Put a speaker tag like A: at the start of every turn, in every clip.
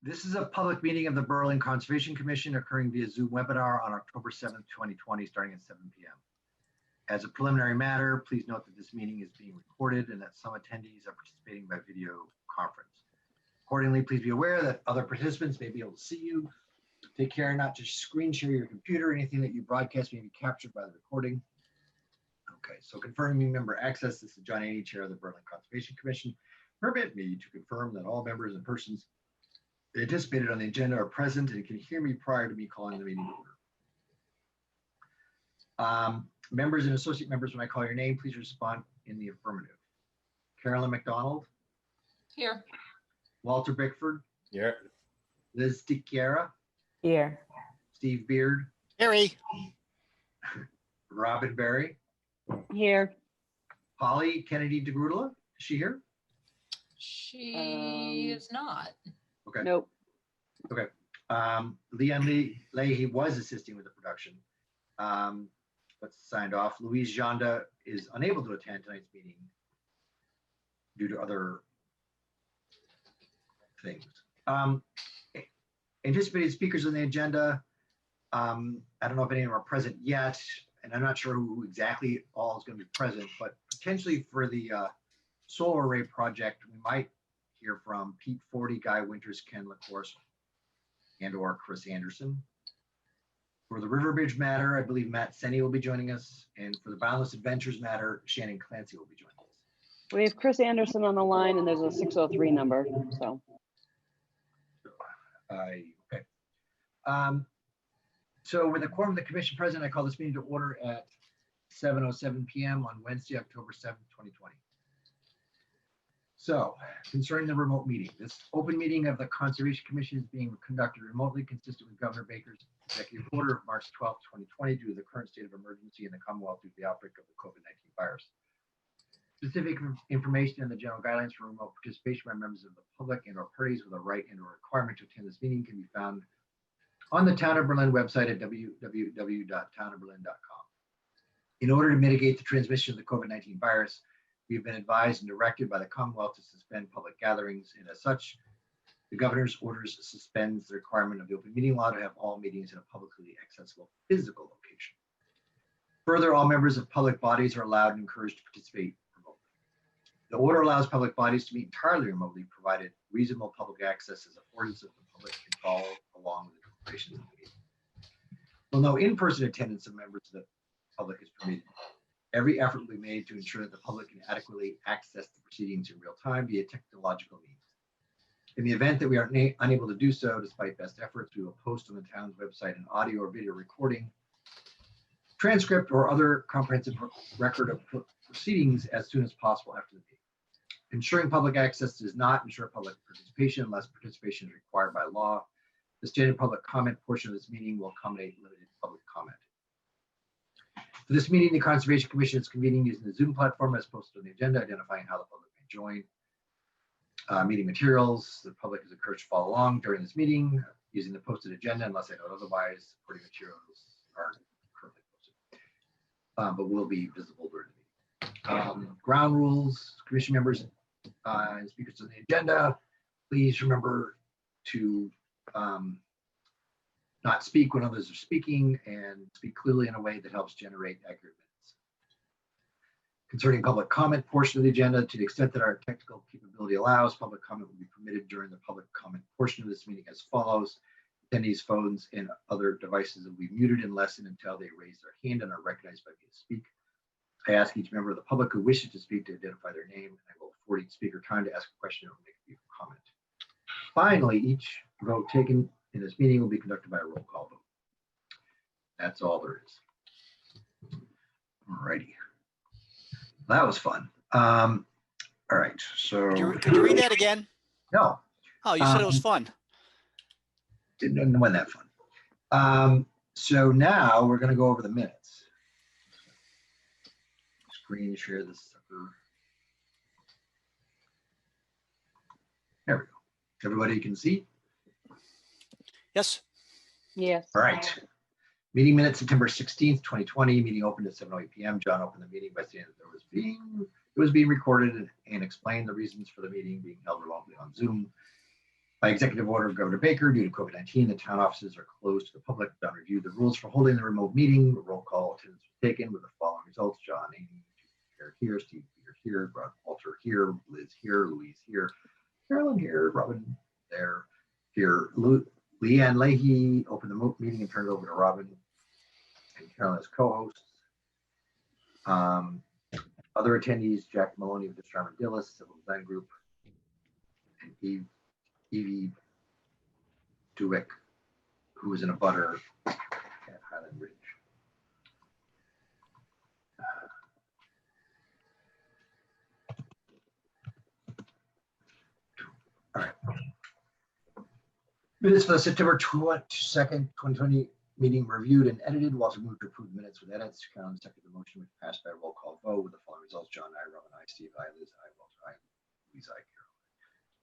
A: This is a public meeting of the Berlin Conservation Commission occurring via Zoom webinar on October 7th, 2020, starting at 7 p.m. As a preliminary matter, please note that this meeting is being recorded and that some attendees are participating by video conference. Accordingly, please be aware that other participants may be able to see you. Take care not to screen share your computer. Anything that you broadcast may be captured by the recording. Okay, so confirming member access. This is John Aney, Chair of the Berlin Conservation Commission. Permit me to confirm that all members and persons anticipated on the agenda are present and can hear me prior to me calling the meeting to order. Members and associate members, when I call your name, please respond in the affirmative. Carolyn McDonald.
B: Here.
A: Walter Bickford.
C: Here.
A: Liz DiChiara.
D: Here.
A: Steve Beard.
E: Harry.
A: Robin Berry.
D: Here.
A: Holly Kennedy DeGrudela. Is she here?
B: She is not.
A: Okay.
D: Nope.
A: Okay. Leanne Leahy was assisting with the production. But signed off. Louise Janda is unable to attend tonight's meeting due to other things. Anticipated speakers on the agenda. I don't know if any of them are present yet, and I'm not sure who exactly all is going to be present, but potentially for the solar array project, we might hear from Pete Forty, Guy Winters, Ken LaCourse, and or Chris Anderson. For the River Bridge matter, I believe Matt Senni will be joining us. And for the Boundless Adventures matter, Shannon Clancy will be joining us.
D: We have Chris Anderson on the line and there's a 603 number, so.
A: Okay. So with the quorum of the commission present, I call this meeting to order at 7:07 p.m. on Wednesday, October 7th, 2020. So concerning the remote meeting, this open meeting of the Conservation Commission is being conducted remotely, consistent with Governor Baker's executive order of March 12th, 2020, due to the current state of emergency in the Commonwealth due to the outbreak of the COVID-19 virus. Specific information and the general guidelines for remote participation by members of the public and or parties with a right and or requirement to attend this meeting can be found on the Town of Berlin website at www.townofberlin.com. In order to mitigate the transmission of the COVID-19 virus, we've been advised and directed by the Commonwealth to suspend public gatherings, and as such, the governor's orders suspends the requirement of the open meeting law to have all meetings in a publicly accessible physical location. Further, all members of public bodies are allowed and encouraged to participate remotely. The order allows public bodies to meet entirely remotely, provided reasonable public access is afforded so that the public can follow along with the deliberations of the meeting. While no in-person attendance of members of the public is permitted, every effort will be made to ensure that the public can adequately access the proceedings in real time via technological means. In the event that we are unable to do so, despite best efforts, we will post on the town's website an audio or video recording, transcript, or other comprehensive record of proceedings as soon as possible after the meeting. Ensuring public access does not ensure public participation unless participation is required by law. The standard public comment portion of this meeting will accommodate limited public comment. For this meeting, the Conservation Commission is convening using the Zoom platform as posted on the agenda, identifying how the public may join. Meeting materials, the public is encouraged to follow along during this meeting using the posted agenda unless I note otherwise. Supporting materials are currently posted, but will be visible during the meeting. Ground rules, commission members and speakers on the agenda, please remember to not speak when others are speaking and speak clearly in a way that helps generate accurate minutes. Concerning public comment portion of the agenda, to the extent that our technical capability allows, public comment will be permitted during the public comment portion of this meeting as follows. Attendees' phones and other devices will be muted unless and until they raise their hand and are recognized by me to speak. I ask each member of the public who wishes to speak to identify their name, and I will afford each speaker time to ask a question or make a brief comment. Finally, each vote taken in this meeting will be conducted by a roll call vote. That's all there is. All righty. That was fun. All right, so.
E: Could you read that again?
A: No.
E: Oh, you said it was fun.
A: Didn't win that fun. So now we're going to go over the minutes. Screen share this sucker. There we go. Everybody can see?
E: Yes.
D: Yes.
A: All right. Meeting minutes, September 16th, 2020. Meeting opened at 7:08 p.m. John opened the meeting by saying that it was being recorded and explained the reasons for the meeting being held remotely on Zoom. By executive order of Governor Baker, due to COVID-19, the town offices are closed to the public. John reviewed the rules for holding the remote meeting. The roll call attendance was taken with the following results. John, Amy, Eric here, Steve here, Walter here, Liz here, Louise here, Carolyn here, Robin there, here. Leanne Leahy opened the meeting and turned it over to Robin and Carolyn as co-hosts. Other attendees, Jack Maloney of the Dillis Civil Design Group, and Evie Duick, who was in a butter at Highland Ridge. All right. Minutes for the September 22nd, 2020 meeting reviewed and edited. Walter moved to approve the minutes with edits. Carolyn seconded the motion, which passed by a roll call vote with the following results. John, I, Robin, I, Steve, I, Liz, I, Walter, I, Louise, I, Carolyn.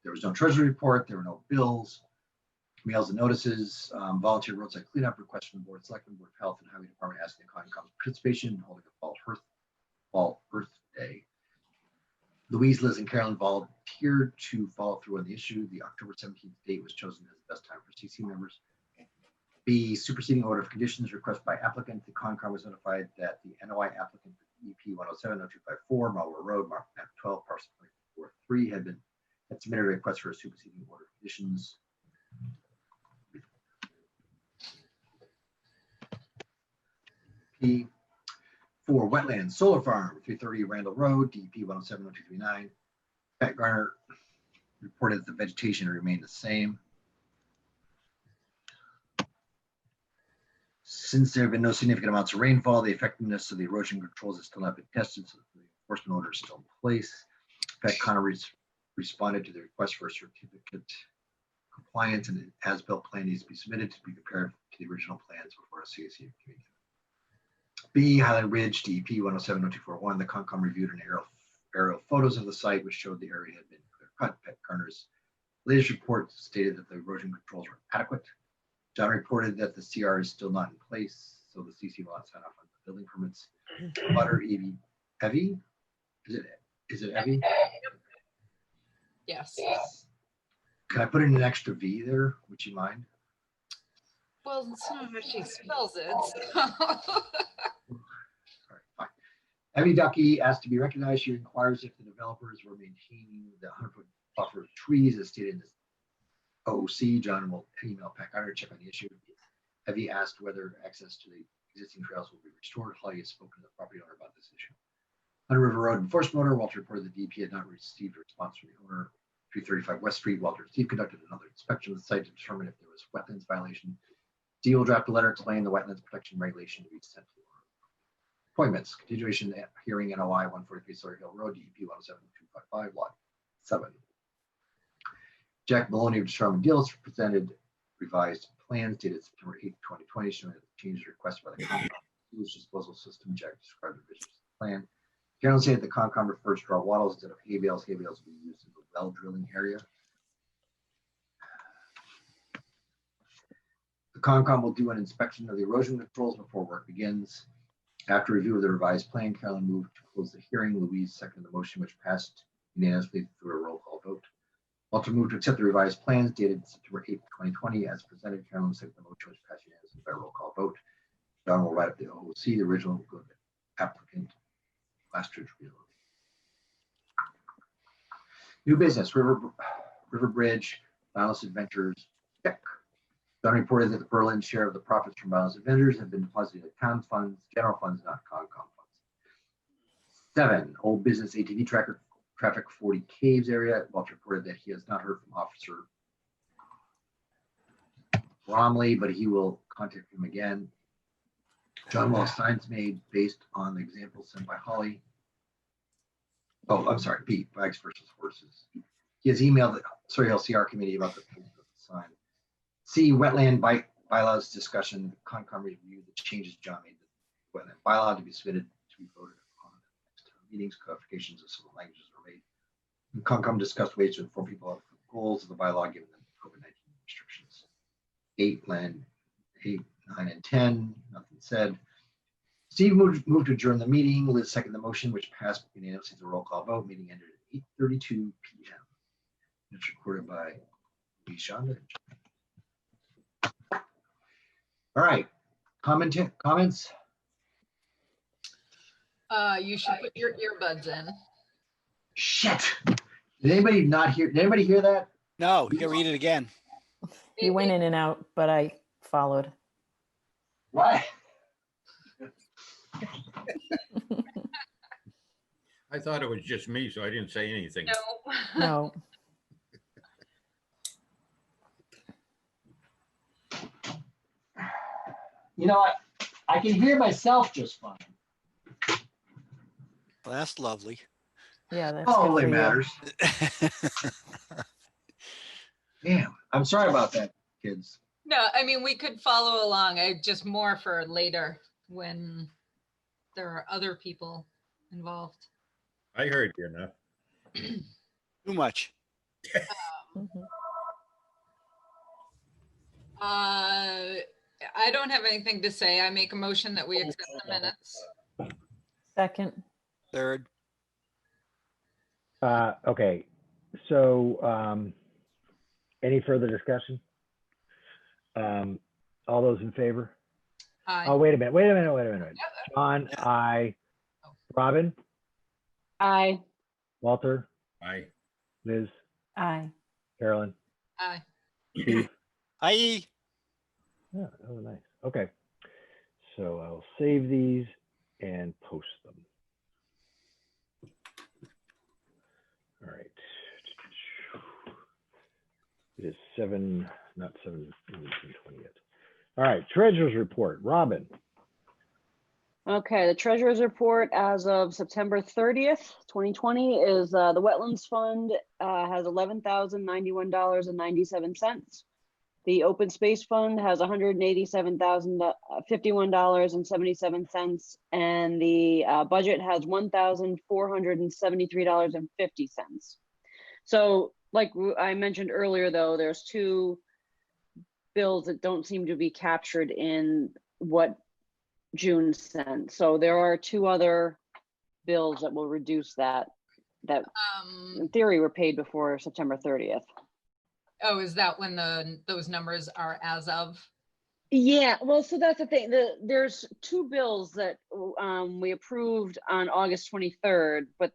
A: There was no treasury report. There were no bills, mails and notices, volunteer roadside cleanup, request from the Board of Selectmen, Board of Health, and Highway Department asking the Concom's participation in holding a Fall Earth Day. Louise, Liz, and Carolyn volunteered to follow through on the issue. The October 17th date was chosen as the best time for CC members. B, superseding order of conditions request by applicant. The Concom was notified that the NOI applicant for EP 107-0254 Marlborough Road, map 12, parcel 24-3 had submitted a request for a superseding order of conditions. P, for wetlands, solar farm, 330 Randall Road, DEP 107-0239. Pat Garner reported that the vegetation remained the same. Since there have been no significant amounts of rainfall, the effectiveness of the erosion controls has still not been tested, so the enforcement order is still in place. Pat Connor responded to the request for a certificate compliance, and an as-built plan needs to be submitted to be compared to the original plans before a CAC committee. B, Highland Ridge, DEP 107-0241. The Concom reviewed an aerial photos of the site, which showed the area had been clear cut. Pat Garner's latest report stated that the erosion controls were adequate. John reported that the CR is still not in place, so the CC will not sign off on the building permits. Butter Evie, is it Evie?
B: Yes.
A: Can I put in an extra V there? Would you mind?
B: Well, it's not how she spells it.
A: All right, fine. Evie Ducky asked to be recognized. She inquires if the developers were maintaining the 100-foot buffer of trees as stated in this OOC. John will email Pat Garner to check on the issue. Evie asked whether access to the existing trails will be restored. Holly has spoken to the property owner about this issue. Hunter River Road enforcement order. Walter reported the DP had not received a response from the owner. 335 West Street. Walter and Steve conducted another inspection of the site to determine if there was wetlands violation. Steve will draft a letter explaining the wetlands protection regulation to be sent to the owner. Appointments. Continuation hearing NOI 143 Sawyer Hill Road, DEP 107-255, lot 7. Jack Maloney of Charmin Deals presented revised plans dated September 8, 2020, showing that the changes requested by the Concom sewage disposal system. Jack described the vision of the plan. Carolyn said the Concom refers to dry wattles instead of hay bales. Hay bales will be used in the well drilling area. The Concom will do an inspection of the erosion controls before work begins. After review of the revised plan, Carolyn moved to close the hearing. Louise seconded the motion, which passed unanimously through a roll call vote. Walter moved to accept the revised plans dated September 8, 2020 as presented. Carolyn seconded the motion, which passed unanimously by roll call vote. John will write up the OOC. The original will go to the applicant. Last church real. New business, River Bridge, Boundless Adventures, check. John reported that the Berlin share of the profits from Boundless Adventures have been deposited in town funds, general funds, not Concom funds. 7, old business ATV traffic 40 Caves area. Walter reported that he has not heard from Officer Bromley, but he will contact him again. John will have signs made based on the example sent by Holly. Oh, I'm sorry, B, bikes versus horses. He has emailed the Sawyer Hill CR committee about the sign. C, wetland bylaws discussion. Concom review the changes John made to the wetland bylaw to be submitted to be voted on at the next town meetings. Clarifications of some languages were made. And Concom discussed ways to inform people of the goals of the bylaw given the COVID-19 restrictions. 8, 9, and 10, nothing said. Steve moved to adjourn the meeting. Liz seconded the motion, which passed unanimously as a roll call vote. Meeting ended at 8:32 p.m. It's recorded by Shonda. All right, comments?
B: You should put your earbuds in.
A: Shit. Did anybody not hear? Did anybody hear that?
E: No, you can read it again.
C: You went in and out, but I followed.
A: What?
F: I thought it was just me, so I didn't say anything.
B: No.
C: No.
A: You know, I can hear myself just fine.
E: Well, that's lovely.
C: Yeah, that's
A: All
C: good
A: that
C: for you.
A: matters. Damn, I'm sorry about that, kids.
B: No, I mean, we could follow along. I just more for later when there are other people involved.
F: I heard you enough.
E: Too much.
C: Mhm.
B: I don't have anything to say. I make a motion that we accept the minutes.
C: Second.
E: Third.
G: Okay, so any further discussion? All those in favor?
B: Aye.
G: Oh, wait a minute. John, I, Robin,
D: Aye.
G: Walter,
F: I
G: Liz,
C: Aye.
G: Carolyn,
B: Aye.
G: Steve.
E: Aye.
G: Yeah, that was nice. Okay, so I'll save these and post them. All right. It is 7, not 7:20 yet. All right, treasurer's report. Robin.
D: Okay, the treasurer's report as of September 30th, 2020 is the Wetlands Fund has $11,091.97. The Open Space Fund has $187,051.77, and the budget has $1,473.50. So, like I mentioned earlier, though, there's two bills that don't seem to be captured in what June sent. So there are two other bills that will reduce that in theory were paid before September 30th.
B: Oh, is that when those numbers are as of?
D: Yeah, well, so that's the thing. There's two bills that we approved on August 23rd, but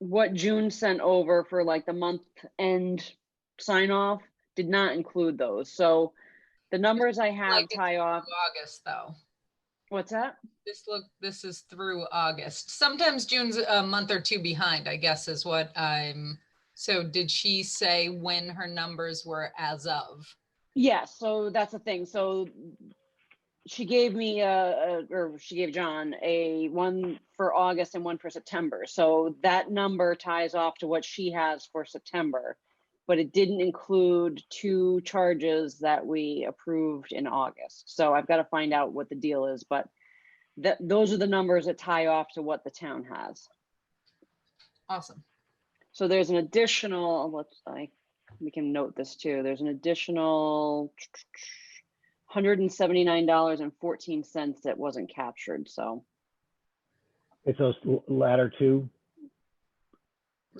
D: what June sent over for like the month end sign off did not include those. So the numbers I have
B: Like
D: tie off.
B: August though.
D: What's that?
B: This is through August. Sometimes June's a month or two behind, I guess is what I'm. So did she say when her numbers were as of?
D: Yeah, so that's the thing. So she gave me or she gave John a one for August and one for September. So that number ties off to what she has for September, but it didn't include two charges that we approved in August. So I've got to find out what the deal is, but those are the numbers that tie off to what the town has.
B: Awesome.
D: So there's an additional, we can note this too. There's an additional $179.14 that wasn't captured. So
G: It's those latter two.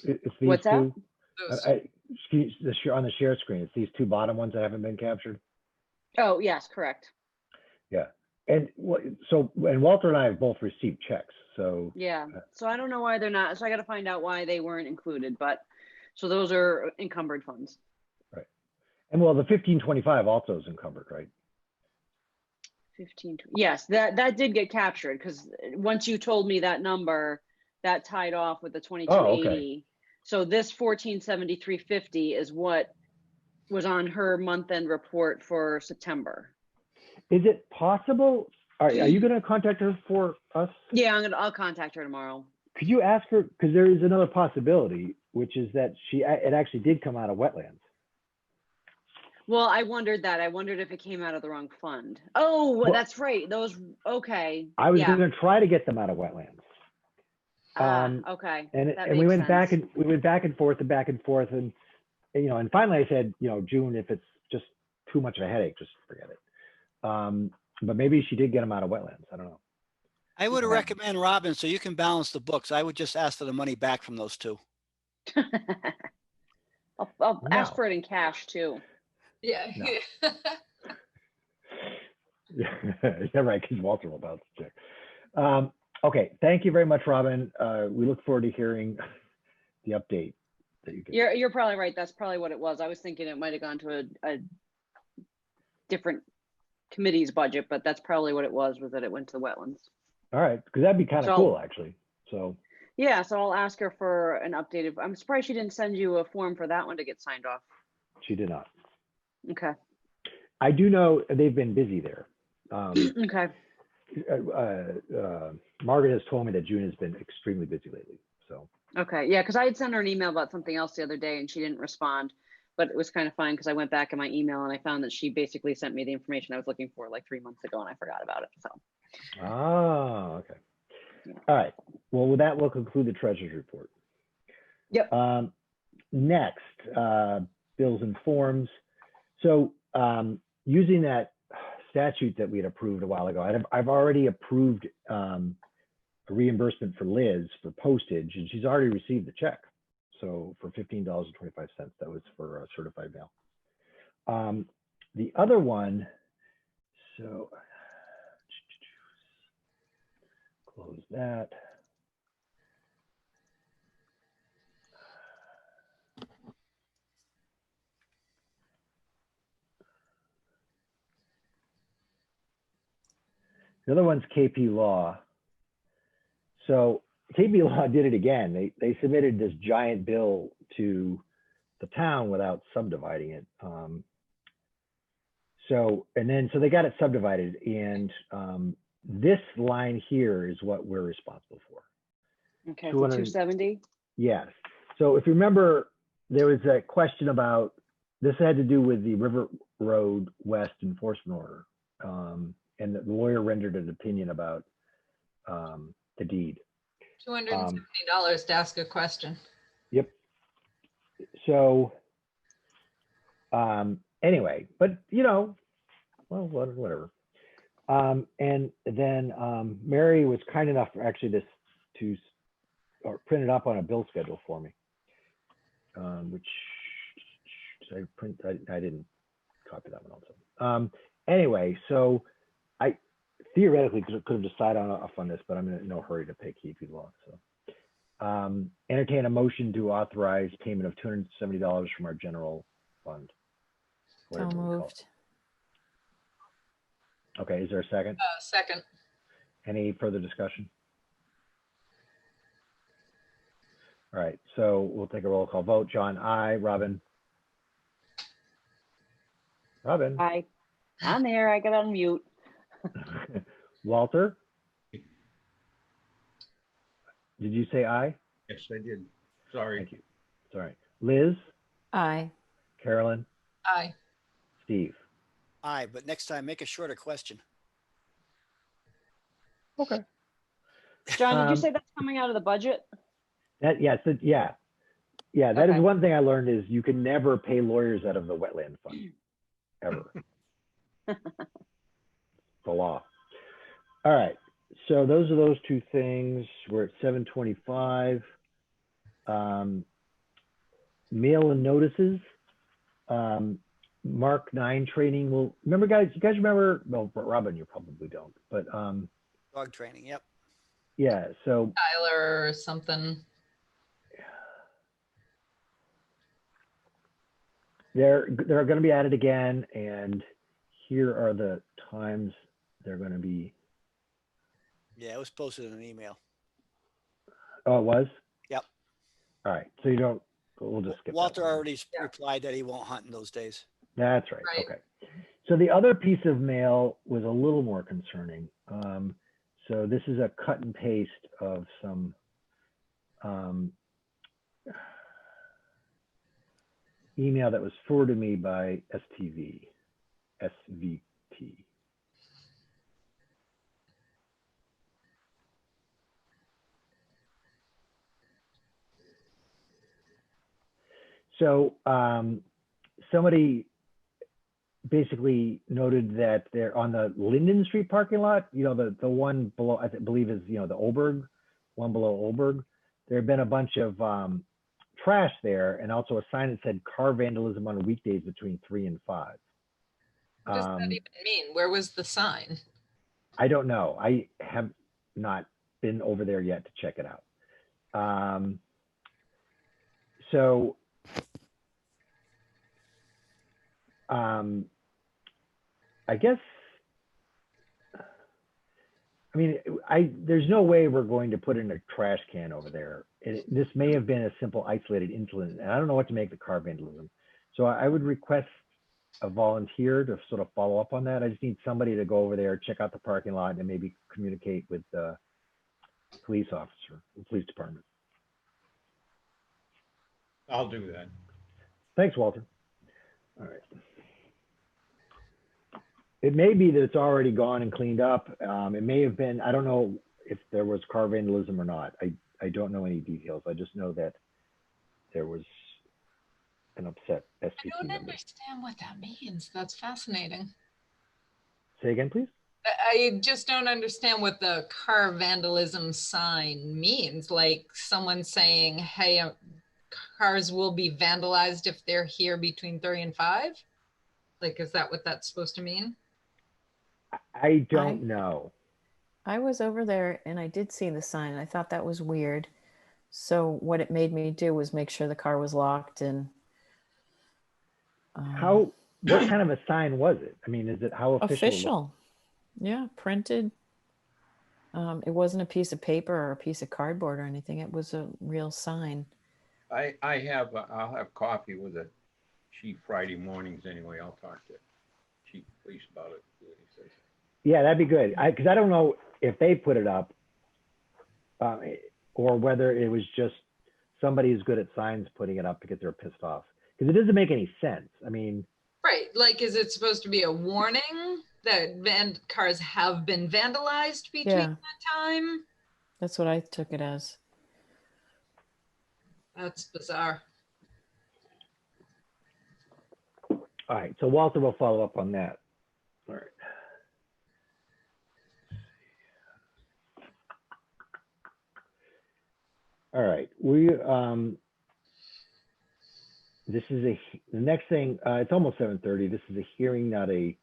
G: It's these
D: what's that?
G: two.
B: Those-
G: On the share screen, it's these two bottom ones that haven't been captured.
D: Oh, yes, correct.
G: Yeah, and Walter and I have both received checks. So
D: Yeah. So I don't know why they're not. So I got to find out why they weren't included. But so those are encumbered funds.
G: right, and well, the 1525 also is encumbered, right?
D: 15. Yes, that did get captured because once you told me that number, that tied off with the 2280.
G: okay.
D: So this 1473.50 is what was on her month-end report for September.
G: Is it possible? Are you going to contact her for us?
D: Yeah, I'll contact her tomorrow.
G: Could you ask her, because there is another possibility, which is that it actually did come out of wetlands.
D: Well, I wondered that. I wondered if it came out of the wrong fund. Oh,
G: Well,
D: that's right. Those, okay.
G: I was
D: Yeah.
G: going to try to get them out of wetlands.
D: Okay.
G: And
D: That
G: we
D: makes
G: went back
D: sense.
G: and forth, and and finally I said, June, if it's just too much of a headache, just forget it. But maybe she did get them out of wetlands. I don't know.
E: I would
G: Okay.
E: recommend Robin, so you can balance the books. I would just ask for the money back from those two.
D: I'll ask
G: No.
D: for it in cash too.
B: Yeah.
G: No. Yeah, right, because Walter will about to check. Okay, thank you very much, Robin. We look forward to hearing the update that you get.
D: You're probably right. That's probably what it was. I was thinking it might have gone to a different committee's budget, but that's probably what it was that it went to the wetlands.
G: All right, because that'd be kind of
D: So-
G: cool, actually. So,
D: Yeah, so I'll ask her for an updated. I'm surprised she didn't send you a form for that one to get signed off.
G: she did not.
D: Okay.
G: I do know they've been busy there.
D: Okay.
G: Margaret has told me that June has been extremely busy lately. So,
D: Okay. Yeah, because I had sent her an email about something else the other day and she didn't respond. But it was kind of fun because I went back in my email and I found that she basically sent me the information I was looking for like 3 months ago and I forgot about it. So.
G: okay.
D: Yeah.
G: All right. Well, with that, we'll conclude the treasurer's report.
D: Yep.
G: Next, bills and forms. So using that statute that we had approved a while ago, I've already approved a reimbursement for Liz for postage, and she's already received the check. So for $15.25, that was for certified mail. The other one, so close that. The other one's KP Law. So KP Law did it again. They submitted this giant bill to the town without subdividing it. So they got it subdivided, and this line here is what we're responsible for.
D: Okay. For 270.
G: Yes. So if you remember, there was a question about, this had to do with the River Road West enforcement order. And the lawyer rendered an opinion about the deed.
B: $270 to ask a question.
G: Yep. So anyway, but well, whatever. And then Mary was kind enough actually to print it up on a bill schedule for me, which I didn't copy that one also. Anyway, so I theoretically could have decided on this, but I'm in no hurry to pay KP Law. So entertain a motion to authorize payment of $270 from our general fund.
C: So
G: whatever we call it.
C: moved.
G: Okay, is there a second?
B: Second.
G: Any further discussion? All right, so we'll take a roll call vote. John, aye. Robin? Robin?
D: Hi. I'm there. I got on mute.
G: Walter? Did you say aye?
F: Yes, I did. Sorry.
G: Thank you. Sorry. Liz?
C: Aye.
G: Carolyn?
B: Aye.
G: Steve?
E: Aye, but next time make a shorter question.
G: Okay.
D: John, did you
G: Um,
D: say that's coming out of the budget?
G: That, yes, yeah. That is
D: Okay.
G: one thing I learned is you can never pay lawyers out of the wetland fund, ever. The law. All right, so those are those two things. We're at 7:25. Mail and notices. Mark 9 training will, remember guys, you guys remember, well, Robin, you probably don't, but
E: Dog training, yep.
G: yeah, so
B: Tyler or something.
G: they're going to be added again, and here are the times they're going to be.
E: Yeah, it was posted in an email.
G: Oh, it was?
E: Yep.
G: All right, so you don't, we'll just skip that
E: Walter
G: one.
E: already replied that he won't hunt in those days.
G: That's right.
B: Right.
G: Okay. So the other piece of mail was a little more concerning. So this is a cut and paste of some email that was forwarded to me by SVT. So somebody basically noted that they're on the Linden Street parking lot, the one below, I believe is, the Oberg, one below Oberg. There have been a bunch of trash there and also a sign that said car vandalism on weekdays between 3 and 5.
B: What does that even mean? Where was the sign?
G: I don't know. I have not been over there yet to check it out. So I guess, I mean, there's no way we're going to put in a trash can over there. This may have been a simple isolated incident, and I don't know what to make the car vandalism. So I would request a volunteer to sort of follow up on that. I just need somebody to go over there, check out the parking lot, and maybe communicate with the police officer, the police department.
F: I'll do that.
G: Thanks, Walter. All right. It may be that it's already gone and cleaned up. It may have been, I don't know if there was car vandalism or not. I don't know any details. I just know that there was an upset SPT
B: I don't
G: member.
B: understand what that means. That's fascinating.
G: Say again, please.
B: I just don't understand what the car vandalism sign means. Like someone saying, hey, cars will be vandalized if they're here between 3 and 5? Like, is that what that's supposed to mean?
G: I don't know.
C: I was over there and I did see the sign. And I thought that was weird. So what it made me do was make sure the car was locked and.
G: What kind of a sign was it? I mean, is it how official?
C: Official. Yeah, printed. It wasn't a piece of paper or a piece of cardboard or anything. It was a real sign.
F: I'll have coffee with the chief Friday mornings anyway. I'll talk to chief police about it. See what he says.
G: Yeah, that'd be good. Because I don't know if they put it up or whether it was just somebody who's good at signs putting it up because they're pissed off. Because it doesn't make any sense. I mean,
B: right. Like, is it supposed to be a warning that cars have been vandalized between that time?
C: That's what I took it as.
B: That's bizarre.
G: all right. So Walter will follow up on that. All right. All right. This is the next thing. It's almost 7:30. This is a hearing, a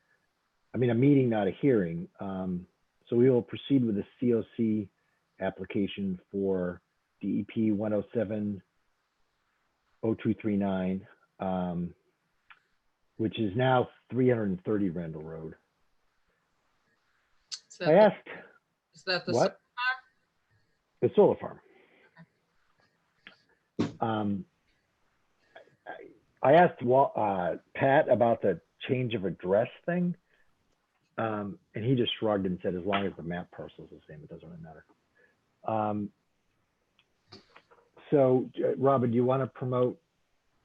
G: meeting, not a hearing. So we will proceed with the COC application for DEP 107-0239, which is now 330 Randall Road.
B: Is
G: I asked.
B: Is that the
G: What?
B: farm?
G: The solar farm. I asked Pat about the change of address thing, and he just shrugged and said, as long as the map parcel is the same, it doesn't really matter. So, Robin, do you want to promote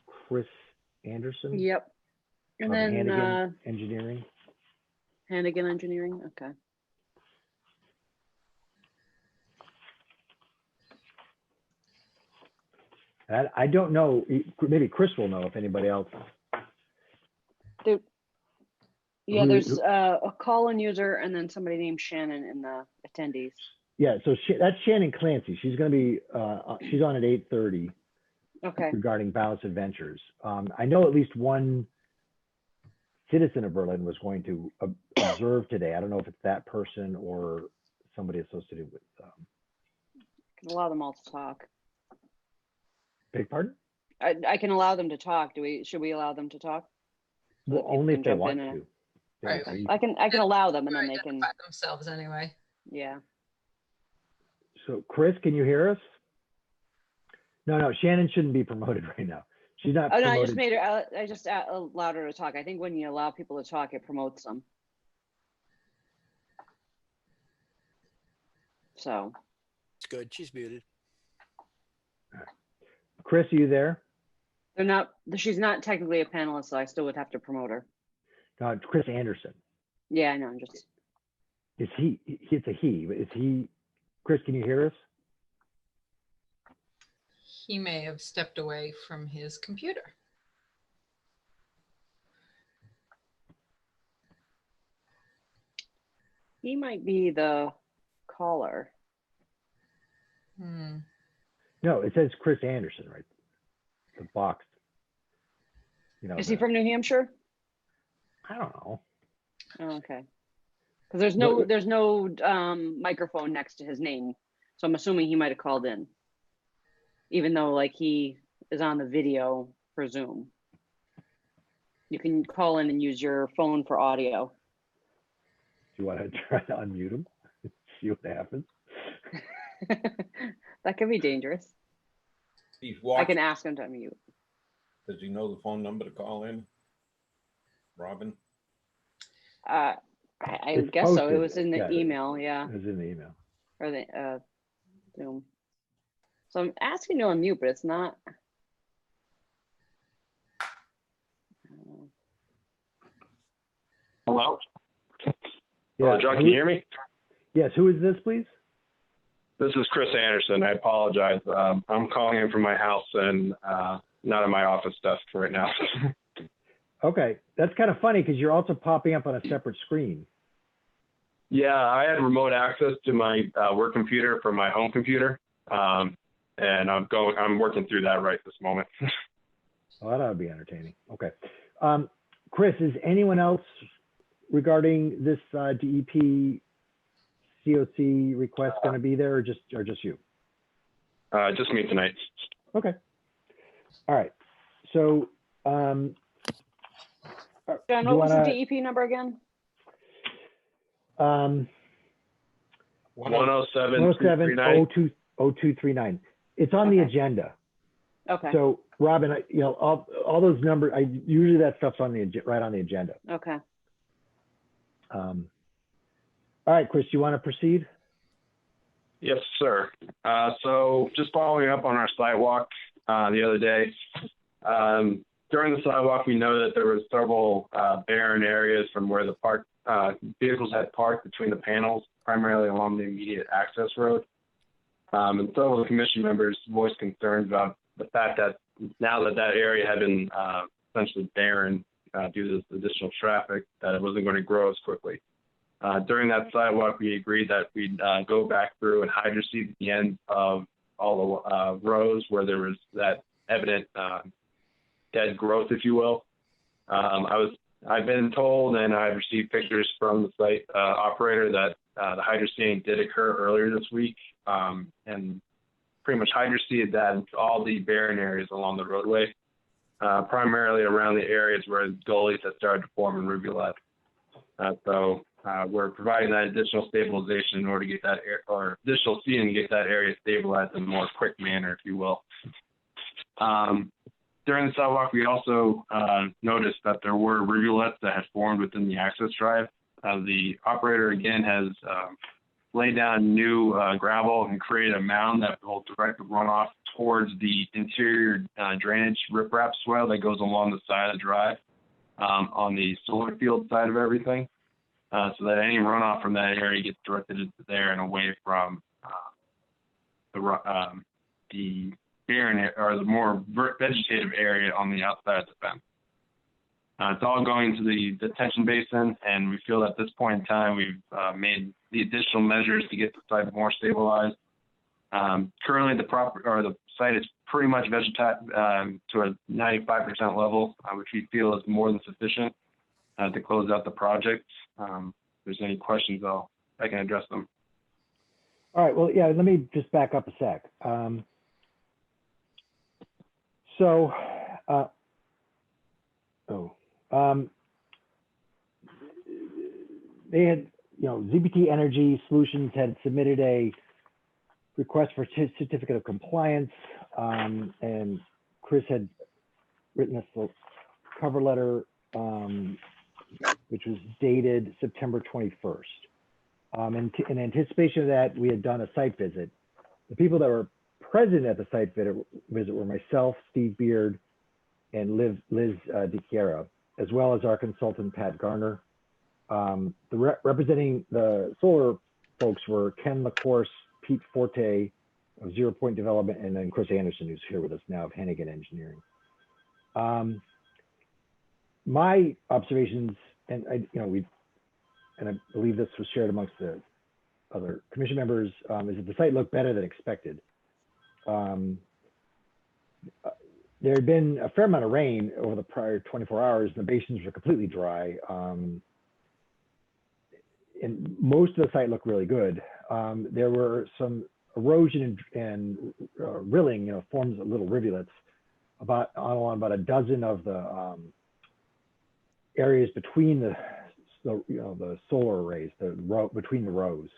G: Chris Anderson?
D: Yep. And then
G: Hannigan Engineering.
D: Hannigan Engineering. Okay.
G: I don't know. Maybe Chris will know if anybody else.
D: Yeah, there's a call-in user and then somebody named Shannon in the attendees.
G: Yeah, so that's Shannon Clancy. She's going to be, she's on at 8:30
D: Okay.
G: regarding Balanced Adventures. I know at least one citizen of Berlin was going to observe today. I don't know if it's that person or somebody associated with.
D: Can allow them all to talk.
G: Beg pardon?
D: I can allow them to talk. Should we allow them to talk? So
G: Well,
D: that people
G: only
D: can
G: if they
D: jump
G: want
D: in and-
G: to.
B: Right.
G: Yeah,
D: I can allow them and then they can.
B: Identify themselves anyway.
D: Yeah.
G: So Chris, can you hear us? No, Shannon shouldn't be promoted right now. She's not
D: Oh no,
G: promoted.
D: I just made her. I just allowed her to talk. I think when you allow people to talk, it promotes them. So.
E: It's good. She's muted.
G: Chris, are you there?
D: They're not. She's not technically a panelist, so I still would have to promote her.
G: Chris Anderson.
D: Yeah, I know. I'm just.
G: Is he? It's a he. But is he? Chris, can you hear us?
B: He may have stepped away from his computer.
D: He might be the caller.
B: Hmm.
G: No, it says Chris Anderson, right? the box. You know,
D: Is he from New Hampshire?
G: I don't know.
D: Oh, okay. Because there's no microphone next to his name, so I'm assuming he might have called in, even though like he is on the video for Zoom. You can call in and use your phone for audio.
G: Do you want to try to unmute him? See what happens.
D: That could be dangerous.
F: He's
D: I
F: watching.
D: can ask him to unmute.
F: Does he know the phone number to call in? Robin?
D: I
G: It's
D: guess so. It
G: posted.
D: was in the
G: Yeah,
D: email, yeah,
G: It was in the email.
D: or the Zoom. So I'm asking to unmute, but it's not.
H: Hello?
G: Yeah.
H: Hello, John, can you hear me?
G: Yes. Who is this, please?
H: This is Chris Anderson. I apologize. I'm calling in from my house and not in my office desk right now.
G: Okay. That's kind of funny because you're also popping up on a separate screen.
H: Yeah, I had remote access to my work computer from my home computer, and I'm working through that right this moment.
G: Oh, that would be entertaining. Okay. Chris, is anyone else regarding this DEP COC request going to be there, or just you?
H: Just me tonight.
G: Okay. All right. So,
D: John,
G: do
D: what
G: you
D: was the
G: wanna-
D: DEP number again?
H: 107
G: 0239. It's on the
D: Okay.
G: agenda.
D: Okay.
G: So, Robin, all those numbers, usually that stuff's on right on the agenda.
D: Okay.
G: All right, Chris, you want to proceed?
H: Yes, sir. So just following up on our sidewalk the other day, during the sidewalk, we know that there were several barren areas from where the vehicles had parked between the panels, primarily along the immediate access road. And several of the commission members voiced concerns about the fact that now that area had been essentially barren due to this additional traffic, that it wasn't going to grow as quickly. During that sidewalk, we agreed that we'd go back through and hydroseed the ends of all the rows where there was that evident dead growth, if you will. I've been told, and I've received pictures from the site operator, that the hydroseeding did occur earlier this week, and pretty much hydroseeded that into all the barren areas along the roadway, primarily around the areas where gullies had started to form in rivulet. So we're providing that additional stabilization in order to get that or additional seeding to get that area stabilized in a more quick manner, if you will. During the sidewalk, we also noticed that there were rivulets that had formed within the access drive. The operator, again, has laid down new gravel and created a mound that will direct the runoff towards the interior drainage riprap swale that goes along the side of the drive on the solar field side of everything, so that any runoff from that area gets directed into there and away from the barren or the more vegetative area on the outside of the fence. It's all going to the detention basin, and we feel at this point in time we've made the additional measures to get the site more stabilized. Currently, the site is pretty much vegetated to a 95% level, which we feel is more than sufficient to close out the project. If there's any questions, I can address them.
G: All right. Well, yeah. Let me just back up a sec. They had, ZBT Energy Solutions had submitted a request for certificate of compliance, and Chris had written us a cover letter, which was dated September 21st. In anticipation of that, we had done a site visit. The people that were present at the site visit were myself, Steve Beard, and Liz DiChiara, as well as our consultant, Pat Garner. Representing the solar folks were Ken LaCourse, Pete Forte of 0 Point Development, and then Chris Anderson, who's here with us now, of Hannigan Engineering. My observations, and I believe this was shared amongst the other commission members, is that the site looked better than expected. there had been a fair amount of rain over the prior 24 hours, and the basins were completely dry. And most of the site looked really good. There were some erosion and rilling, forms of little rivulets along about a dozen of the areas between the solar arrays, between the rows,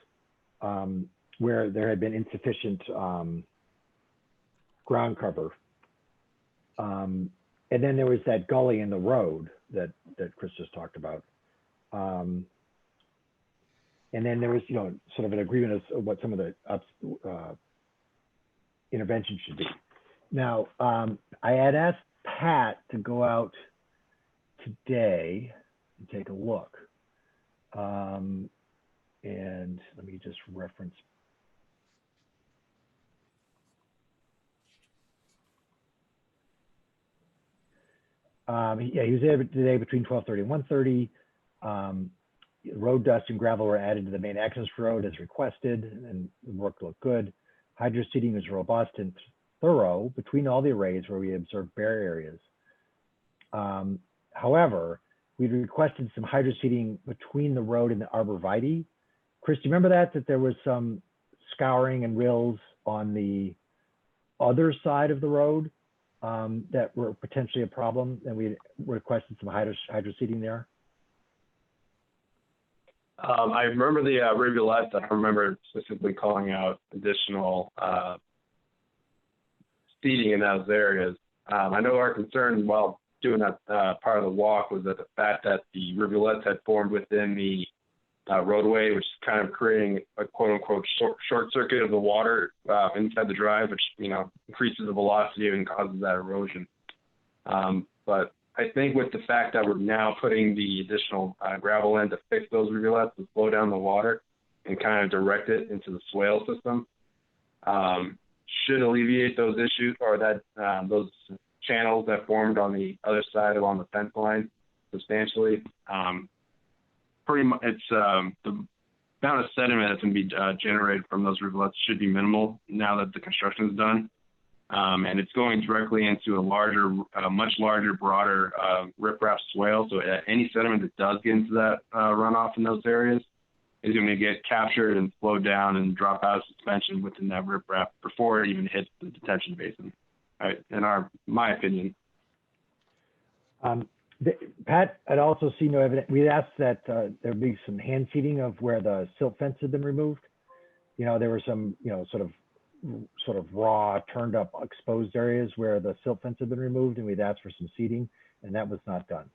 G: where there had been insufficient ground cover. And then there was that gully in the road that Chris just talked about. And then there was, sort of an agreement of what some of the interventions should be. Now, I had asked Pat to go out today and take a look. And let me just reference. He was there today between 12:30 and 1:30. Road dust and gravel were added to the main access road as requested, and the work looked good. Hydro seeding was robust and thorough between all the arrays where we observed bare areas. However, we requested some hydro seeding between the road and the arborvitae. Chris, do you remember that there was some scouring and rills on the other side of the road that were potentially a problem, and we requested some hydro seeding there?
H: I remember the rivulets. I don't remember specifically calling out additional seeding in those areas. I know our concern while doing that part of the walk was that the fact that the rivulets had formed within the roadway, which is kind of creating a quote-unquote short circuit of the water inside the drive, which increases the velocity and causes that erosion. But I think with the fact that we're now putting the additional gravel in to fix those rivulets to slow down the water and kind of direct it into the swale system, should alleviate those issues, or that those channels that formed on the other side along the fence line substantially. Pretty much, it's the amount of sediment that's going to be generated from those rivulets should be minimal now that the construction is done. And it's going directly into a much larger, broader riprap swale. So any sediment that does get into that runoff in those areas is going to get captured and slowed down and drop out of suspension within that riprap before it even hits the detention basin, right? My opinion.
G: Pat, I'd also see no evidence. We asked that there be some hand seeding of where the silt fence had been removed. There were some, sort of raw, turned up, exposed areas where the silt fence had been removed, and we'd asked for some seeding, and that was not done.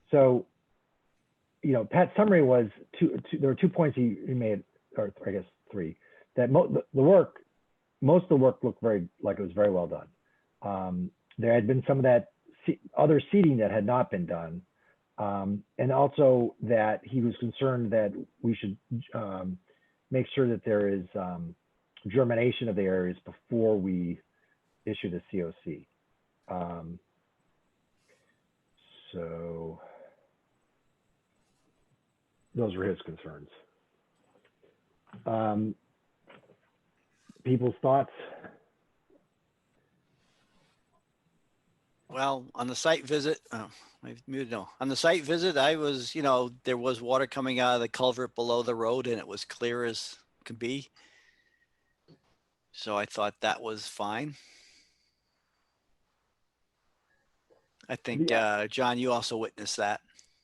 G: So, Pat's summary was there were 2 points he made, or I guess 3, that most of the work looked like it was very well done. There had been some of that other seeding that had not been done, and also that he was concerned that we should make sure that there is germination of the areas before we issue the COC. So those were his concerns. People's thoughts?
E: Well, on the site visit, on the site visit, I was, there was water coming out of the culvert below the road, and it was clear as could be. So I thought that was fine. I think, John, you also witnessed that.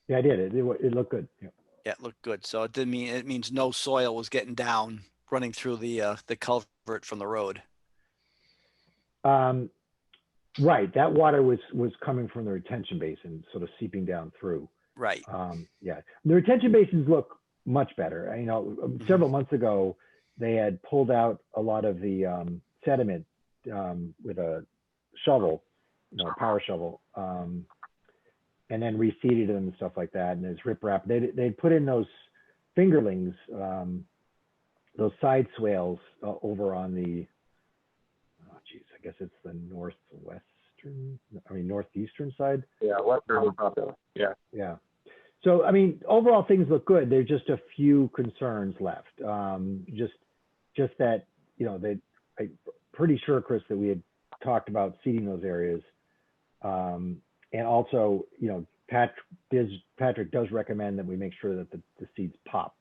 G: Yeah, I did. It looked good. Yeah.
E: Yeah, it looked good. So it means no soil was getting down, running through the culvert from the road.
G: Right, that water was coming from the retention basin, sort of seeping down through.
E: Right.
G: Yeah, the retention basins look much better. Several months ago, they had pulled out a lot of the sediment with a shovel, a power shovel, and then reseeded them and stuff like that. And there's riprap. They'd put in those fingerlings, those side swales over on the, I guess it's the northeastern side.
H: Yeah, western. Yeah.
G: Yeah. So, overall things look good. There's just a few concerns left. Just that, I'm pretty sure, Chris, that we had talked about seeding those areas. And also, you know, Patrick does recommend that we make sure that the seeds pop.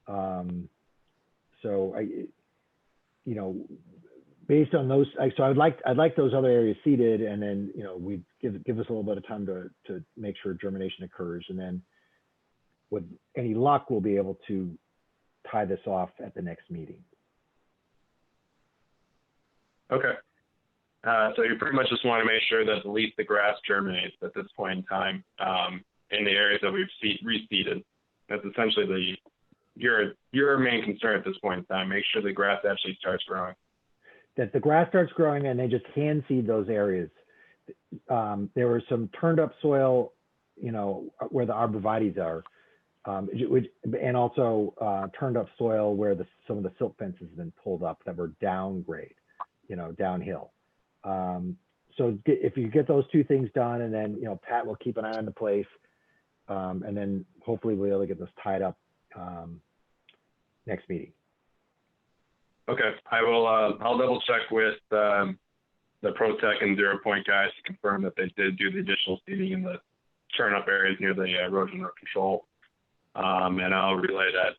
G: So you know, based on those, so I'd like those other areas seeded, and then, you know, we give us a little bit of time to make sure germination occurs, and then with any luck, we'll be able to tie this off at the next meeting.
H: Okay. So you pretty much just want to make sure that at least the grass germinates at this point in time in the areas that we've reseeded. That's essentially your main concern at this point in time. Make sure the grass actually starts growing.
G: That the grass starts growing, and they just hand seed those areas. There was some turned up soil, you know, where the arborvitaes are, and also turned up soil where some of the silt fences have been pulled up that were downgrade, you know, downhill. So if you get those two things done, and then, you know, Pat will keep an eye on the place, and then hopefully we'll be able to get this tied up next meeting.
H: Okay, I will. I'll double check with the ProTech and 0 Point guys to confirm that they did do the additional seeding in the turn up areas near the erosion control, and I'll relay that.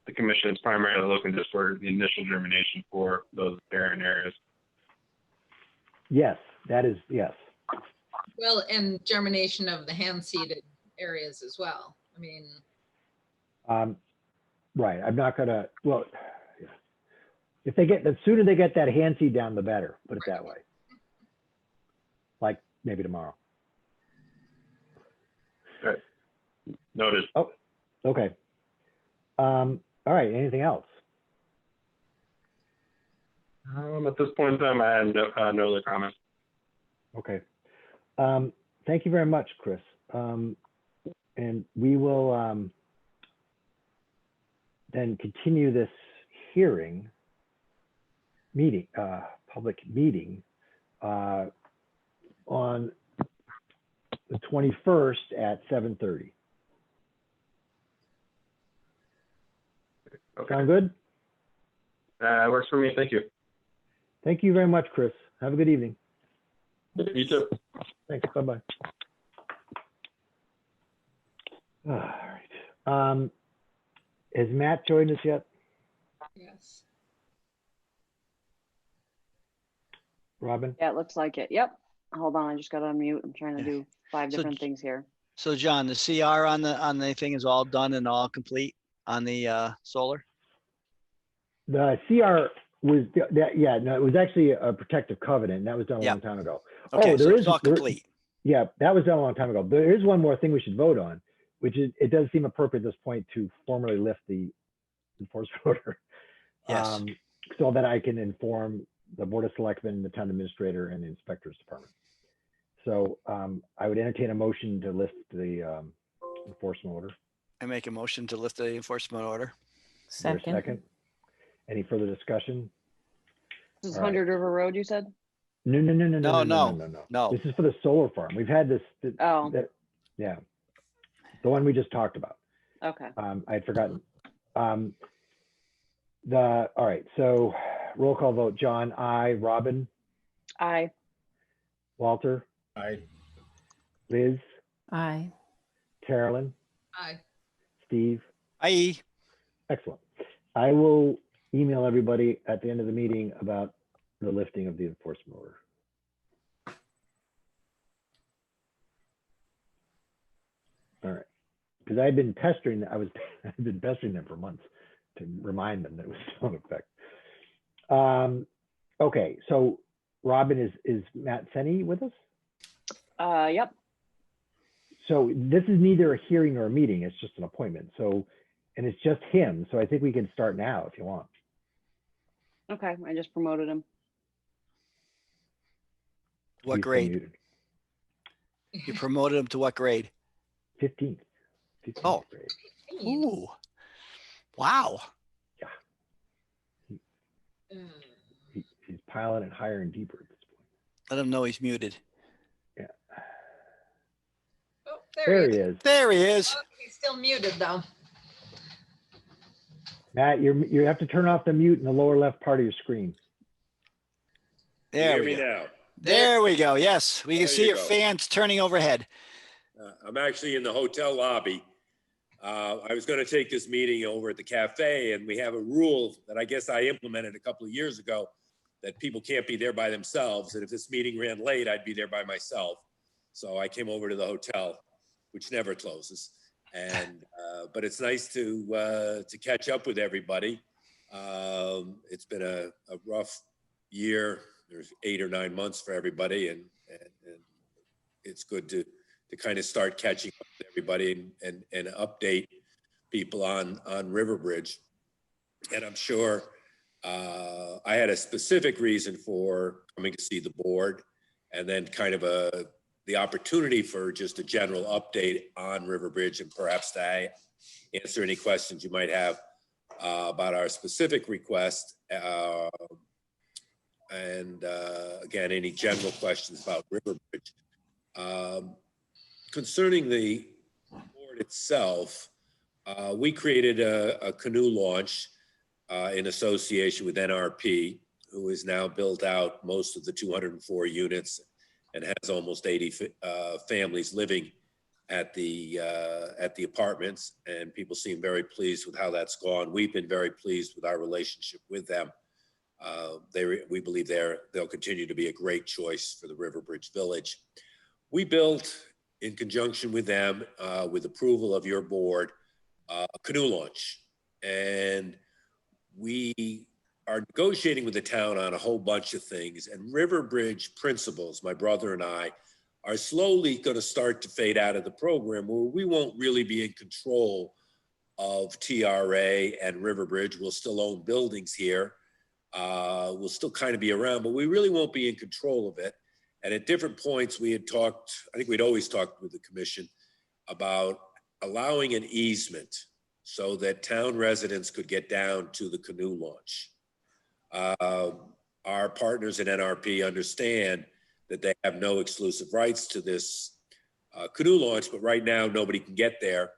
H: The commission is primarily looking just for the initial germination for those barren areas.
G: Yes, that is, yes.
B: Well, and germination of the hand-seeded areas as well. I mean,
G: right. I'm not gonna. Well, if they get, the sooner they get that hand seed down, the better. Put it that way. Like maybe tomorrow.
H: Okay. Noted.
G: Oh, okay. All right. Anything else?
H: At this point in time, I have no other comments.
G: Okay. Thank you very much, Chris. And we will then continue this hearing public meeting on the 21st at 7:30.
H: Okay.
G: Sound good?
H: Works for me. Thank you.
G: Thank you very much, Chris. Have a good evening.
H: You too.
G: Thanks. Bye-bye. All right. Has Matt joined us yet?
B: yes.
G: Robin?
D: Yeah, it looks like it. Yep. Hold on, I just got to unmute. I'm trying to do 5
E: So-
D: different things here.
E: So John, the CR on the thing is all done and all complete on the solar?
G: The CR was, yeah, no, it was actually a protective covenant. And that was done a
E: Yeah.
G: long time ago.
E: Okay, so
G: there
E: it's all complete.
G: Yeah, that was done a long time ago. There is one more thing we should vote on, which is, it does seem appropriate at this point to formally lift the enforcement order.
E: Yes.
G: So that I can inform the Board of Selectmen, the Town Administrator, and the Inspector's Department. So I would entertain a motion to lift the enforcement order.
E: I make a motion to lift the enforcement order.
G: Is there a
C: Second.
G: Any further discussion?
D: This is
G: All right.
D: 100 River Road, you said?
G: No.
E: No.
G: This is for the solar farm. We've had this.
D: Oh.
G: Yeah. The one we just talked about.
D: Okay.
G: I had forgotten. All right. So roll call vote. John, I. Robin,
D: Aye.
G: Walter,
F: Aye.
G: Liz,
C: Aye.
G: Carolyn,
B: Aye.
G: Steve.
E: Aye.
G: Excellent. I will email everybody at the end of the meeting about the lifting of the enforcement order. All right. Because I've been pestering, I've been pestering them for months to remind them that it was still in effect. Okay, so Robin, is Matt Senni with us?
D: Yep.
G: So this is neither a hearing or a meeting, it's just an appointment. So, and it's just him. So I think we can start now if you want.
D: Okay, I just promoted him.
E: What
G: He's still
E: grade?
G: muted.
E: You promoted him to what grade?
G: 15th. 15th
E: Oh.
G: grade.
E: Ooh. Wow.
G: He's piling it higher and deeper at this point.
E: Let him know he's muted.
G: Yeah.
B: Oh,
G: There he is.
E: There he is.
B: Oh, he's still muted though.
G: Matt, you have to turn off the mute in the lower left part of your screen.
I: Can you
E: There
I: hear
E: we
I: me
E: go.
I: now?
E: There we go. Yes, we can
I: There
E: see
I: you
E: your
I: go.
E: fans turning overhead.
I: I'm actually in the hotel lobby. I was going to take this meeting over at the cafe, and we have a rule that I guess I implemented a couple of years ago that people can't be there by themselves. And if this meeting ran late, I'd be there by myself. So I came over to the hotel, which never closes. And but it's nice to catch up with everybody. It's been a rough year. There's 8 or 9 months for everybody, and it's good to kind of start catching up with everybody and update people on Riverbridge. And I'm sure I had a specific reason for coming to see the board, and then kind of the opportunity for just a general update on Riverbridge, and perhaps to answer any questions you might have about our specific request. And again, any general questions about Riverbridge. Concerning the board itself, we created a canoe launch in association with NRP, who has now built out most of the 204 units and has almost 80 families living at the apartments, and people seem very pleased with how that's gone. We've been very pleased with our relationship with them. We believe they'll continue to be a great choice for the Riverbridge Village. We built, in conjunction with them, with approval of your board, a canoe launch, and we are negotiating with the town on a whole bunch of things. And Riverbridge principals, my brother and I, are slowly going to start to fade out of the program, where we won't really be in control of TRA and Riverbridge. We'll still own buildings here. We'll still kind of be around, but we really won't be in control of it. And at different points, we had talked, I think we'd always talked with the commission about allowing an easement so that town residents could get down to the canoe launch. Our partners at NRP understand that they have no exclusive rights to this canoe launch, but right now nobody can get there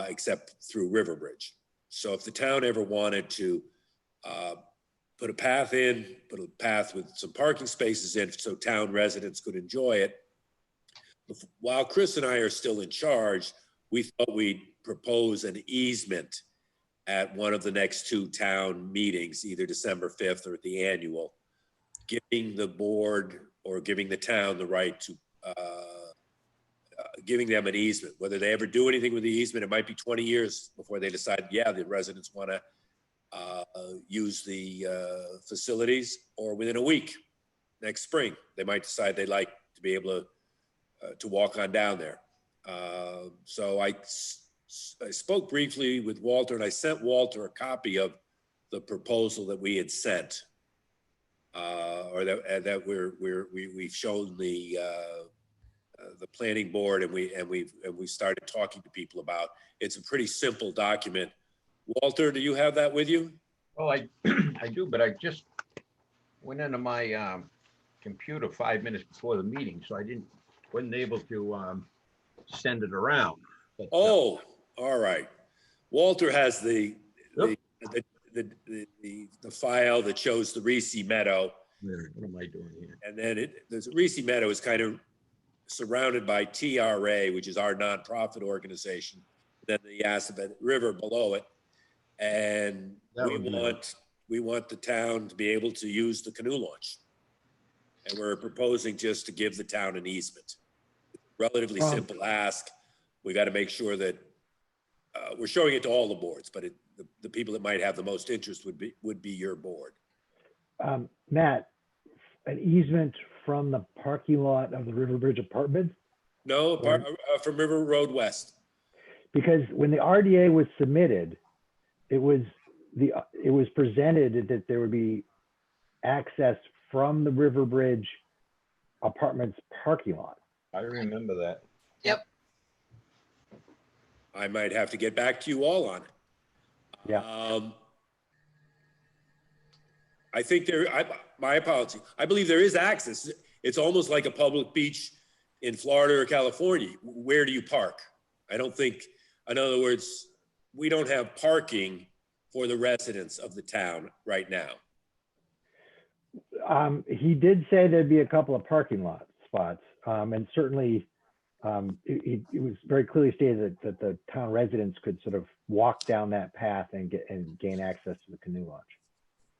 I: except through Riverbridge. So if the town ever wanted to put a path with some parking spaces in so town residents could enjoy it, while Chris and I are still in charge, we thought we'd propose an easement at one of the next 2 town meetings, either December 5th or at the annual, giving the board or giving the town the right to, giving them an easement. Whether they ever do anything with the easement, it might be 20 years before they decide, yeah, the residents want to use the facilities, or within a week next spring, they might decide they'd like to be able to walk on down there. So I spoke briefly with Walter, and I sent Walter a copy of the proposal that we had sent, or that we've shown the planning board, and we started talking to people about. It's a pretty simple document. Walter, do you have that with you?
F: Well, I do, but I just went into my computer 5 minutes before the meeting, so wasn't able to send it around. But,
I: oh, all right. Walter has the file that shows the Reese Meadow.
F: what am I doing here?
I: And then the Reese Meadow is kind of surrounded by TRA, which is our nonprofit organization. Then the Assabet River below it. And we want the town to be able to use the canoe launch. And we're proposing just to give the town an easement. Relatively simple ask. We got to make sure that we're showing it to all the boards, but the people that might have the most interest would be your board.
G: Matt, an easement from the parking lot of the Riverbridge Apartments?
I: No, from River Road West.
G: Because when the RDA was submitted, it was presented that there would be access from the Riverbridge Apartments parking lot.
F: I remember that.
B: Yep.
I: I might have to get back to you all on it.
G: Yeah.
I: I think my apology. I believe there is access. It's almost like a public beach in Florida or California. Where do you park? I don't think, in other words, we don't have parking for the residents of the town right now.
G: He did say there'd be a couple of parking lot spots, and certainly it was very clearly stated that the town residents could sort of walk down that path and gain access to the canoe launch.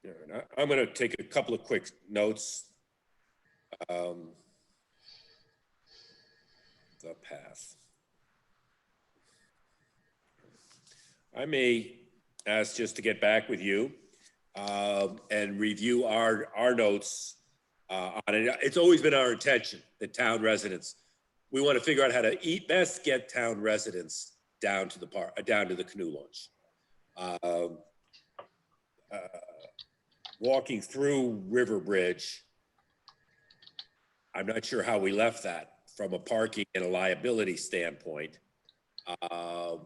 I: Yeah, and I'm going to take a couple of quick notes. The path. I may ask just to get back with you and review our notes on it. It's always been our intention that town residents, we want to figure out how to best get town residents down to the park, down to the canoe launch. Walking through River Bridge, I'm not sure how we left that from a parking and a liability standpoint.
G: There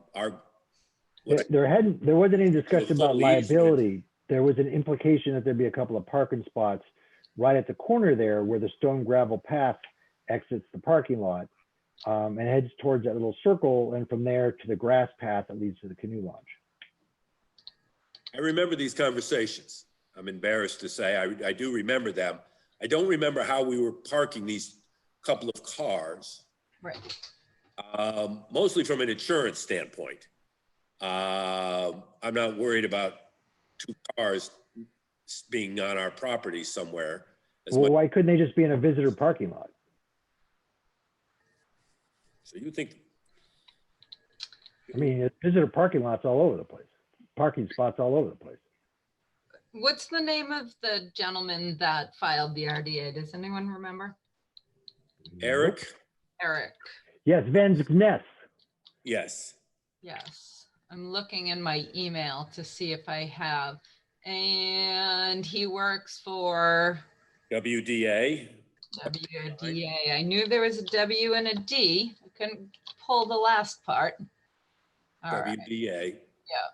G: wasn't any discussion about
I: full
G: liability. There was an implication that there'd be a couple of parking spots right at the corner there where the stone gravel path exits the parking lot and heads towards that little circle, and from there to the grass path that leads to the canoe launch.
I: I remember these conversations. I'm embarrassed to say I do remember them. I don't remember how we were parking these couple of cars.
B: Right.
I: Mostly from an insurance standpoint. I'm not worried about two cars being on our property somewhere.
G: Well, why couldn't they just be in a visitor parking lot?
I: So you think?
G: I mean, visitor parking lots all over the place. Parking spots all over the place.
B: What's the name of the gentleman that filed the RDA? Does anyone remember?
I: Eric?
B: Eric.
G: Yes, Van Ness.
I: Yes.
B: Yes. I'm looking in my email to see if I have. And he works for
I: WDA.
B: WDA. I knew there was a W and a D. I couldn't pull the last part. All right.
I: WDA.
B: Yeah.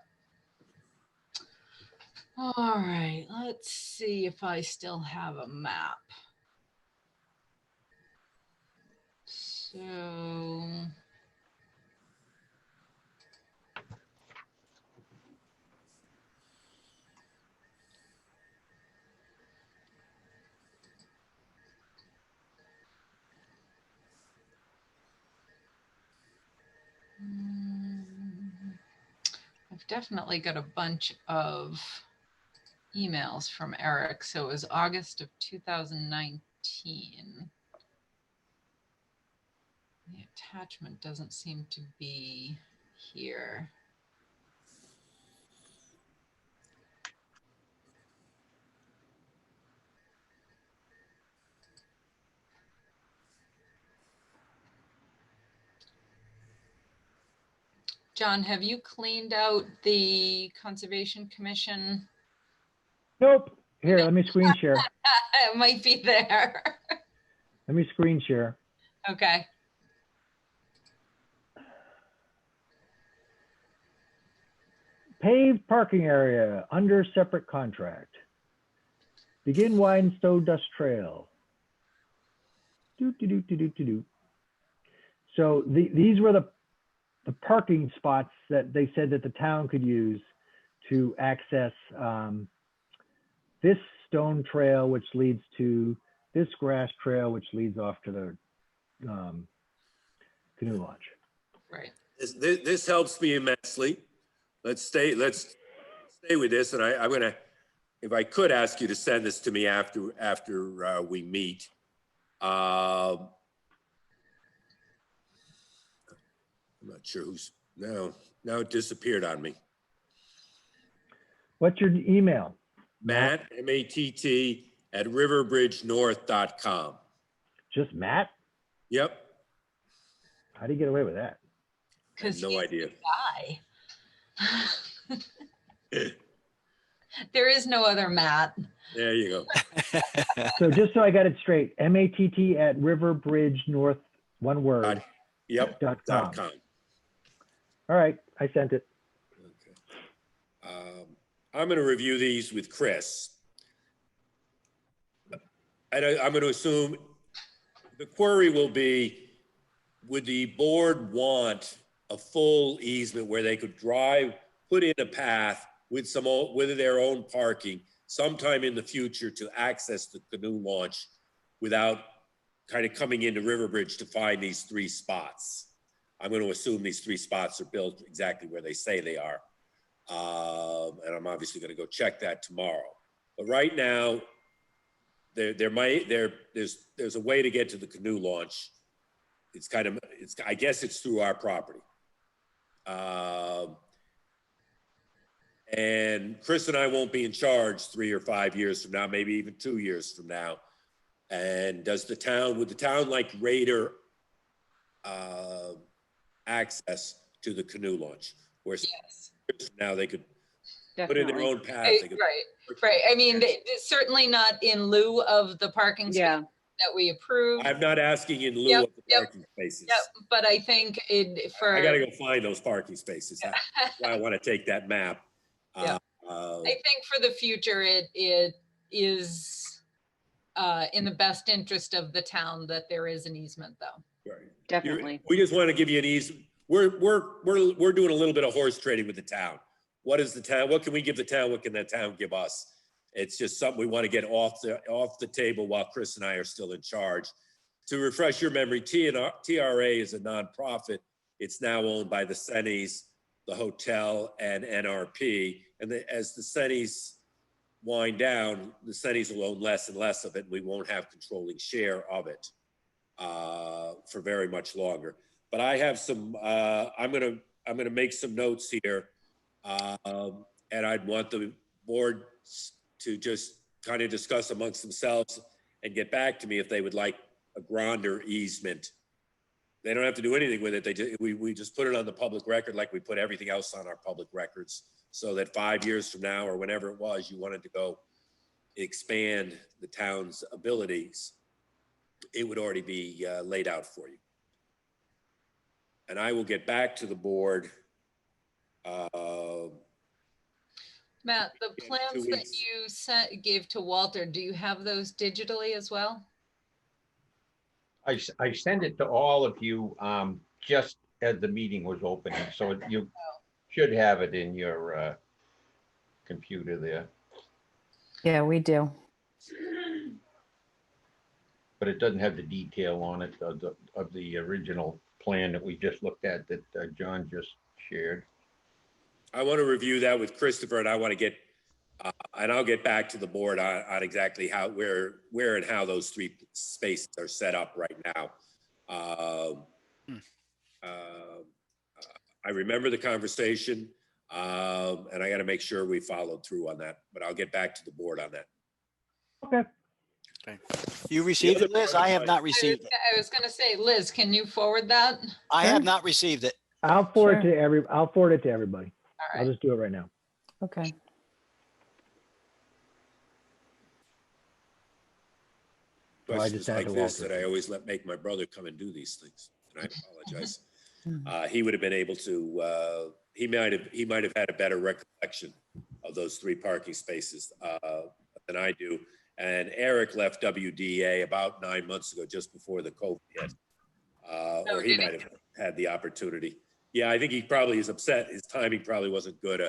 B: All right. Let's see if I still have a map. So. I've definitely got a bunch of emails from Eric. So it was August of 2019. The attachment doesn't seem to be here. John, have you cleaned out the Conservation Commission?
G: Nope. Here, let me screen share.
B: It might be there.
G: Let me screen share.
B: Okay.
G: Paved parking area under separate contract. Begin widen Stowe Dust Trail. So these were the parking spots that they said that the town could use to access this stone trail, which leads to this grass trail, which leads off to the canoe launch.
B: Right.
I: This helps me immensely. Let's stay with this, and I'm gonna, if I could ask you to send this to me after we meet. I'm not sure who's now it disappeared on me.
G: What's your email?
I: Matt, M-A-T-T at riverbridgenorth.com.
G: Just Matt?
I: Yep.
G: How do you get away with that?
B: Because
I: no idea.
B: There is no other Matt.
I: There you go.
G: So just so I got it straight, M-A-T-T at riverbridgenorth, one word.
I: Yep.
G: .com. All right, I sent it.
I: Okay. I'm going to review these with Chris. And I'm going to assume the query will be, would the board want a full easement where they could drive, put in a path with their own parking sometime in the future to access the canoe launch without kind of coming into Riverbridge to find these 3 spots. I'm going to assume these 3 spots are built exactly where they say they are. And I'm obviously going to go check that tomorrow. But right now, there's a way to get to the canoe launch. I guess it's through our property. And Chris and I won't be in charge 3 or 5 years from now, maybe even 2 years from now. And would the town like Raider access to the canoe launch? Where
B: Yes.
I: now they could
D: Definitely.
I: put in their own path. They could
B: Right. I mean, it's certainly not in lieu of the parking
D: Yeah.
B: space that we approved.
I: I'm not asking in lieu of the parking spaces.
B: Yep, but I think
I: I got to go find those parking spaces. That's why I want to take that map.
B: Yeah. I think for the future, it is in the best interest of the town that there is an easement, though.
I: Right.
D: Definitely.
I: We just want to give you an easement. We're doing a little bit of horse trading with the town. What can we give the town? What can the town give us? It's just something we want to get off the table while Chris and I are still in charge. To refresh your memory, TRA is a nonprofit. It's now owned by the Sennies, the hotel, and NRP. And as the Sennies wind down, the Sennies will own less and less of it, and we won't have controlling share of it for very much longer. But I have some. I'm gonna make some notes here, and I'd want the board to just kind of discuss amongst themselves and get back to me if they would like a grander easement. They don't have to do anything with it. We just put it on the public record like we put everything else on our public records, so that 5 years from now or whenever it was you wanted to go expand the town's abilities, it would already be laid out for you. And I will get back to the board.
B: Matt, the plans that you gave to Walter, do you have those digitally as well?
F: I sent it to all of you just as the meeting was opening, so you should have it in your computer there.
C: Yeah, we do.
F: But it doesn't have the detail on it of the original plan that we just looked at that John just shared.
I: I want to review that with Christopher, and I want to get, and I'll get back to the board on exactly where and how those 3 spaces are set up right now. I remember the conversation, and I got to make sure we followed through on that, but I'll get back to the board on that.
G: Okay.
E: Okay. You received it, Liz? I have not received it.
B: I was going to say, Liz, can you forward that?
E: I have not received it.
G: I'll forward it to everybody.
B: All
G: I'll
B: right.
G: just do it right now.
C: Okay.
G: So I
I: Questions
G: just add
I: like
G: to
I: this
G: Walter.
I: that I always make my brother come and do these things, and I apologize. He would have been able to. He might have had a better recollection of those 3 parking spaces than I do. And Eric left WDA about 9 months ago, just before the COVID hit, or he might have had the opportunity. Yeah, I think he probably is upset. His timing probably wasn't good.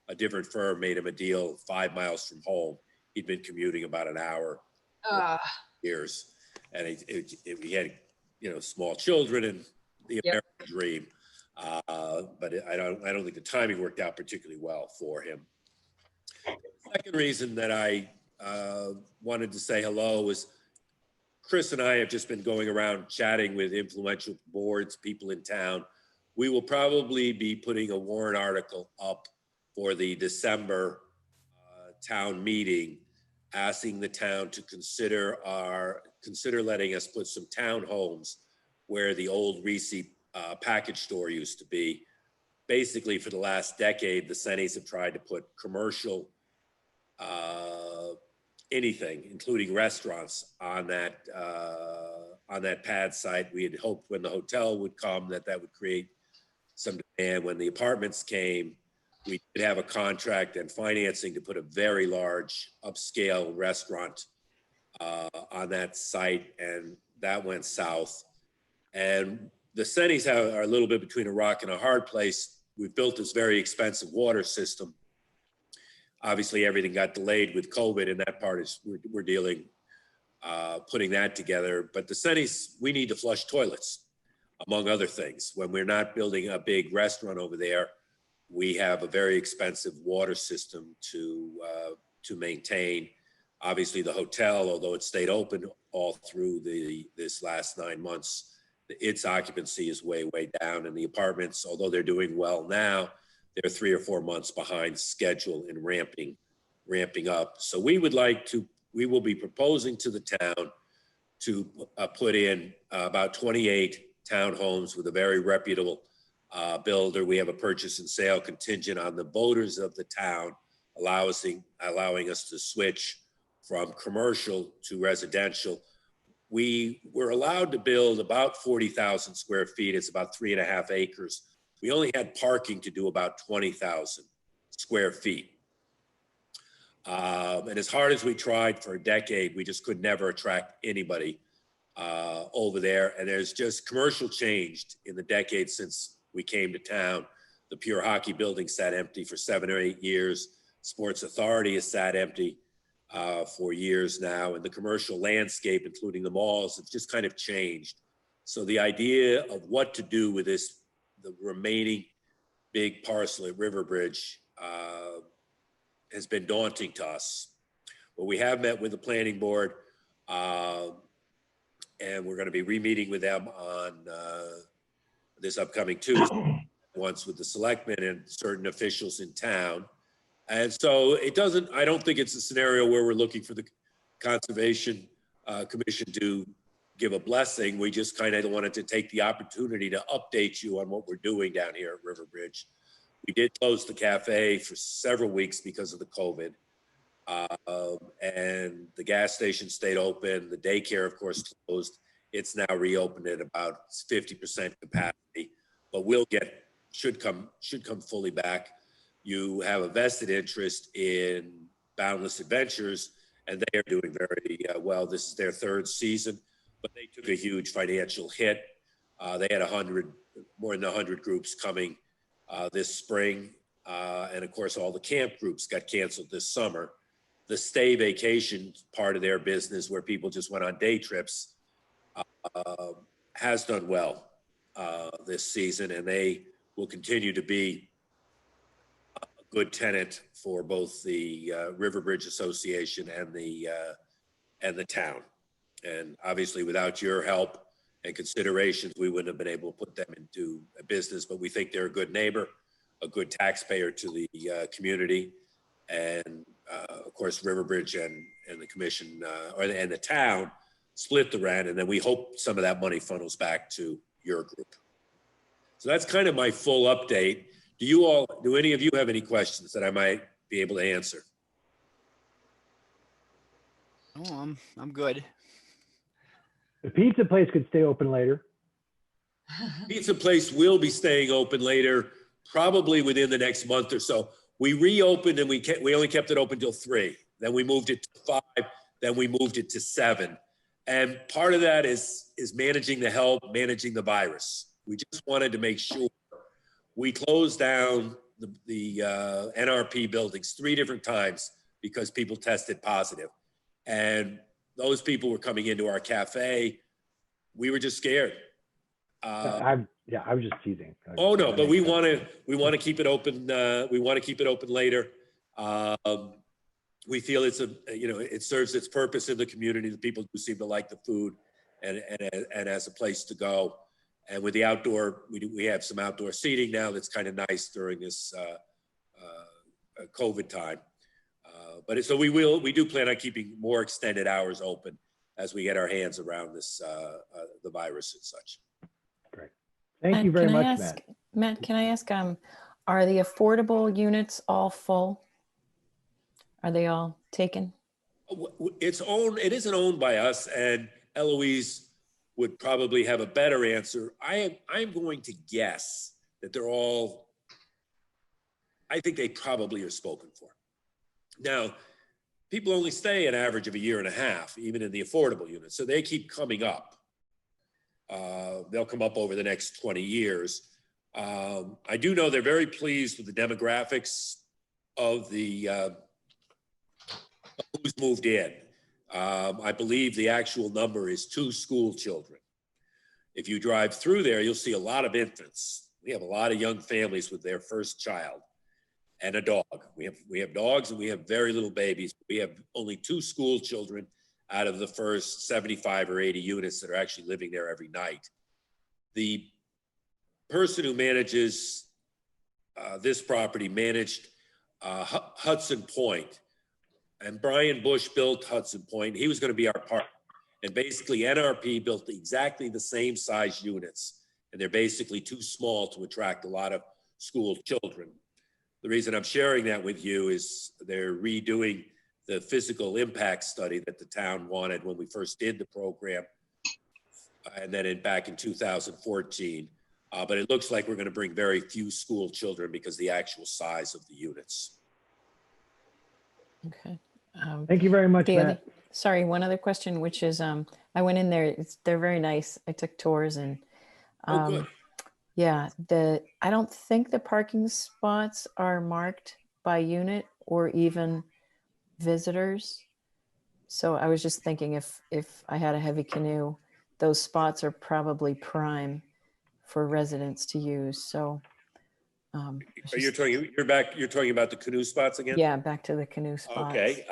I: A different firm made him a deal 5 miles from home. He'd been commuting about an hour for years, and he had, small children and the American dream. But I don't think the timing worked out particularly well for him. The second reason that I wanted to say hello was Chris and I have just been going around chatting with influential boards, people in town. We will probably be putting a warrant article up for the December town meeting, asking the town to consider letting us put some townhomes where the old Reese package store used to be. Basically, for the last decade, the Sennies have tried to put commercial anything, including restaurants, on that pad site. We had hoped when the hotel would come that would create some demand. When the apartments came, we did have a contract and financing to put a very large upscale restaurant on that site, and that went south. And the Sennies are a little bit between a rock and a hard place. We've built this very expensive water system. Obviously, everything got delayed with COVID, and that part is we're dealing, putting that together. But the Sennies, we need to flush toilets, among other things. When we're not building a big restaurant over there, we have a very expensive water system to maintain. Obviously, the hotel, although it stayed open all through this last 9 months, its occupancy is way down. And the apartments, although they're doing well now, they're 3 or 4 months behind schedule in ramping up. So we will be proposing to the town to put in about 28 townhomes with a very reputable builder. We have a purchase and sale contingent on the voters of the town, allowing us to switch from commercial to residential. We were allowed to build about 40,000 square feet. It's about 3.5 acres. We only had parking to do about 20,000 square feet. And as hard as we tried for a decade, we just could never attract anybody over there. And there's just commercial changed in the decade since we came to town. The Pure Hockey building sat empty for 7 or 8 years. Sports Authority has sat empty for years now. And the commercial landscape, including the malls, have just kind of changed. So the idea of what to do with the remaining big parcel at Riverbridge has been daunting to us. But we have met with the planning board, and we're going to be re-meeting with them on this upcoming Tuesday, once with the selectmen and certain officials in town. And so I don't think it's a scenario where we're looking for the Conservation Commission to give a blessing. We just kind of wanted to take the opportunity to update you on what we're doing down here at Riverbridge. We did close the cafe for several weeks because of the COVID. And the gas station stayed open. The daycare, of course, closed. It's now reopened at about 50% capacity, but should come fully back. You have a vested interest in Boundless Adventures, and they are doing very well. This is their 3rd season, but they took a huge financial hit. They had more than 100 groups coming this spring. And of course, all the camp groups got canceled this summer. The stay vacation part of their business, where people just went on day trips, has done well this season, and they will continue to be a good tenant for both the Riverbridge Association and the town. And obviously, without your help and considerations, we wouldn't have been able to put them into a business. But we think they're a good neighbor, a good taxpayer to the community, and of course, Riverbridge and the commission and the town split the rent, and then we hope some of that money funnels back to your group. So that's kind of my full update. Do any of you have any questions that I might be able to answer?
E: Oh, I'm good.
G: The pizza place could stay open later.
I: Pizza place will be staying open later, probably within the next month or so. We reopened and we only kept it open till 3. Then we moved it to 5. Then we moved it to 7. And part of that is managing the virus. We just wanted to make sure. We closed down the NRP buildings 3 different times because people tested positive. And those people were coming into our cafe. We were just scared.
G: I was just teasing.
I: Oh no, but we want to keep it open. We want to keep it open later. We feel it serves its purpose in the community. The people do seem to like the food, and as a place to go. And with the outdoor, we have some outdoor seating now that's kind of nice during this COVID time. But so we do plan on keeping more extended hours open as we get our hands around this the virus and such.
G: Great. Thank you very much, Matt.
C: Matt, can I ask, are the affordable units all full? Are they all taken?
I: It isn't owned by us, and Eloise would probably have a better answer. I'm going to guess that they're all, I think they probably are spoken for. Now, people only stay an average of 1.5 years, even in the affordable units, so they keep coming up. They'll come up over the next 20 years. I do know they're very pleased with the demographics of the who's moved in. I believe the actual number is 2 school children. If you drive through there, you'll see a lot of infants. We have a lot of young families with their first child and a dog. We have dogs and we have very little babies. We have only 2 school children out of the first 75 or 80 units that are actually living there every night. The person who manages this property managed Hudson Point, and Brian Bush built Hudson Point. He was going to be our partner. And basically NRP built exactly the same size units, and they're basically too small to attract a lot of school children. The reason I'm sharing that with you is they're redoing the physical impact study that the town wanted when we first did the program, and then back in 2014. But it looks like we're going to bring very few school children because of the actual size of the units.
C: Okay.
G: Thank you very much, Matt.
C: Sorry, one other question, which is, I went in there, they're very nice. I took tours and,
I: Oh, good.
C: yeah, I don't think the parking spots are marked by unit or even visitors. So I was just thinking if I had a heavy canoe, those spots are probably prime for residents to use. So,
I: You're talking about the canoe spots again?
C: yeah, back to the canoe spots.
I: Okay.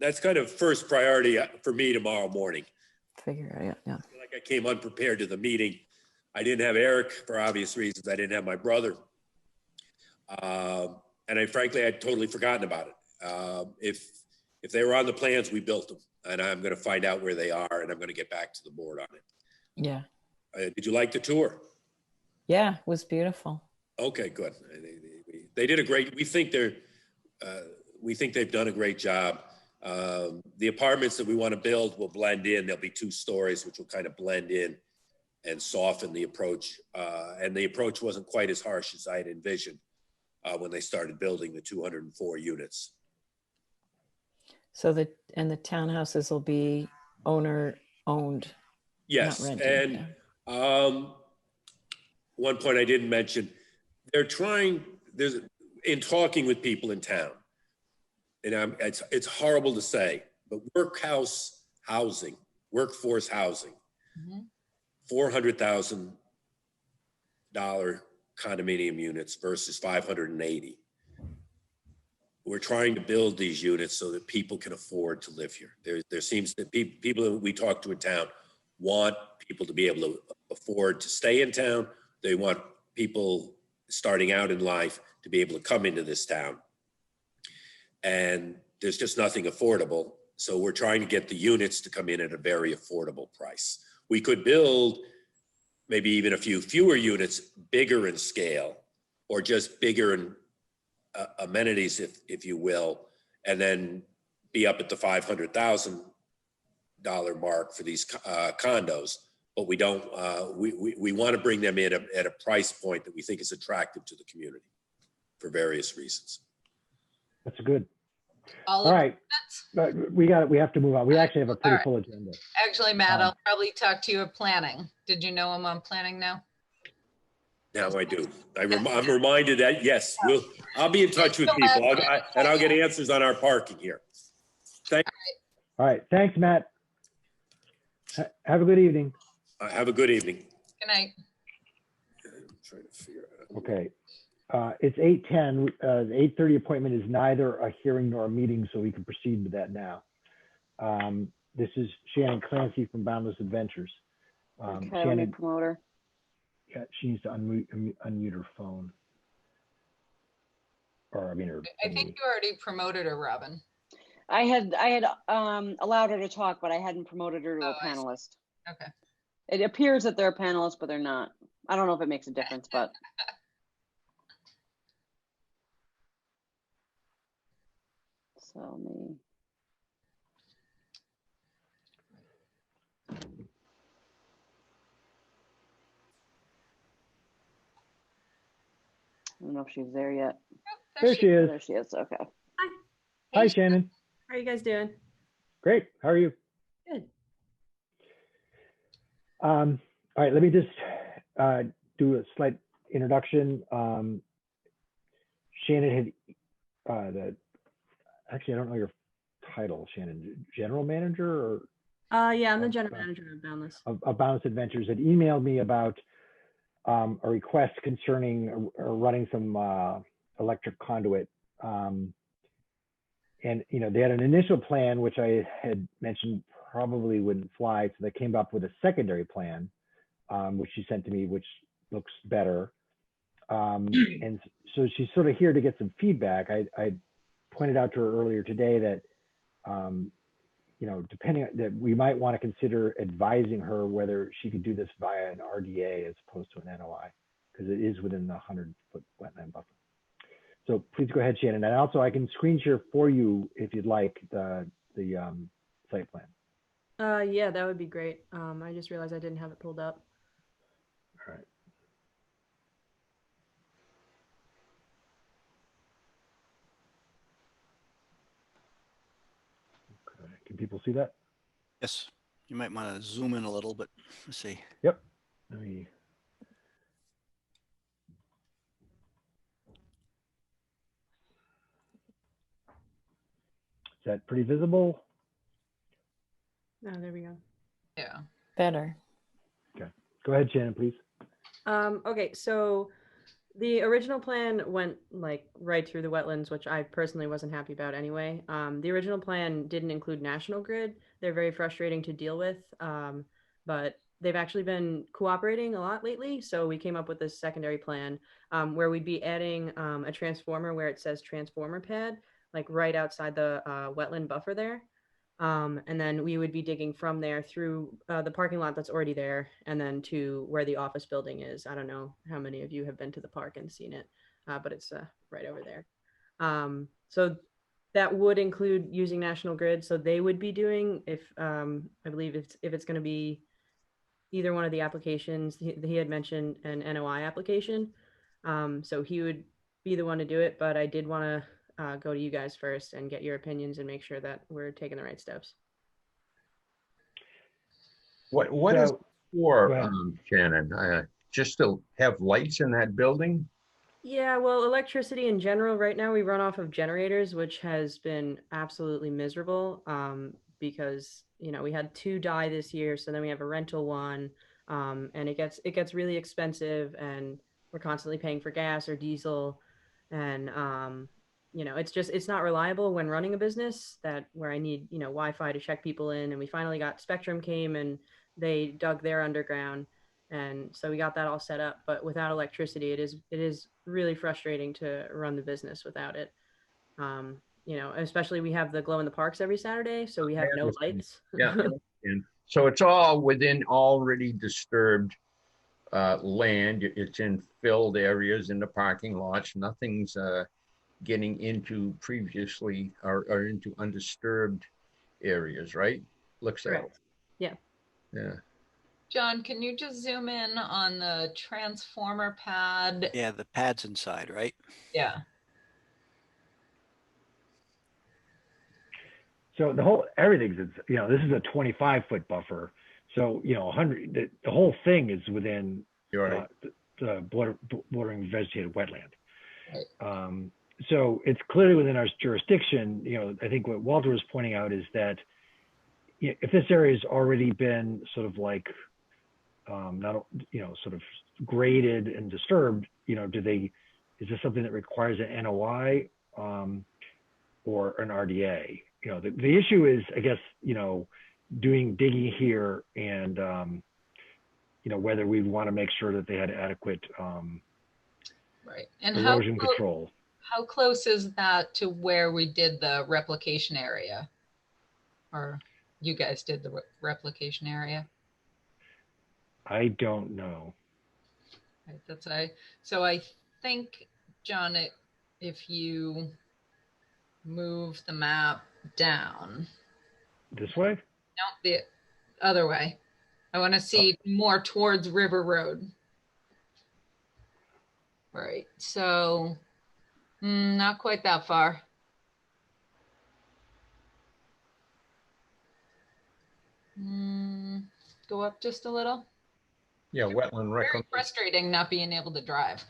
I: That's kind of first priority for me tomorrow morning.
C: Figure it out, yeah.
I: I feel like I came unprepared to the meeting. I didn't have Eric for obvious reasons. I didn't have my brother. And frankly, I'd totally forgotten about it. If they were on the plans, we built them, and I'm going to find out where they are, and I'm going to get back to the board on it.
C: Yeah.
I: Did you like the tour?
C: Yeah, it was beautiful.
I: Okay, good. They did a great. We think they've done a great job. The apartments that we want to build will blend in. There'll be 2 stories, which will kind of blend in and soften the approach. And the approach wasn't quite as harsh as I had envisioned when they started building the 204 units.
C: So the townhouses will be owner owned.
I: Yes,
C: not rented,
I: and
C: yeah.
I: One point I didn't mention, in talking with people in town, and it's horrible to say, but workforce housing, $400,000 condominium units versus 580. We're trying to build these units so that people can afford to live here. There seems to be people that we talk to in town want people to be able to afford to stay in town. They want people starting out in life to be able to come into this town. And there's just nothing affordable. So we're trying to get the units to come in at a very affordable price. We could build maybe even a few fewer units, bigger in scale, or just bigger in amenities, if you will, and then be up at the $500,000 mark for these condos. But we don't. We want to bring them in at a price point that we think is attractive to the community for various reasons.
G: That's good.
B: All
G: All right. We have to move on. We actually have a pretty full agenda.
B: Actually, Matt, I'll probably talk to you at planning. Did you know I'm on planning now?
I: Now I do. I'm reminded that, yes, I'll be in touch with people and I'll get answers on our parking here. Thank you.
G: All right. Thanks, Matt. Have a good evening.
I: Have a good evening.
B: Good night.
I: I'm trying to figure out.
G: Okay. It's 8:10. The 8:30 appointment is neither a hearing nor a meeting, so we can proceed with that now. This is Shannon Clancy from Boundless Adventures.
D: Okay,
G: Shannon,
D: let me promote her.
G: yeah, she needs to unmute her phone. Or I mean her.
B: I think you already promoted her, Robin.
D: I had allowed her to talk, but I hadn't promoted her to a panelist.
B: Okay.
D: It appears that they're panelists, but they're not. I don't know if it makes a difference, but. So me. I don't know if she's there yet.
G: There she is.
D: There she is. Okay.
G: Hi, Shannon.
J: How are you guys doing?
G: Great. How are you?
J: Good.
G: All right. Let me just do a slight introduction. Shannon had actually, I don't know your title, Shannon. General manager or
J: Yeah, I'm the
G: of,
J: general manager of Boundless.
G: of Boundless Adventures had emailed me about a request concerning running some electric conduit. And they had an initial plan, which I had mentioned probably wouldn't fly. So they came up with a secondary plan, which she sent to me, which looks better. And so she's sort of here to get some feedback. I pointed out to her earlier today that, depending that we might want to consider advising her whether she could do this via an RDA as opposed to an NOI, because it is within the 100-foot wetland buffer. So please go ahead, Shannon. And also I can screen share for you if you'd like the site plan.
J: Yeah, that would be great. I just realized I didn't have it pulled up.
G: All right. Okay. Can people see that?
E: Yes, you might want to zoom in a little, but let's see.
G: Yep. Let me. Is that pretty visible?
J: Oh, there we go.
B: Yeah.
C: Better.
G: Okay. Go ahead, Shannon, please.
J: Okay, so the original plan went like right through the wetlands, which I personally wasn't happy about anyway. The original plan didn't include National Grid. They're very frustrating to deal with, but they've actually been cooperating a lot lately. So we came up with this secondary plan where we'd be adding a transformer where it says transformer pad, like right outside the wetland buffer there. And then we would be digging from there through the parking lot that's already there and then to where the office building is. I don't know how many of you have been to the park and seen it, but it's right over there. So that would include using National Grid. So they would be doing, if I believe if it's going to be either one of the applications, he had mentioned an NOI application. So he would be the one to do it, but I did want to go to you guys first and get your opinions and make sure that we're taking the right steps.
F: What is
G: So,
F: for, Shannon? Just to have lights in that building?
J: Yeah, well, electricity in general, right now we run off of generators, which has been absolutely miserable because, we had 2 die this year. So then we have a rental one and it gets really expensive and we're constantly paying for gas or diesel. And, it's not reliable when running a business where I need, Wi-Fi to check people in. And we finally got Spectrum came and they dug their underground. And so we got that all set up, but without electricity, it is really frustrating to run the business without it. Especially we have the glow in the parks every Saturday, so we have no lights.
F: Yeah. And so it's all within already disturbed land. It's in filled areas in the parking lots. Nothing's getting into previously or into undisturbed areas, right? Looks like.
J: Yeah.
F: Yeah.
B: John, can you just zoom in on the transformer pad?
E: Yeah, the pad's inside, right?
B: Yeah.
G: So everything's, this is a 25-foot buffer. So, 100, the whole thing is within the bordering vegetated wetland.
B: Right.
G: So it's clearly within our jurisdiction. I think what Walter was pointing out is that if this area has already been sort of like, sort of graded and disturbed, is this something that requires an NOI or an RDA? The issue is, I guess, doing digging here and, whether we want to make sure that they had adequate
B: right. And
G: erosion control.
B: How close is that to where we did the replication area? Or you guys did the replication area?
G: I don't know.
B: Right, so I think, John, if you move the map down.
G: This way?
B: No, the other way. I want to see more towards River Road. Right, so not quite that far. Go up just a little.
F: Yeah, wetland reclamation.
B: Very frustrating not being able to drive.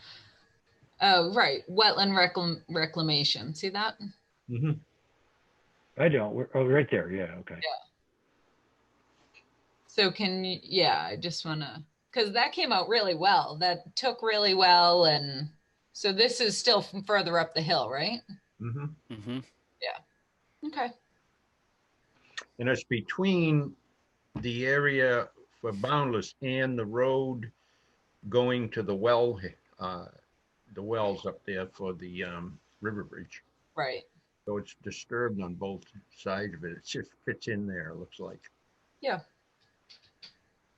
B: Oh, right, wetland reclamation. See that?
F: Mm-hmm.
G: I don't. Oh, right there. Yeah. Okay.
B: So can you, yeah, I just want to, because that came out really well. That took really well. And so this is still from further up the hill, right?
F: Mm-hmm.
E: Mm-hmm.
B: Okay.
F: And it's between the area for Boundless and the road going to the well, the wells up there for the river bridge.
B: Right.
F: So it's disturbed on both sides of it. It just fits in there, it looks like.
B: Yeah.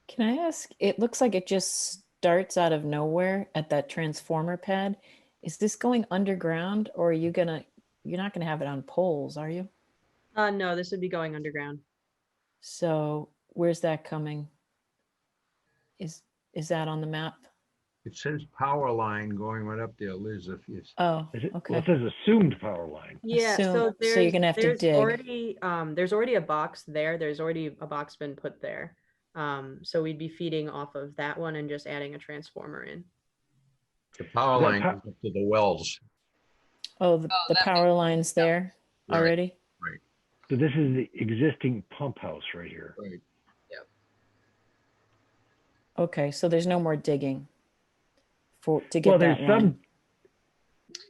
C: Can I ask? It looks like it just starts out of nowhere at that transformer pad. Is this going underground, or are you gonna? You're not gonna have it on poles, are you?
J: No, this would be going underground.
C: So where's that coming? Is that on the map?
F: It says power line going right up there, Liz, if you,
C: Oh,
G: Is it? Well,
C: okay.
G: it says assumed power line.
J: Yeah,
C: Assume-
J: so
C: so you're gonna have to dig.
J: there's already a box there. There's already a box been put there. So we'd be feeding off of that one and just adding a transformer in.
F: the power
G: Is that
F: line goes up to the wells.
C: Oh, the
B: that
C: power line's there
F: Right.
C: already.
G: So this is the existing pump house right here.
F: Right.
C: Okay, so there's no more digging to get
G: Well,
C: that
G: there's
C: line.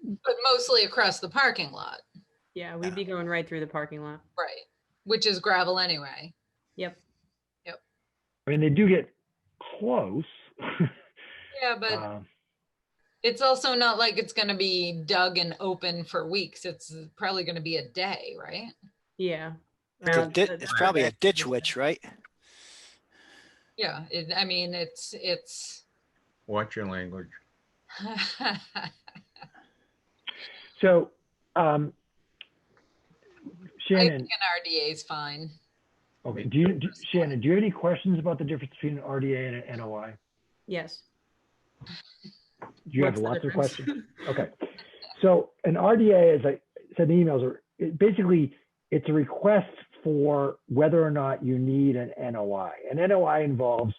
B: But mostly across the parking lot.
J: Yeah, we'd be going right through the parking lot.
B: Right. Which is gravel anyway.
J: Yep.
G: I mean, they do get close.
B: Yeah, but it's also not like it's going to be dug and open for weeks. It's probably going to be a day, right?
J: Yeah.
E: It's probably a ditch witch, right?
B: Yeah. I mean, it's.
F: Watch your language.
G: So,
B: I
G: Shannon,
B: think an RDA is fine.
G: okay. Shannon, do you have any questions about the difference between an RDA and an NOI?
J: Yes.
G: Do you have
J: What's the
G: lots of
J: difference?
G: questions? Okay. So an RDA, as I said in the emails, basically it's a request for whether or not you need an NOI. An NOI involves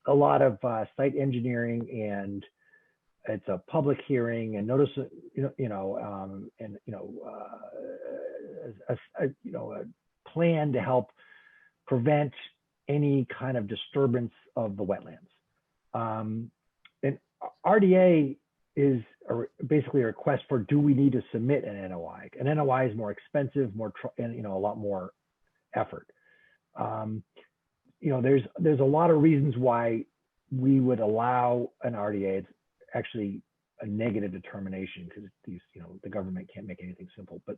G: a lot of site engineering, and it's a public hearing and notice, a plan to help prevent any kind of disturbance of the wetlands. An RDA is basically a request for, do we need to submit an NOI? An NOI is more expensive, and a lot more effort. There's a lot of reasons why we would allow an RDA. It's actually a negative determination because the government can't make anything simple. But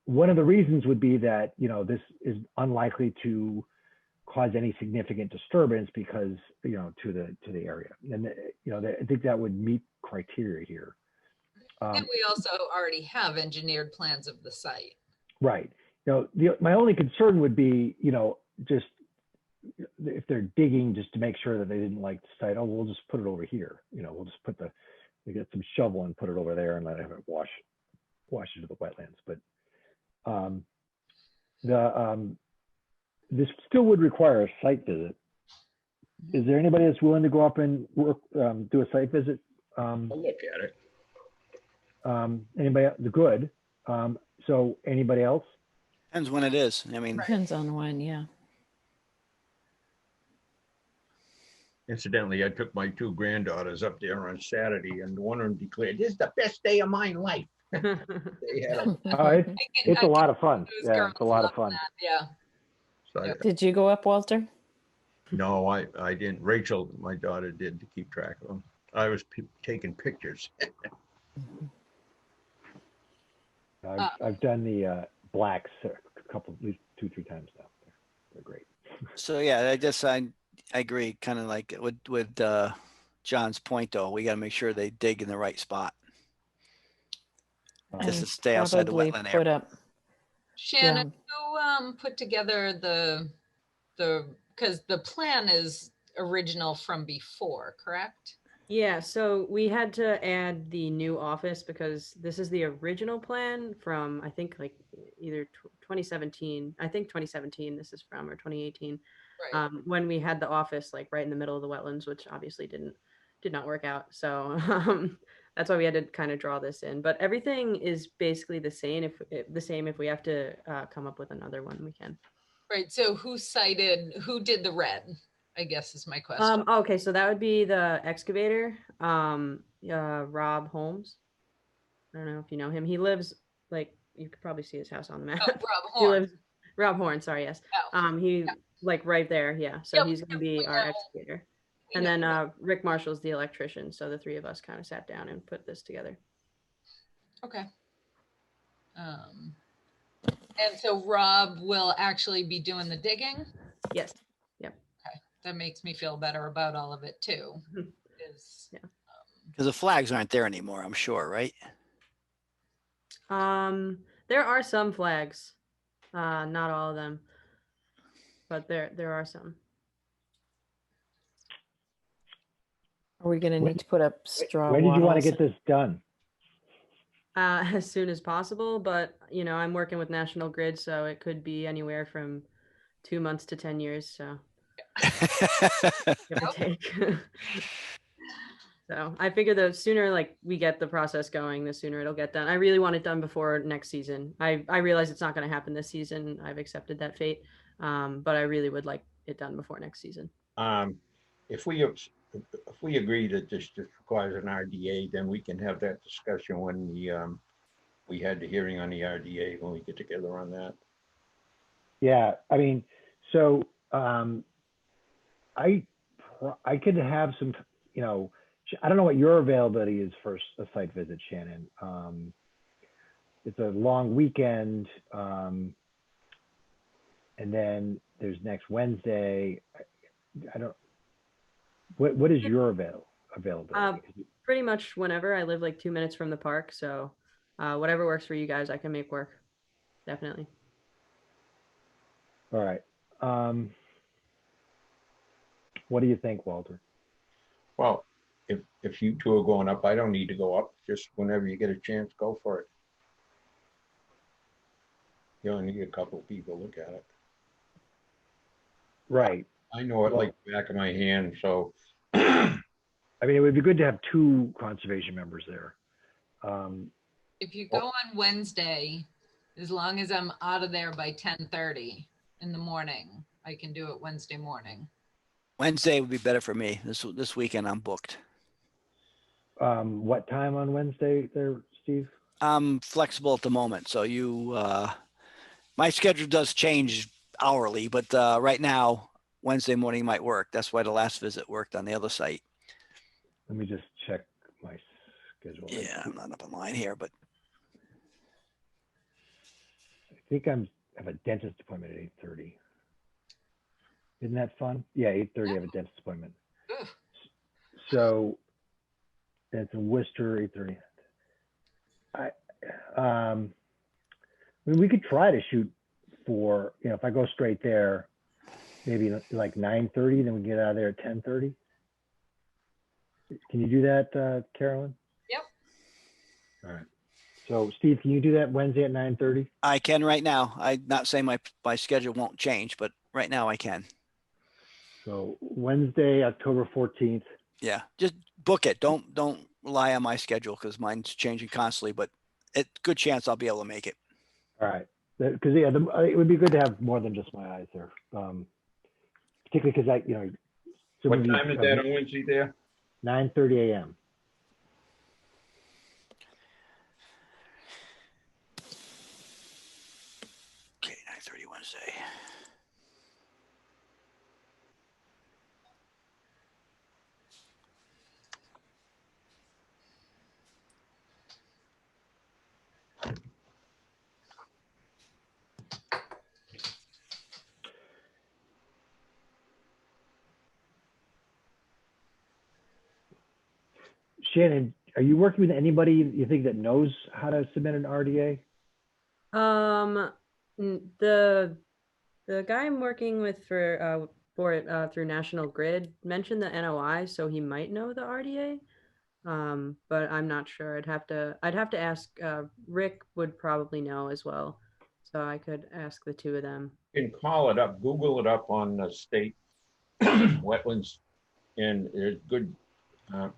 G: one of the reasons would be that this is unlikely to cause any significant disturbance because to the area, and I think that would meet criteria here.
B: And we also already have engineered plans of the site.
G: Right. My only concern would be just if they're digging just to make sure that they didn't like decide, oh, we'll just put it over here. We'll just we get some shovel and put it over there and let it wash into the wetlands. But this still would require a site visit. Is there anybody that's willing to go up and do a site visit?
F: I'll look at it.
G: Anybody? Good. So anybody else?
E: Depends when it is. I mean,
C: Depends on when, yeah.
F: Incidentally, I took my two granddaughters up there on Saturday, and one of them declared, "This is the best day of my life." They had
G: It's a lot of fun.
B: Those
G: Yeah,
B: girls
G: it's a lot of
B: love
G: fun.
B: that, yeah.
F: So
C: Did you go up, Walter?
F: no, I didn't. Rachel, my daughter, did to keep track of them. I was taking pictures.
G: I've done the blacks a couple, at least 2-3 times now. They're great.
E: so yeah, I agree. Kind of like with John's point, though, we got to make sure they dig in the right spot. Just to stay outside the
C: Probably
E: wetland
C: put
E: area.
C: up.
B: Shannon, who put together the because the plan is original from before, correct?
J: Yeah, so we had to add the new office because this is the original plan from, I think, like either 2017. I think 2017 this is from, or 2018.
B: Right.
J: When we had the office like right in the middle of the wetlands, which obviously did not work out. So that's why we had to kind of draw this in. But everything is basically the same. If we have to come up with another one, we can.
B: Right. So who did the red? I guess is my question.
J: Okay, so that would be the excavator, Rob Holmes. I don't know if you know him. He lives like you could probably see his house on the map.
B: Oh, Rob
J: He
B: Horn.
J: lives Rob Horn. Sorry, yes.
B: Oh,
J: He like right there. Yeah. So
B: Yep,
J: he's gonna
B: yep,
J: be
B: we
J: our
B: know.
J: excavator.
B: We
J: And
B: know.
J: then Rick Marshall's the electrician. So the three of us kind of sat down and put this together.
B: Okay. And so Rob will actually be doing the digging.
J: Yes. Yep.
B: Okay. That makes me feel better about all of it too.
J: Yeah.
E: Because the flags aren't there anymore, I'm sure, right?
J: There are some flags, not all of them, but there are some.
C: Are we going to need to put up straw
G: When did you want to
C: wattles?
G: get this done?
J: As soon as possible, but I'm working with National Grid, so it could be anywhere from 2 months to 10 years. So give or take. So I figure the sooner like we get the process going, the sooner it'll get done. I really want it done before next season. I realize it's not going to happen this season. I've accepted that fate, but I really would like it done before next season.
F: If we agree that this just requires an RDA, then we can have that discussion when we had the hearing on the RDA, when we get together on that.
G: Yeah, I mean, so I could have some, I don't know what your availability is for a site visit, Shannon. It's a long weekend, and then there's next Wednesday. I don't. What is your availability?
J: Pretty much whenever. I live like 2 minutes from the park, so whatever works for you guys, I can make work. Definitely.
G: All right. What do you think, Walter?
F: Well, if you two are going up, I don't need to go up. Just whenever you get a chance, go for it. You only need a couple of people to look at it.
G: Right.
F: I know it like the back of my hand, so.
G: I mean, it would be good to have two conservation members there.
B: If you go on Wednesday, as long as I'm out of there by 10:30 in the morning, I can do it Wednesday morning.
E: Wednesday would be better for me. This weekend I'm booked.
G: What time on Wednesday there, Steve?
E: I'm flexible at the moment. So my schedule does change hourly, but right now, Wednesday morning might work. That's why the last visit worked on the other site.
G: Let me just check my schedule.
E: Yeah, I'm not up in line here, but
G: I think I have a dentist appointment at 8:30. Isn't that fun? Yeah, 8:30 I have a dentist appointment. So it's in Worcester, 8:30. I mean, we could try to shoot for, if I go straight there, maybe like 9:30, then we get out of there at 10:30. Can you do that, Carolyn?
B: Yep.
G: All right. So Steve, can you do that Wednesday at 9:30?
E: I can right now. I'm not saying my schedule won't change, but right now I can.
G: So Wednesday, October 14th.
E: Yeah, just book it. Don't rely on my schedule because mine's changing constantly, but it's good chance I'll be able to make it.
G: All right. Because it would be good to have more than just my eyes there. Particularly because
F: What time is that on Wednesday there?
G: 9:30 a.m.
E: Okay, 9:30 Wednesday.
G: Shannon, are you working with anybody you think that knows how to submit an RDA?
J: The guy I'm working with for it through National Grid mentioned the NOI, so he might know the RDA. But I'm not sure. I'd have to ask. Rick would probably know as well, so I could ask the two of them.
F: You can call it up, Google it up on the state wetlands, and there's good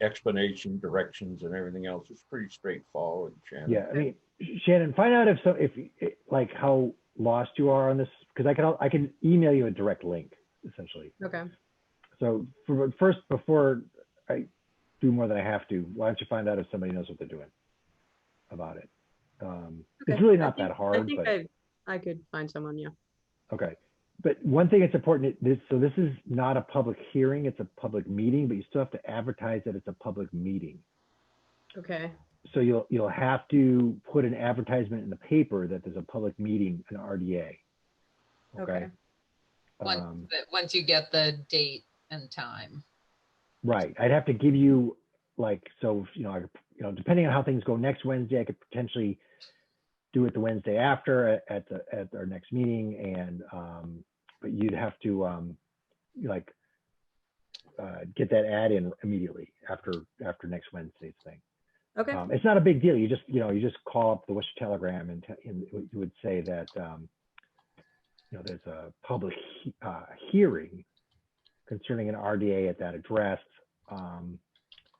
F: explanation, directions, and everything else is pretty straightforward, Shannon.
G: Yeah, I mean, Shannon, find out if like how lost you are on this, because I can email you a direct link essentially.
J: Okay.
G: So first, before I do more than I have to, why don't you find out if somebody knows what they're doing about it? It's really not that hard.
J: I think
G: but
J: I could find someone. Yeah.
G: okay. But one thing that's important, this is not a public hearing, it's a public meeting, but you still have to advertise that it's a public meeting.
J: Okay.
G: So you'll have to put an advertisement in the paper that there's a public meeting, an RDA.
J: Okay.
B: Once you get the date and time.
G: Right. I'd have to give you so depending on how things go next Wednesday, I could potentially do it the Wednesday after at our next meeting, and but you'd have to get that ad in immediately after next Wednesday's thing.
J: Okay.
G: It's not a big deal. You just call up the Worcester Telegram and you would say that there's a public hearing concerning an RDA at that address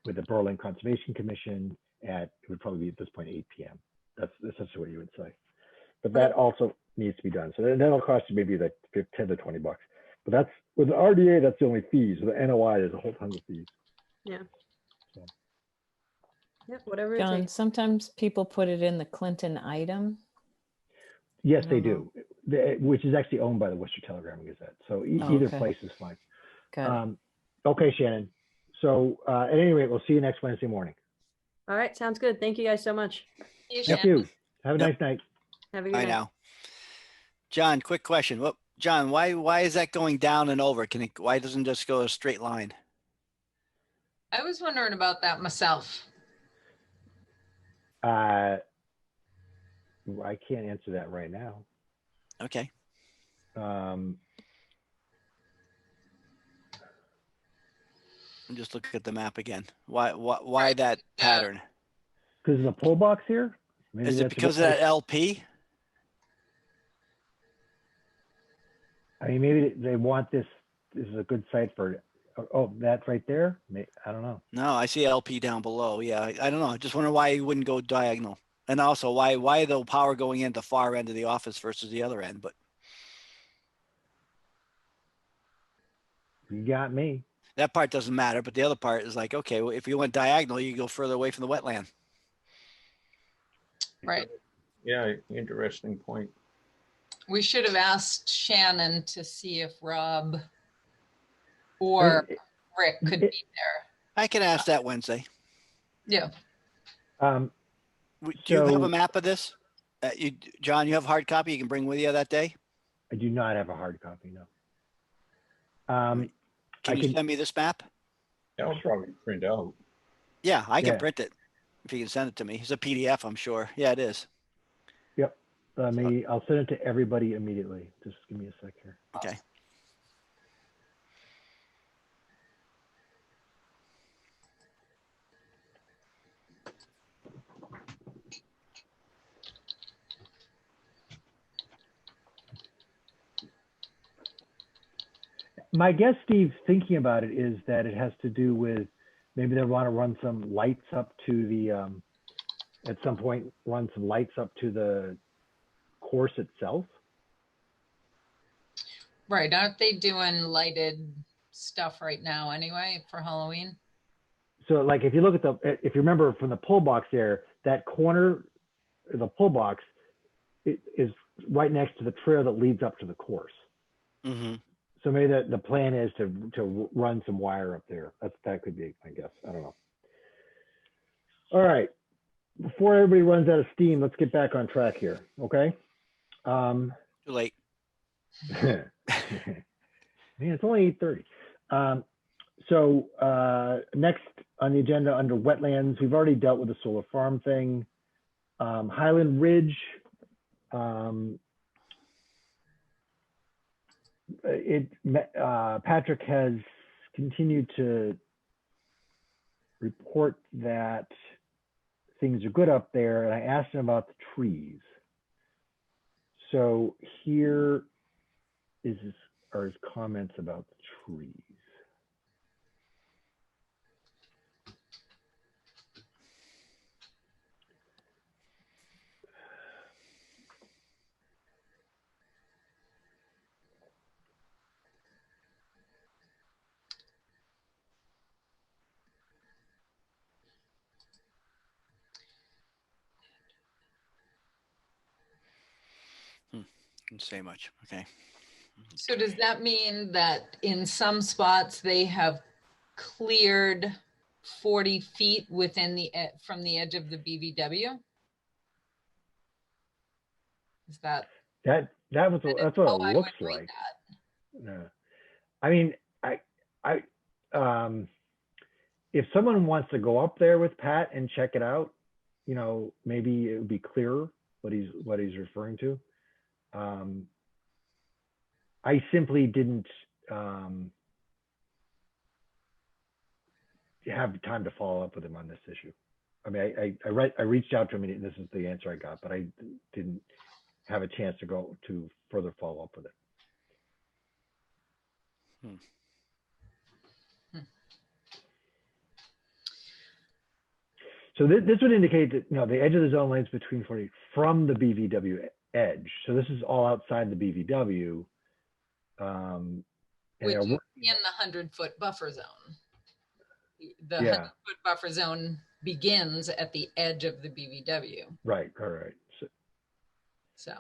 G: with the Berlin Conservation Commission it would probably be at this point 8 p.m. That's essentially what you would say. But that also needs to be done. So that'll cost you maybe like $10 to $20. But that's with the RDA, that's the only fees. With the NOI, there's a whole ton of fees.
J: Yeah.
G: So.
J: Yep. Whatever it
C: John,
J: takes.
C: sometimes people put it in the Clinton item.
G: Yes,
C: I
G: they
C: don't
G: do. Which is actually owned by the Worcester Telegram and Gazette. So either
C: okay.
G: place is fine.
C: Got it.
G: Okay, Shannon. So at any rate, we'll see you next Wednesday morning.
J: All right. Sounds good. Thank you guys so much.
G: Thank you. Have a nice night.
J: Have a good
E: I
J: night.
E: know. John, quick question. John, why is that going down and over? Why doesn't it just go a straight line?
B: I was wondering about that myself.
G: I can't answer that right now.
E: Okay.
G: I'm
E: just looking at the map again. Why that pattern?
G: Because of the pull box here? Maybe
E: is it because of that LP?
G: I mean, maybe they want this. This is a good site for. Oh, that's right there. I don't know.
E: No, I see LP down below. Yeah, I don't know. I just wonder why you wouldn't go diagonal, and also why the power going in the far end of the office versus the other end. But
G: you got me.
E: That part doesn't matter, but the other part is like, okay, well, if you went diagonal, you go further away from the wetland.
B: Right.
F: Yeah, interesting point.
B: We should have asked Shannon to see if Rob or Rick could be there.
E: I can ask that Wednesday.
B: Yeah.
E: Do you have a map of this? John, you have a hard copy you can bring with you that day?
G: I do not have a hard copy, no.
E: Can you send me this map?
F: That'll probably print out.
E: Yeah, I can print it if you can send it to me. It's a PDF, I'm sure. Yeah, it is.
G: Yep. I'll send it to everybody immediately. Just give me a sec here.
E: Okay.
G: My guess, Steve, thinking about it is that it has to do with maybe they want to run some lights up to the, at some point, run some lights up to the course itself.
B: Right. Aren't they doing lighted stuff right now anyway for Halloween?
G: So like if you look at if you remember from the pull box there, that corner, the pull box is right next to the trail that leads up to the course.
E: Mm-hmm.
G: So maybe the plan is to run some wire up there. That could be, I guess. I don't know. All right. Before everybody runs out of steam, let's get back on track here. Okay.
E: Too late.
G: Man, it's only 8:30. So next on the agenda under wetlands, we've already dealt with the solar farm thing. Highland Ridge. Patrick has continued to report that things are good up there, and I asked him about the trees. So here are his comments about the trees.
E: Didn't say much. Okay.
B: So does that mean that in some spots they have cleared 40 feet within from the edge of the BVW? Is that?
G: That's what it looks like. Yeah. I mean, if someone wants to go up there with Pat and check it out, maybe it would be clearer what he's referring to. I simply didn't have time to follow up with him on this issue. I mean, I reached out to him and this is the answer I got, but I didn't have a chance to go to further follow up with it. So this would indicate that the edge of the zone lanes between 40 from the BVW edge. So this is all outside the BVW.
B: Which is in the 100-foot buffer zone. The 100-foot buffer zone begins at the edge of the BVW.
G: Right. All right.
B: So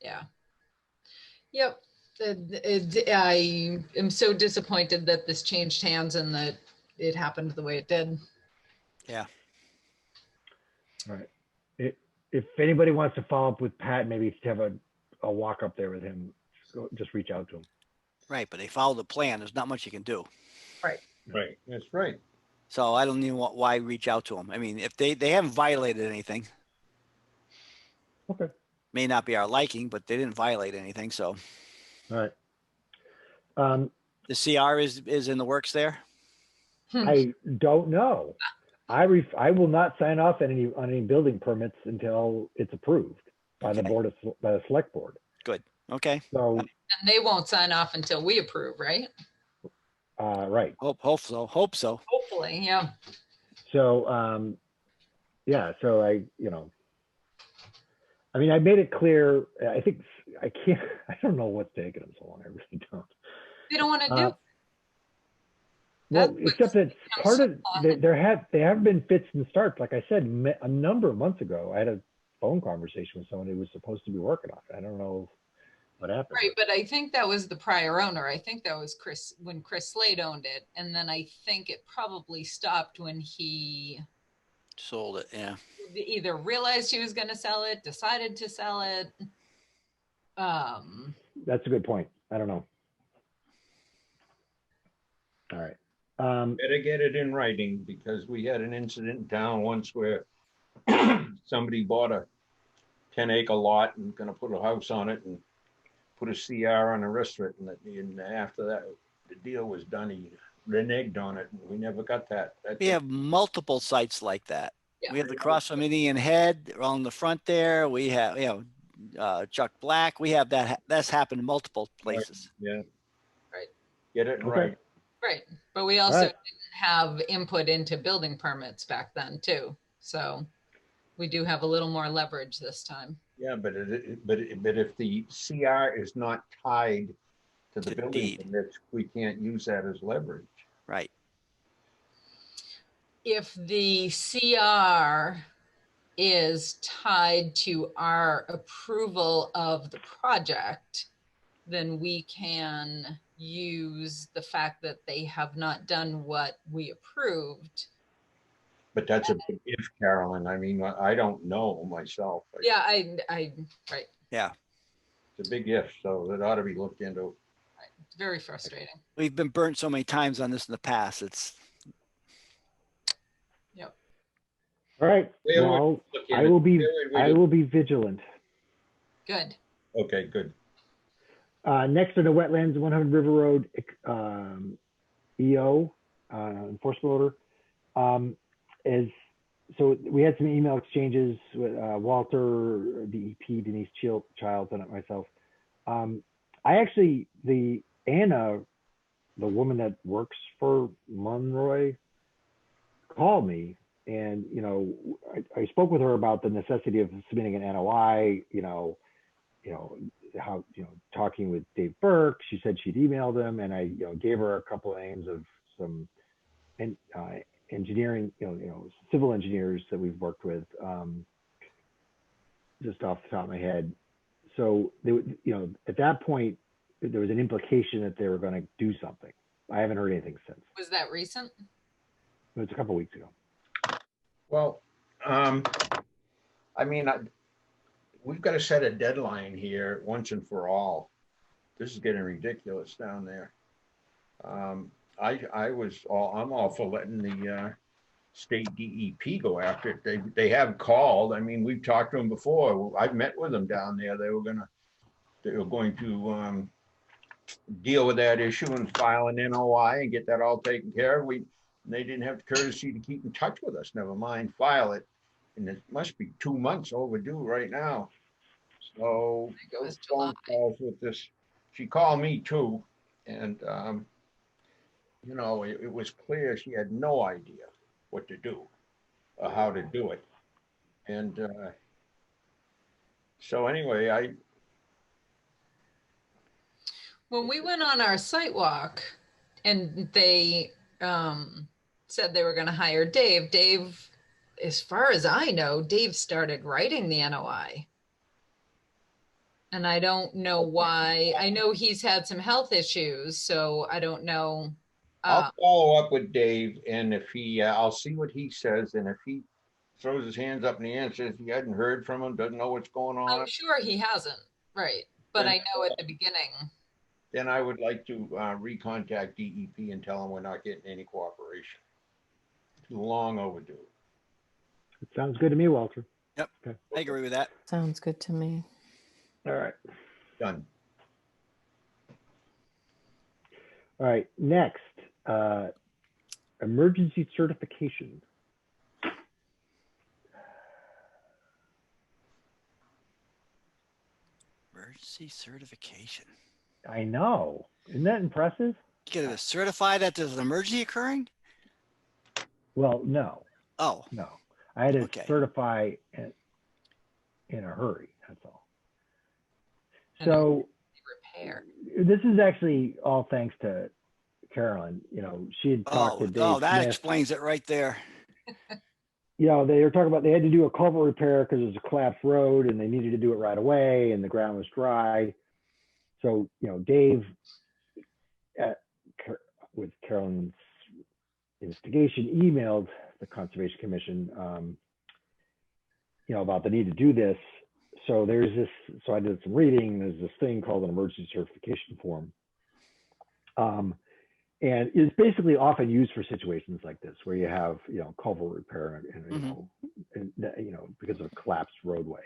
B: yeah. Yep. I am so disappointed that this changed hands and that it happened the way it did.
E: Yeah.
G: All right. If anybody wants to follow up with Pat, maybe have a walk up there with him, just reach out to him.
E: Right, but they follow the plan. There's not much you can do.
B: Right.
F: Right. That's right.
E: So I don't even why reach out to them. I mean, if they haven't violated anything.
G: Okay.
E: May not be our liking, but they didn't violate anything. So.
G: All right.
E: The CR is in the works there.
G: I don't know. I will not sign off on any building permits until it's approved by the by the select board.
E: Good. Okay.
G: So.
B: And they won't sign off until we approve, right?
G: Right.
E: Hope so.
B: Hopefully, yeah.
G: So, yeah. So I mean, I made it clear. I think I can't. I don't know what's taking them so long. I really don't.
B: They don't want to do.
G: Well, except that part of they have been fits and starts. Like I said, a number of months ago, I had a phone conversation with someone who was supposed to be working on it. I don't know what happened.
B: Right, but I think that was the prior owner. I think that was when Chris Slade owned it, and then I think it probably stopped when he
E: sold it. Yeah.
B: Either realized he was going to sell it, decided to sell it.
G: That's a good point. I don't know. All right.
F: Better get it in writing, because we had an incident in town once where somebody bought a 10-acre lot and going to put a house on it and put a CR on the rest of it. And after that, the deal was done. He reneged on it. And we never got that.
E: We have multiple sites like that.
B: Yeah.
E: We have the cross from Indian Head on the front there. We have, Chuck Black. We have that. That's happened in multiple places.
F: Right. Yeah.
B: Right.
F: Get it right.
B: Right. But we also didn't have input into building permits back then too. So we do have a little more leverage this time.
F: Yeah, but if the CR is not tied to the building permits, we can't use that as leverage.
E: Right.
B: If the CR is tied to our approval of the project, then we can use the fact that they have not done what we approved.
F: But that's a big if, Carolyn. I mean, I don't know myself.
B: Yeah, I right.
E: Yeah.
F: It's a big if, so it ought to be looked into.
B: Right. It's very frustrating.
E: We've been burnt so many times on this in the past. It's.
B: Yep.
G: All right. Well, I will be vigilant.
B: Good.
F: Okay, good.
G: Next are the wetlands, 100 River Road, EO, enforcement order. So we had some email exchanges with Walter, DEP, Denise Childs, and myself. Anna, the woman that works for Monroy, called me, and I spoke with her about the necessity of submitting an NOI. How talking with Dave Burke. She said she'd emailed him, and I gave her a couple of names of some engineering, civil engineers that we've worked with, just off the top of my head. so they would, at that point, there was an implication that they were going to do something. I haven't heard anything since.
B: Was that recent?
G: It was a couple weeks ago.
F: Well, I mean, we've got to set a deadline here once and for all. This is getting ridiculous down there. I'm all for letting the state DEP go after it. They have called. I mean, we've talked to them before. I've met with them down there. They were going to deal with that issue and file an NOI and get that all taken care of. They didn't have the courtesy to keep in touch with us. Never mind file it. And it must be 2 months overdue right now. So those phone calls with this, she called me too, and it was clear she had no idea what to do or how to do it. And so anyway,
B: When we went on our site walk and they said they were going to hire Dave, as far as I know, Dave started writing the NOI. And I don't know why. I know he's had some health issues, so I don't know.
F: I'll follow up with Dave, and if I'll see what he says, and if he throws his hands up in the air and says he hadn't heard from him, doesn't know what's going on.
B: I'm sure he hasn't, right? But I know at the beginning.
F: Then I would like to recontact DEP and tell them we're not getting any cooperation. Too long overdue.
G: It sounds good to me, Walter.
E: Yep, okay. I agree with that.
C: Sounds good to me.
G: All right.
F: Done.
G: All right, next, emergency certification.
E: Emergency certification.
G: I know. Isn't that impressive?
E: You get to certify that there's an emergency occurring?
G: Well, no.
E: Oh.
G: No. I had to certify in a hurry, that's all. So
B: repair.
G: This is actually all thanks to Carolyn. She had talked to Dave.
E: Oh, that
G: Smith.
E: explains it right there.
G: They were talking about they had to do a culvert repair because it was a collapsed road and they needed to do it right away and the ground was dry. So, Dave, with Carolyn's instigation, emailed the Conservation Commission, about the need to do this. So there's this, so I did some reading. There's this thing called an emergency certification form. And it's basically often used for situations like this, where you have, culvert repair and because of a collapsed roadway.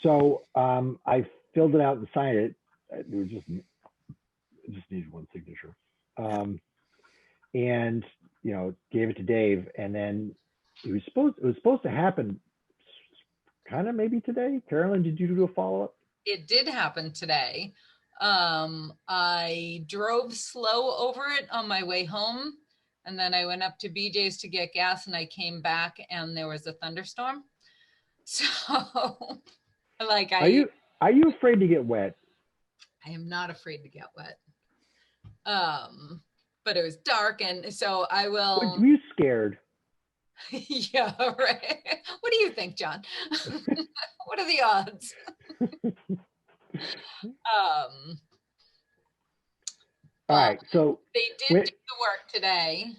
G: So I filled it out and signed it. It just needed one signature. And, gave it to Dave, and then it was supposed to happen kind of maybe today. Carolyn, did you do a follow-up?
B: It did happen today. I drove slow over it on my way home, and then I went up to BJ's to get gas, and I came back and there was a thunderstorm. So
G: Are you afraid to get wet?
B: I am not afraid to get wet. But it was dark, and so I will.
G: Were you scared?
B: Yeah, right. What do you think, John? What are the odds?
G: All right, so
B: they did do the work today.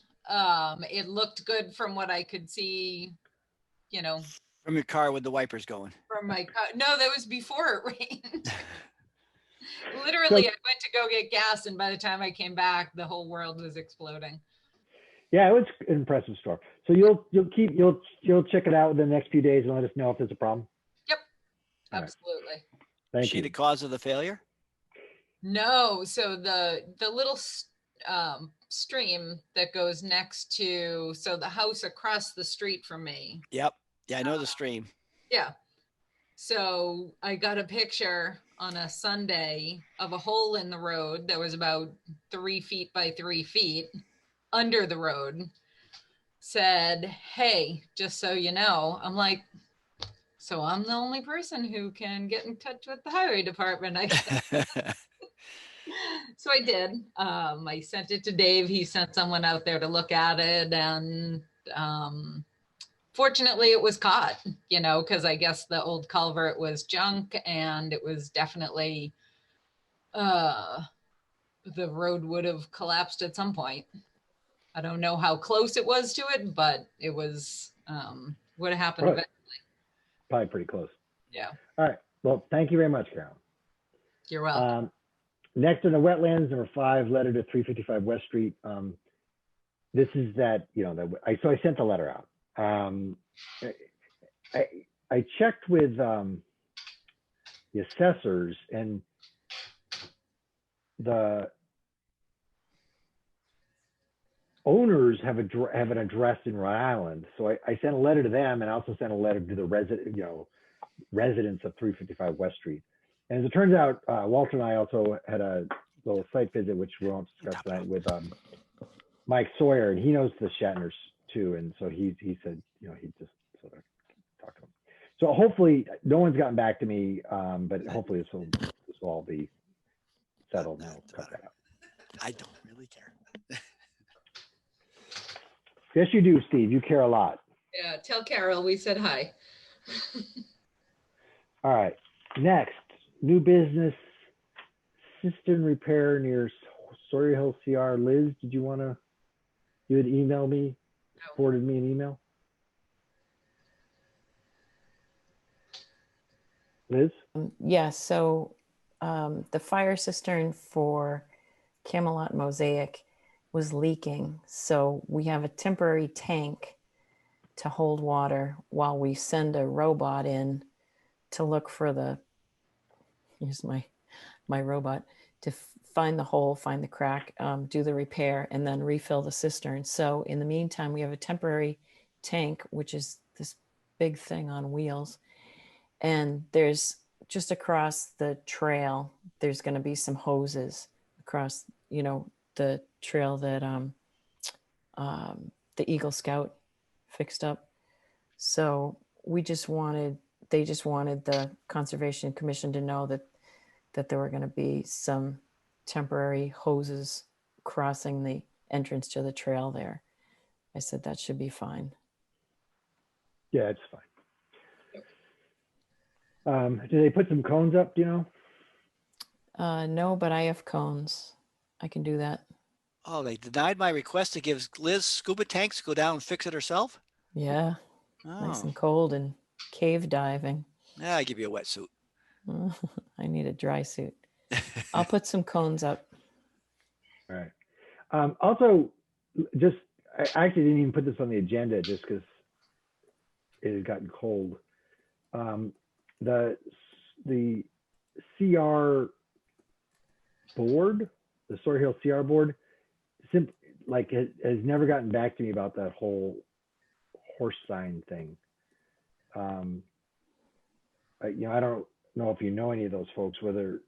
B: It looked good from what I could see,
E: From your car with the wipers going.
B: From my car. No, that was before it rained. Literally, I went to go get gas, and by the time I came back, the whole world was exploding.
G: Yeah, it was an impressive storm. So you'll check it out within the next few days and let us know if there's a problem.
B: Yep, absolutely.
G: Thank you.
E: Is she the cause of the failure?
B: No, so the little stream that goes next to the house across the street from me.
E: Yep. Yeah, I know the stream.
B: Yeah. So I got a picture on a Sunday of a hole in the road that was about 3 feet by 3 feet under the road. Said, hey, just so you know. I'm like, so I'm the only person who can get in touch with the highway department, I guess. So I did. I sent it to Dave. He sent someone out there to look at it. And fortunately it was caught, you know, because I guess the old culvert was junk and it was definitely, the road would have collapsed at some point. I don't know how close it was to it, but it was, would have happened
G: Probably,
B: eventually.
G: probably pretty close.
B: Yeah,
G: All right. Well, thank you very much, Carol.
B: you're welcome.
G: Next on the wetlands, number 5, letter to 355 West Street. This is that, you know, so I sent the letter out. I checked with the assessors, and the owners have an address in Rhode Island. So I sent a letter to them, and I also sent a letter to the residents of 355 West Street. And as it turns out, Walter and I also had a little site visit, which we won't discuss tonight, with Mike Sawyer, and he knows the Shatners too. And so he said, you know, he just sort of talked to them. So hopefully, no one's gotten back to me, but hopefully this will all be settled now. Cut that out.
E: I don't really care.
G: Yes, you do, Steve. You care a lot.
B: Yeah, tell Carol we said hi.
G: All right. Next, new business cistern repair near Sawyer Hill CR. Liz, did you want to? You had emailed me, forwarded me an email. Liz?
C: Yeah, so the fire cistern for Camelot Mosaic was leaking. So we have a temporary tank to hold water while we send a robot in to look for here's my robot, to find the hole, find the crack, do the repair, and then refill the cistern. So in the meantime, we have a temporary tank, which is this big thing on wheels. And there's just across the trail, there's going to be some hoses across, you know, the trail that the Eagle Scout fixed up. So they just wanted the Conservation Commission to know that there were going to be some temporary hoses crossing the entrance to the trail there. I said that should be fine.
G: Yeah, it's fine. Do they put some cones up, do you know?
C: No, but I have cones. I can do that.
E: Oh, they denied my request to give Liz scuba tanks to go down and fix it herself?
C: Yeah, nice and cold and cave diving.
E: Yeah, I give you a wetsuit.
C: I need a dry suit. I'll put some cones up.
G: All right. Also, I actually didn't even put this on the agenda just because it had gotten cold. The CR board, the Sawyer Hill CR board, has never gotten back to me about that whole horse sign thing. I don't know if you know any of those folks, whether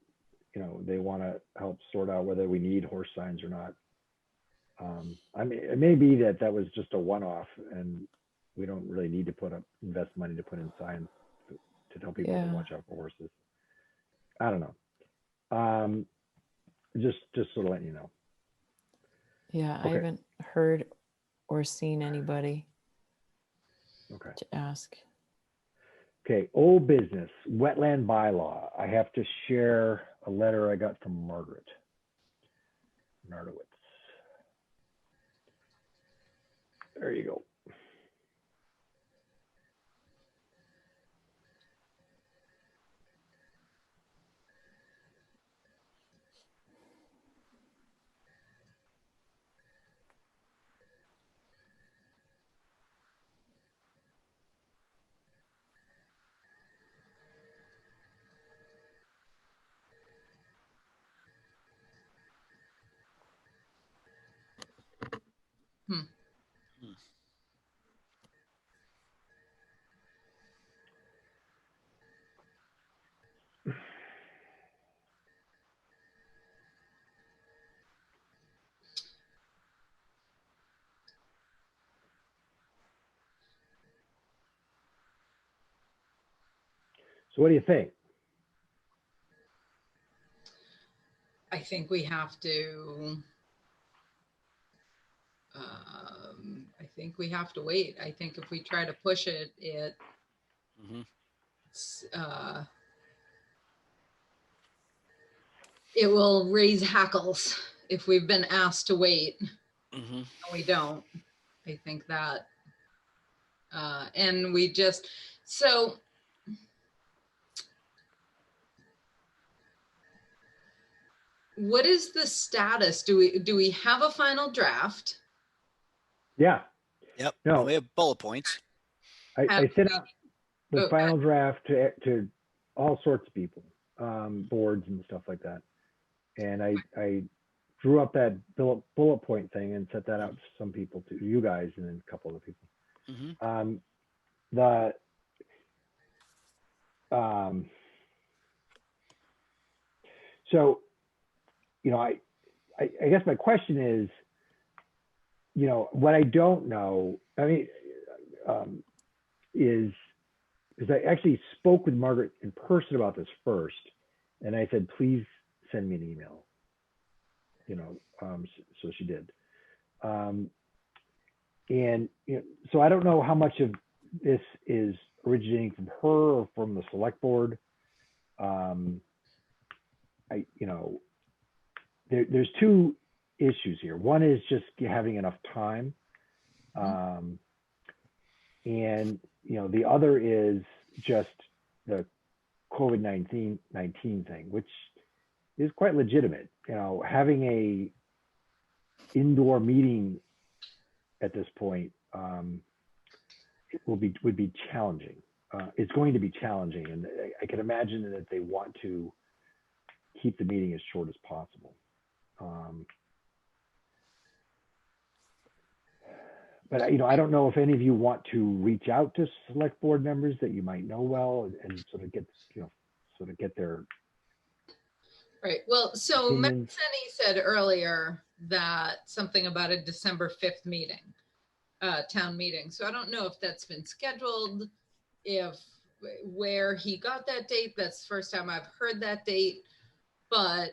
G: they want to help sort out whether we need horse signs or not. I mean, it may be that was just a one-off, and we don't really need to invest money to put in signs to tell people to watch out for horses. I don't know. Just sort of letting you know.
C: Yeah,
G: okay.
C: I haven't heard or seen anybody to ask.
G: Okay, old business, wetland bylaw. I have to share a letter I got from Margaret Nardowitz. There you go. So what do you think?
B: I think we have to, I think we have to wait. I think if we try to push it,
E: Mhm.
B: it will raise hackles if we've been asked to wait
E: Mhm.
B: and we don't. I think that, and we just, so what is the status? Do we have a final draft?
G: Yeah.
E: Yep.
G: No.
E: We have bullet points.
G: I sent out the
B: Okay.
G: final draft to all sorts of people, boards and stuff like that. And I drew up that bullet point thing and sent that out to some people, to you guys, and then a couple other people.
E: Mhm.
G: So, you know, I guess my question is, you know, what I don't know, I mean, is because I actually spoke with Margaret in person about this first, and I said, please send me an email, you know, so she did. And, you know, so I don't know how much of this is originating from her or from the select board. You know, there's two issues here. One is just having enough time. And, you know, the other is just the COVID-19 thing, which is quite legitimate. You know, having a indoor meeting at this point would be challenging. It's going to be challenging, and I can imagine that they want to keep the meeting as short as possible. But you know, I don't know if any of you want to reach out to select board members that you might know well and sort of get, you know, sort of get their
B: Right. Well, so Matt
G: opinions.
B: Senni said earlier that something about a December 5th meeting, town meeting. So I don't know if that's been scheduled, if where he got that date. That's the first time I've heard that date, but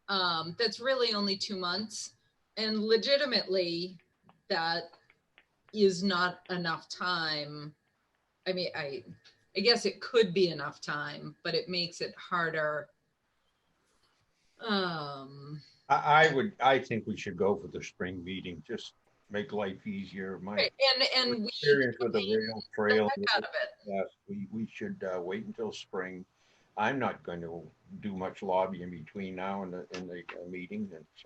B: that's really only 2 months. And legitimately, that is not enough time. I mean, I guess it could be enough time, but it makes it harder.
F: I think we should go for the spring meeting, just make life easier. My
B: Right. And we
F: experience with the rail trail,
B: the heck out of it.
F: yes, we should wait until spring. I'm not going to do much lobbying between now and the meeting. It's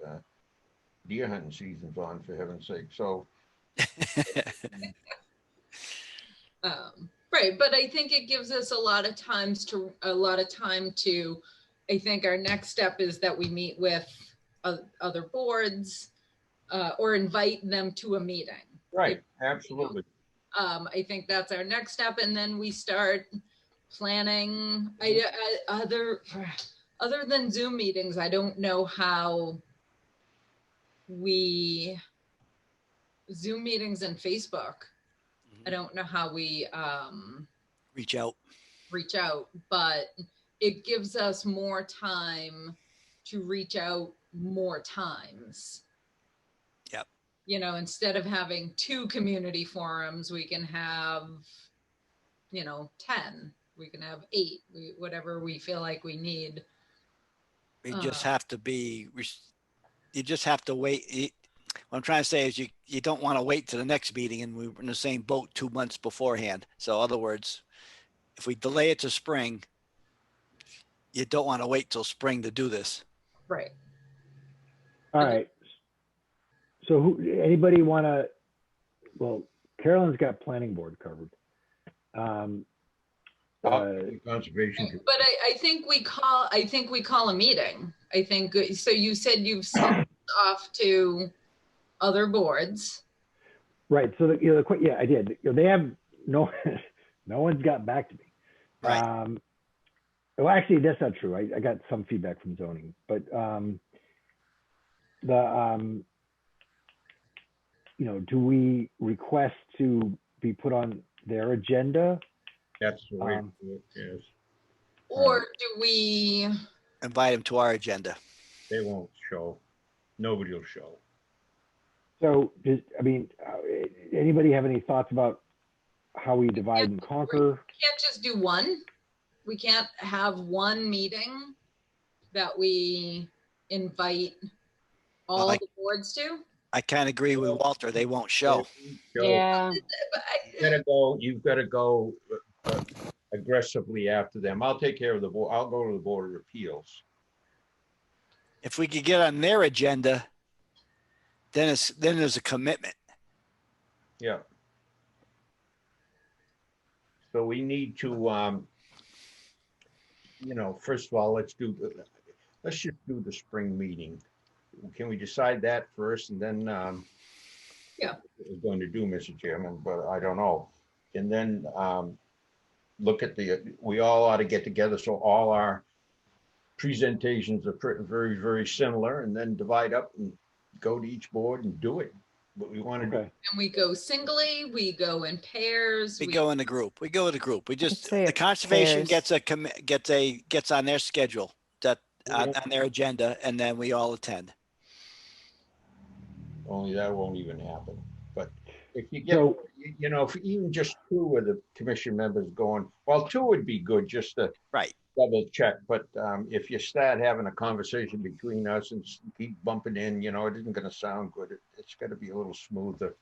F: deer hunting season's on, for heaven's sake. So
B: right, but I think it gives us a lot of time to. I think our next step is that we meet with other boards or invite them to a meeting.
F: right, absolutely.
B: I think that's our next step, and then we start planning. Other than Zoom meetings, I don't know how we Zoom meetings and Facebook. I don't know how we
E: Reach out.
B: but it gives us more time to reach out more times.
E: Yep.
B: You know, instead of having 2 community forums, we can have, you know, 10, we can have 8, whatever we feel like we need.
E: You just have to wait. What I'm trying to say is you don't want to wait to the next meeting and we're in the same boat 2 months beforehand. So in other words, if we delay it to spring, you don't want to wait till spring to do this.
B: Right.
G: All right. So anybody want to, well, Carolyn's got planning board covered.
F: Conservation.
B: But I think we call a meeting. I think, so you said you've sent off to other boards.
G: Right. So yeah, I did. You know, they have no one's got back to me.
E: Right.
G: Well, actually, that's not true. I got some feedback from zoning, but you know, do we request to be put on their agenda?
F: That's the way to do it, yes.
B: Or do we
E: invite them to our agenda?
F: They won't show. Nobody will show.
G: So, anybody have any thoughts about how we divide and conquer?
B: We can't just do one. We can't have one meeting that we invite all
E: Well,
B: the boards to.
E: I can't agree with Walter. They won't show.
D: Yeah.
F: You've got to go aggressively after them. I'll take care of the board. I'll go to the Board of Appeals.
E: If we could get on their agenda, then there's a commitment.
F: Yeah. So we need to, first of all, let's just do the spring meeting. Can we decide that first and then,
B: Yeah.
F: what we're going to do, Mr. Chairman, but I don't know. And then, look at we all ought to get together so all our presentations are very, very similar, and then divide up and go to each board and do it. What we want to do.
G: Okay.
B: And we go singly, we go in pairs.
E: We go in a group. We just,
C: say
E: the conservation
C: pairs.
E: gets on their schedule, on their agenda, and then we all attend.
F: Only that won't even happen. But if you get, if even just two of the commission members going, well, two would be good just to
E: Right.
F: double check. But if you start having a conversation between us and keep bumping in, it isn't going to sound good. It's got to be a little smoother.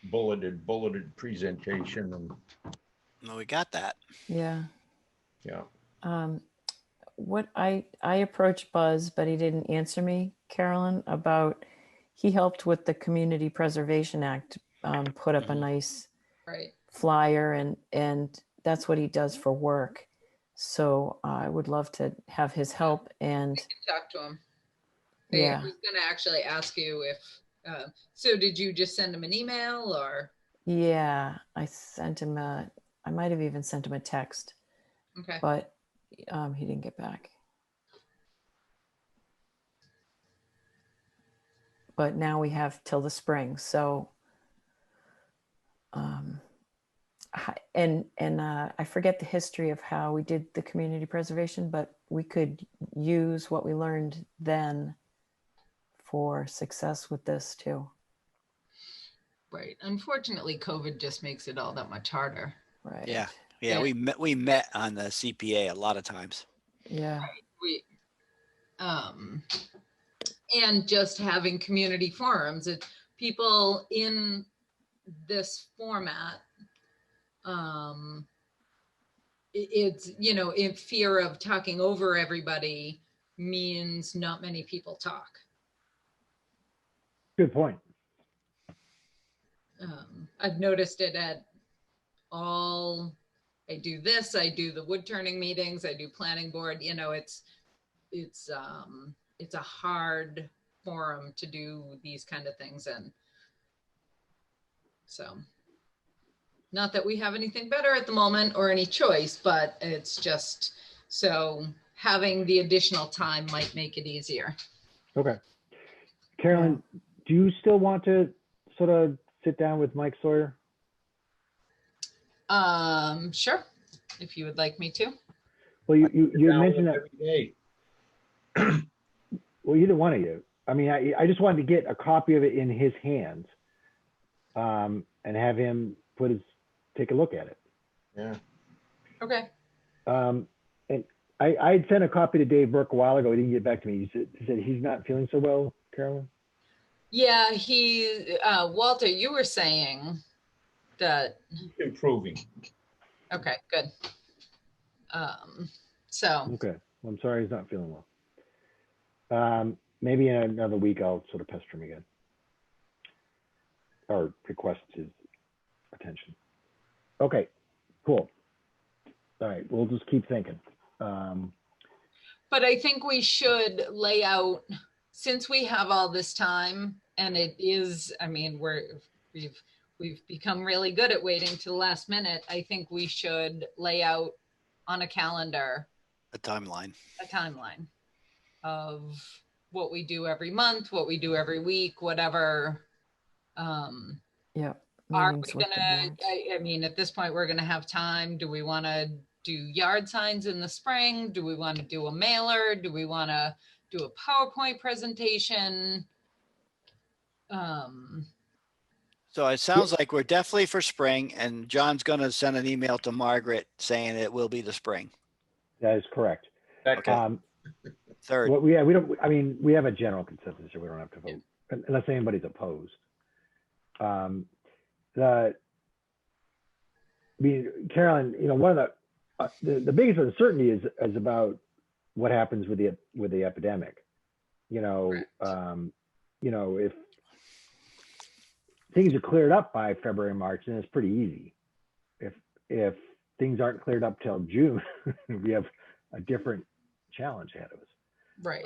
F: Bulleted presentation and.
E: No, we got that.
C: Yeah.
F: Yeah.
C: What I approached Buzz, but he didn't answer me, Carolyn, about he helped with the Community Preservation Act, put up a nice
B: Right.
C: flyer, and that's what he does for work. So I would love to have his help. And
B: Talk to him.
C: yeah,
B: I was going to actually ask you if, so did you just send him an email or?
C: yeah, I sent him I might have even sent him a text,
B: Okay.
C: but he didn't get back. But now we have till the spring. So, I forget the history of how we did the community preservation, but we could use what we learned then for success with this too.
B: Right. Unfortunately, COVID just makes it all that much harder.
C: Right.
E: Yeah. Yeah. We met on the CPA a lot of times.
C: Yeah.
B: And just having community forums, people in this format, it's, in fear of talking over everybody means not many people talk.
G: Good point.
B: I've noticed it at I do this, I do the wood turning meetings, I do planning board, it's a hard forum to do these kind of things in. So, not that we have anything better at the moment or any choice, but it's just, so having the additional time might make it easier.
G: Okay. Carolyn, do you still want to sort of sit down with Mike Sawyer?
B: Sure, if you would like me to.
G: Well, you mentioned that.
F: Every day.
G: Well, either one of you. I mean, I just wanted to get a copy of it in his hands, and have him take a look at it.
F: Yeah.
B: Okay.
G: And I had sent a copy to Dave Burke a while ago. He didn't get back to me. He said he's not feeling so well, Carolyn.
B: Yeah, Walter, you were saying that.
F: Improving.
B: Okay, good. So.
G: Okay. Well, I'm sorry he's not feeling well. Maybe in another week I'll sort of pester him again, or request his attention. Okay, cool. All right, we'll just keep thinking.
B: But I think we should lay out, since we have all this time, and it is, I mean, we've become really good at waiting to the last minute. I think we should lay out on a calendar
E: A timeline.
B: of what we do every month, what we do every week, whatever.
C: Yeah.
B: Are we gonna, I mean, at this point, we're gonna have time. Do we want to do yard signs in the spring? Do we want to do a mailer? Do we want to do a PowerPoint presentation.
E: So it sounds like we're definitely for spring, and John's going to send an email to Margaret saying it will be the spring.
G: That is correct.
E: Okay. Third.
G: Well, yeah, we don't. I mean, we have a general consensus here. We don't have to vote unless anybody's opposed. I mean, Carolyn, you know, one of the biggest uncertainty is about what happens with the epidemic. You know, you know, if things are cleared up by February, March, then it's pretty easy. If things aren't cleared up till June, we have a different challenge ahead of us.
B: Right.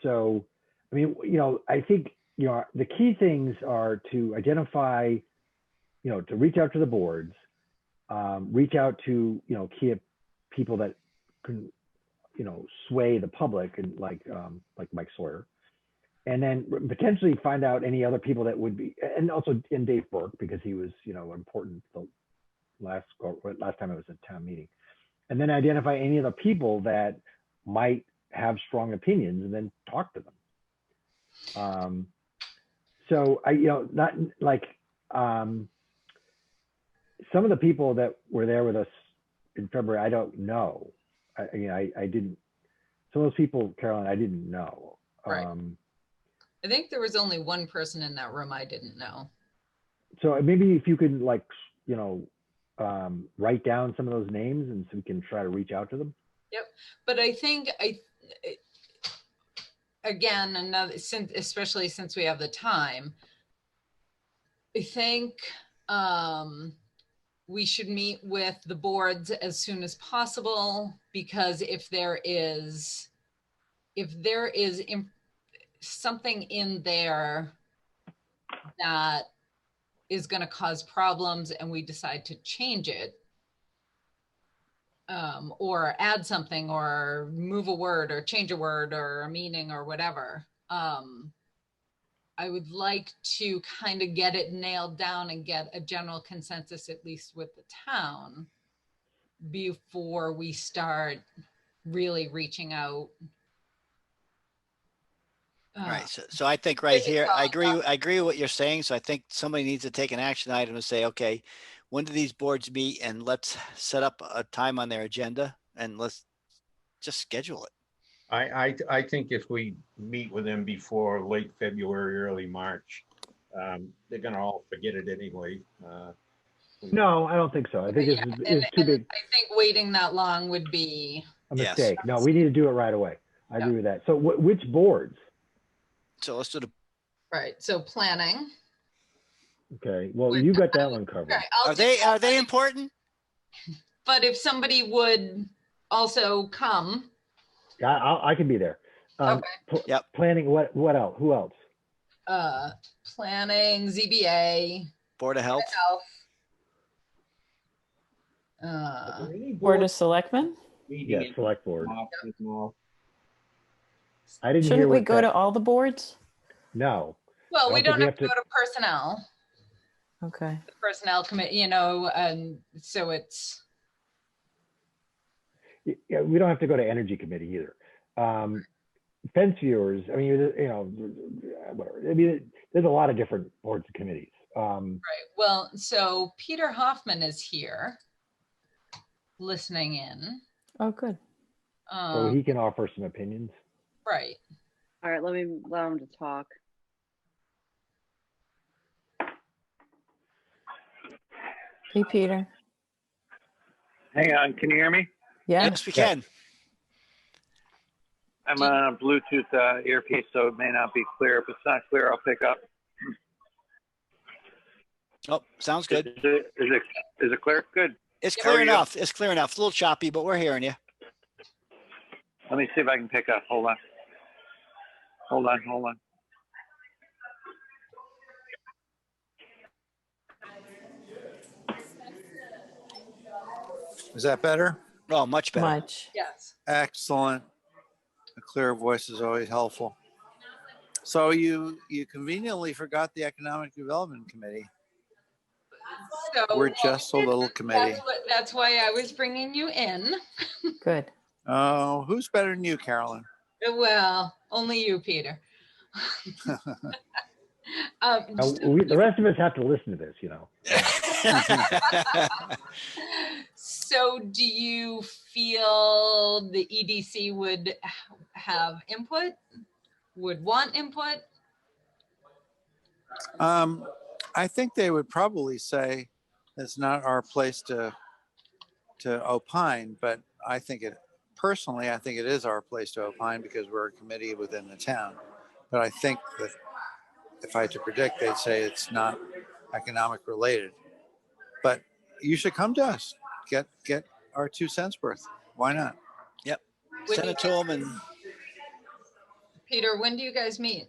G: So, I mean, you know, I think, you know, the key things are to identify, you know, to reach out to the boards, reach out to, you know, key people that can, you know, sway the public, and like Mike Sawyer, and then potentially find out any other people that would be, and also in Dave Burke, because he was, you know, important the last time it was a town meeting, and then identify any of the people that might have strong opinions, and then talk to them. So I, you know, not like some of the people that were there with us in February, I don't know. I didn't. Some of those people, Carolyn, I didn't know.
B: Right. I think there was only one person in that room I didn't know.
G: So maybe if you could, like, you know, write down some of those names, and so we can try to reach out to them.
B: Yep. But I think again, especially since we have the time, I think we should meet with the boards as soon as possible, because if there is something in there that is going to cause problems and we decide to change it, or add something or move a word or change a word or a meaning or whatever, I would like to kind of get it nailed down and get a general consensus, at least with the town, before we start really reaching out.
E: All right. So I think right here, I agree with what you're saying. So I think somebody needs to take an action item and say, okay, when do these boards meet, and let's set up a time on their agenda, and let's just schedule it.
F: I think if we meet with them before late February, early March, they're gonna all forget it anyway.
G: No, I don't think so. I think it's too big.
B: I think waiting that long would be
G: a mistake. No, we need to do it right away. I agree with that. So which boards?
E: So let's do the.
B: Right. So planning.
G: Okay. Well, you got that one covered.
B: Okay,
E: are they important?
B: But if somebody would also come.
G: Yeah, I can be there.
B: Okay.
E: Yep.
G: Planning. What else? Who else?
B: Planning, ZBA,
E: Board of Health.
C: Board of Selectmen.
G: Yeah, select board. I didn't
C: Shouldn't we go to all the boards?
G: No.
B: Well, we don't have to go to personnel.
C: Okay.
B: The personnel committee, you know, and so it's.
G: Yeah, we don't have to go to energy committee either. Fence viewers, I mean, you know, whatever. I mean, there's a lot of different boards and committees.
B: Right. Well, so Peter Hoffman is here, listening in.
C: Oh, good.
G: So he can offer some opinions.
B: Right.
D: All right, let me allow him to talk.
C: Hey, Peter.
K: Hang on, can you hear me?
C: Yeah.
E: Yes, we can.
K: I'm on a Bluetooth earpiece, so it may not be clear. If it's not clear, I'll pick up.
E: Oh, sounds good.
K: Is it clear? Good.
E: It's clear enough. It's clear enough. It's a little choppy, but we're hearing you.
K: Let me see if I can pick up. Hold on. Hold on. Is that better?
E: Oh, much better.
C: Much.
B: Yes.
K: Excellent. A clear voice is always helpful. So you conveniently forgot the Economic Development Committee.
B: So
K: We're just a little committee.
B: That's why I was bringing you in.
C: Good.
K: Oh, who's better than you, Carolyn?
B: Well, only you, Peter.
G: Now,
B: So
G: the rest of us have to listen to this, you know.
B: So do you feel the EDC would have input, would want input?
K: I think they would probably say it's not our place to opine, but I think personally, I think it is our place to opine because we're a committee within the town. But I think that if I had to predict, they'd say it's not economic related. But you should come to us, get our 2 cents worth. Why not?
E: Yep.
B: When
E: Send
B: you
E: it to them and
B: Peter, when do you guys meet?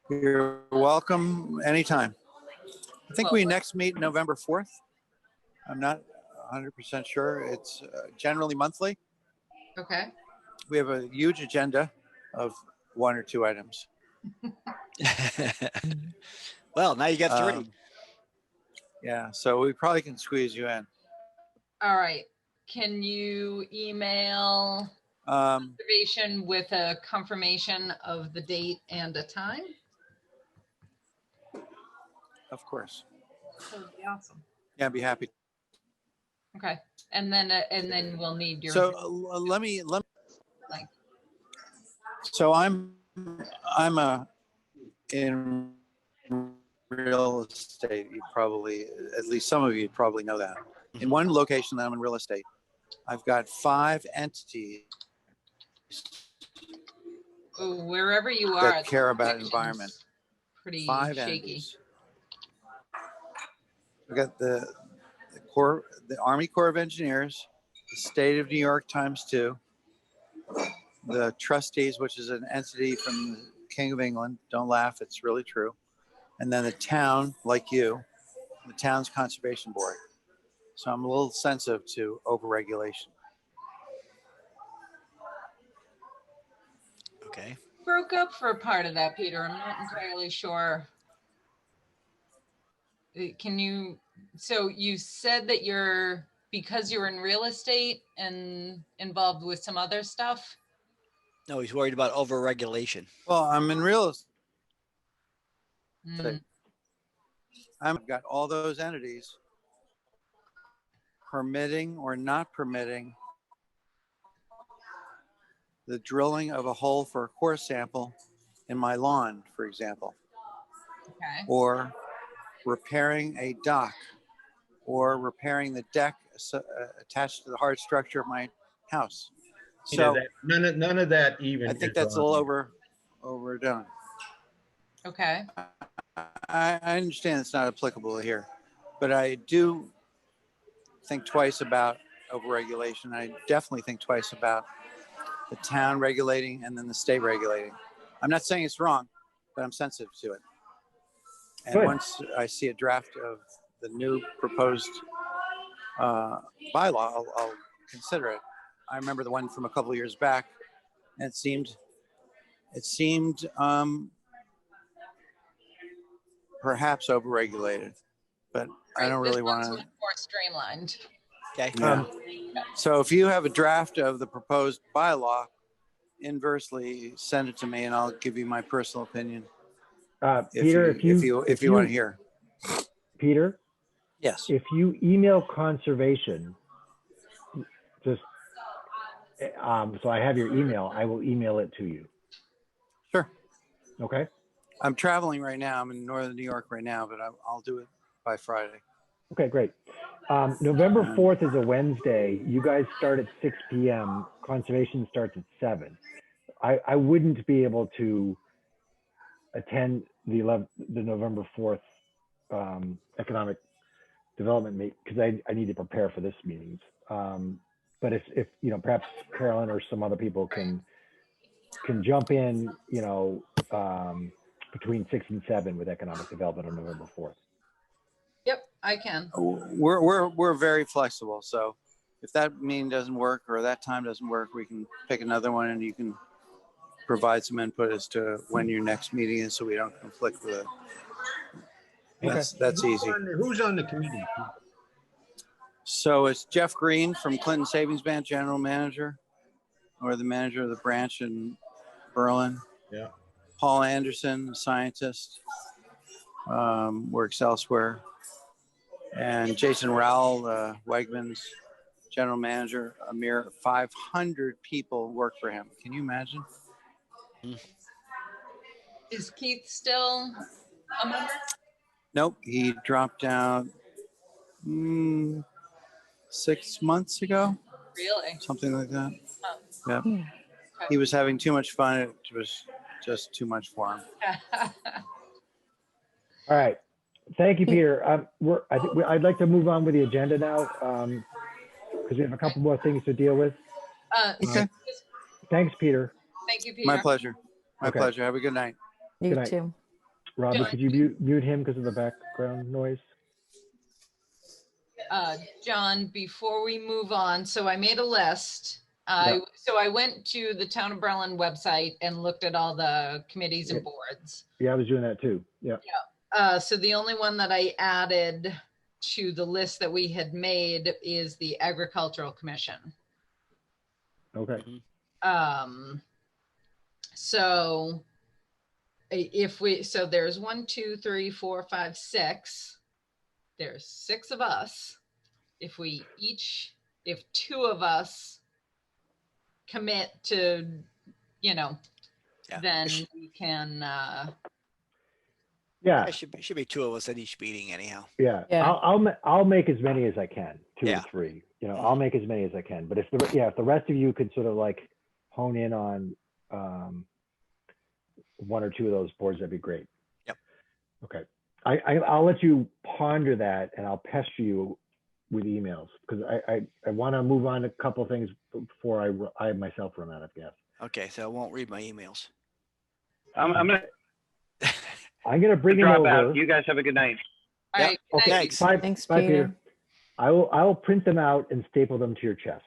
K: You're welcome anytime. I think we next meet November 4th. I'm not 100% sure. It's generally monthly.
B: Okay.
K: We have a huge agenda of 1 or 2 items.
E: well, now you got 3.
K: Yeah, so we probably can squeeze you in.
B: All right. Can you email reservation with a confirmation of the date and a time?
K: Of course.
B: That would be awesome.
K: Yeah, I'd be happy.
B: Okay. And then we'll need your.
K: So let me.
B: Like.
K: So I'm in real estate. You probably, at least some of you probably know that. In one location that I'm in real estate, I've got 5 entities
B: Wherever you are,
K: that care about environment.
B: Pretty
K: 5
B: shaky.
K: entities. We got the Army Corps of Engineers, the State of New York ×2, the trustees, which is an entity from the King of England. Don't laugh, it's really true. And then the town, like you, the town's conservation board. So I'm a little sensitive to overregulation.
E: Okay.
B: Broke up for a part of that, Peter. I'm not entirely sure. Can you, so you said that because you're in real estate and involved with some other stuff?
E: No, he's worried about overregulation.
K: Well, I'm in real estate.
B: Mm.
K: I've got all those entities permitting or not permitting the drilling of a hole for a core sample in my lawn, for example.
B: Okay.
K: Or repairing a dock, or repairing the deck attached to the hard structure of my house. So
F: none of that even.
K: I think that's a little overdone.
B: Okay.
K: I understand it's not applicable here, but I do think twice about overregulation. I definitely think twice about the town regulating and then the state regulating. I'm not saying it's wrong, but I'm sensitive to it. And
G: Good.
K: once I see a draft of the new proposed bylaw, I'll consider it. I remember the one from a couple of years back, and it seemed perhaps overregulated, but I don't really want to.
B: More streamlined.
E: Okay.
K: Yeah. So if you have a draft of the proposed bylaw, inversely send it to me, and I'll give you my personal opinion.
G: Peter,
K: if you want to hear.
G: Peter.
K: Yes.
G: If you email conservation, just so I have your email, I will email it to you.
K: Sure.
G: Okay.
K: I'm traveling right now. I'm in northern New York right now, but I'll do it by Friday.
G: Okay, great. November 4th is a Wednesday. You guys start at 6 p.m. Conservation starts at 7. I wouldn't be able to attend the November 4th economic development meet because I need to prepare for this meetings. But if you know, perhaps Carolyn or some other people can jump in, you know, between 6 and 7 with economic development on November 4th.
B: Yep, I can.
K: We're very flexible. So if that meeting doesn't work or that time doesn't work, we can pick another one, and you can provide some input as to when your next meeting is, so we don't conflict with it. That's easy.
F: Who's on the committee?
K: So it's Jeff Green from Clinton Savings Bank, general manager, or the manager of the branch in Berlin.
F: Yeah.
K: Paul Anderson, scientist, works elsewhere. And Jason Rowell, Wegmans general manager, a mere 500 people work for him. Can you imagine?
B: Is Keith still a member?
K: Nope, he dropped out 6 months ago,
B: Really?
K: something like that.
B: Oh.
K: Yeah,
C: Hmm.
K: he was having too much fun. It was just too much for him.
G: All right. Thank you, Peter. I'd like to move on with the agenda now because we have a couple more things to deal with.
K: Okay.
G: Thanks, Peter.
B: Thank you, Peter.
K: My pleasure. My
G: Okay.
K: pleasure. Have a good night.
C: You
G: Good night.
C: too.
G: Robbie,
B: John.
G: could you mute him because of the background noise?
B: John, before we move on, so I made a list.
G: Yep.
B: So I went to the Town of Berlin website and looked at all the committees and
G: Yeah.
B: boards.
G: Yeah, I was doing that too. Yeah.
B: So the only one that I added to the list that we had made is the Agricultural Commission.
G: Okay.
B: So so there's 1, 2, 3, 4, 5, 6. There's 6 of us. If two of us commit to, then we can.
G: Yeah.
E: There should be 2 of us at each meeting anyhow.
G: Yeah.
C: Yeah.
G: I'll make as many as I can, 2
E: Yeah.
G: or 3. I'll make as many as I can. But if the rest of you could sort of like hone in on 1 or 2 of those boards, that'd be great.
E: Yep.
G: Okay. I'll let you ponder that, and I'll pester you with emails because I want to move on to a couple of things before I myself run out of gas.
E: Okay, so I won't read my emails.
L: I'm gonna
G: bring him
L: drop
G: over.
L: out. You guys have a good night.
B: All right. good
G: Okay.
B: night.
E: Thanks.
G: Bye,
C: Thanks,
G: bye,
C: Peter.
G: I will print them out and staple them to your chest.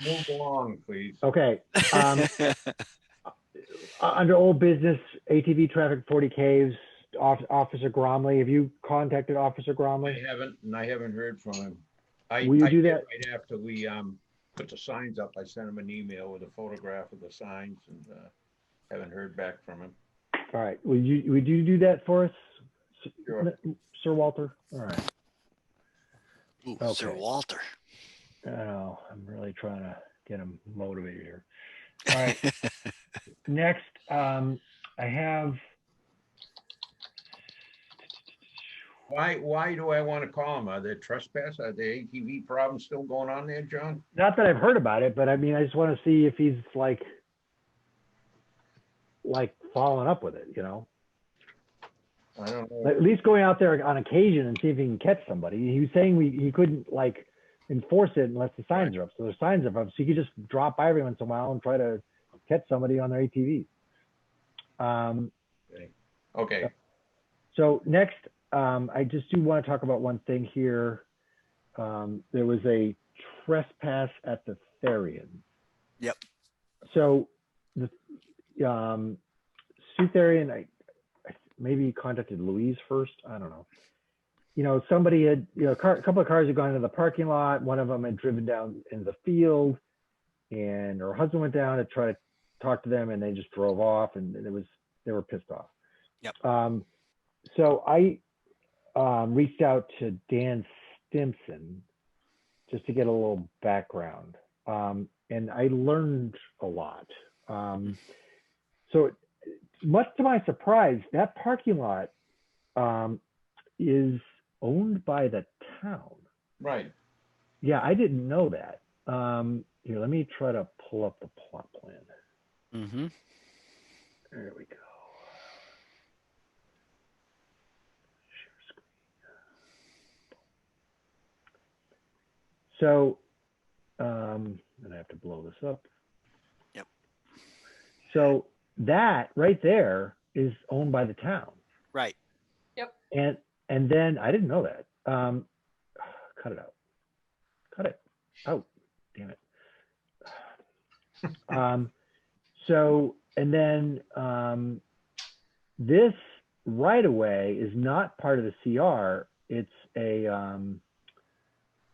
F: Move along, please.
G: Okay. Under old business, ATV traffic 40 Ks, Officer Gromley. Have you contacted Officer Gromley?
F: I haven't heard from him.
G: Will you do
F: did
G: that?
F: right after we put the signs up. I sent him an email with a photograph of the signs and haven't heard back from him.
G: All right. Would you do that for us,
F: Sure.
G: Sir Walter? All right.
E: Ooh,
G: Okay.
E: Sir Walter.
G: I know. I'm really trying to get him motivated here. All right. Next, I have.
F: Why do I want to call him? Are there trespass? Are there ATV problems still going on there, John?
G: Not that I've heard about it, but I mean, I just want to see if he's like following up with it,
F: I don't know.
G: At least going out there on occasion and see if he can catch somebody. He was saying he couldn't like enforce it unless the signs are up. So the signs are up, so he could just drop by every once in a while and try to catch somebody on their ATV.
F: Okay.
G: So next, I just do want to talk about one thing here. There was a trespass at the Therian.
E: Yep.
G: So the Sue Therian, I maybe contacted Louise first. I don't know. Somebody had, a couple of cars had gone into the parking lot. One of them had driven down in the field, and her husband went down to try to talk to them, and they just drove off, and they were pissed off.
E: Yep.
G: So I reached out to Dan Stimson just to get a little background, and I learned a lot. So much to my surprise, that parking lot is owned by the town.
F: Right.
G: Yeah, I didn't know that. Here, let me try to pull up the plot plan.
E: Mm-hmm.
G: There we go. Share screen. So, and I have to blow this up.
E: Yep.
G: So that right there is owned by the town.
E: Right.
B: Yep.
G: And then I didn't know that. Cut it out. Cut it out. Damn it. So, and then this right of way is not part of the CR. It's a,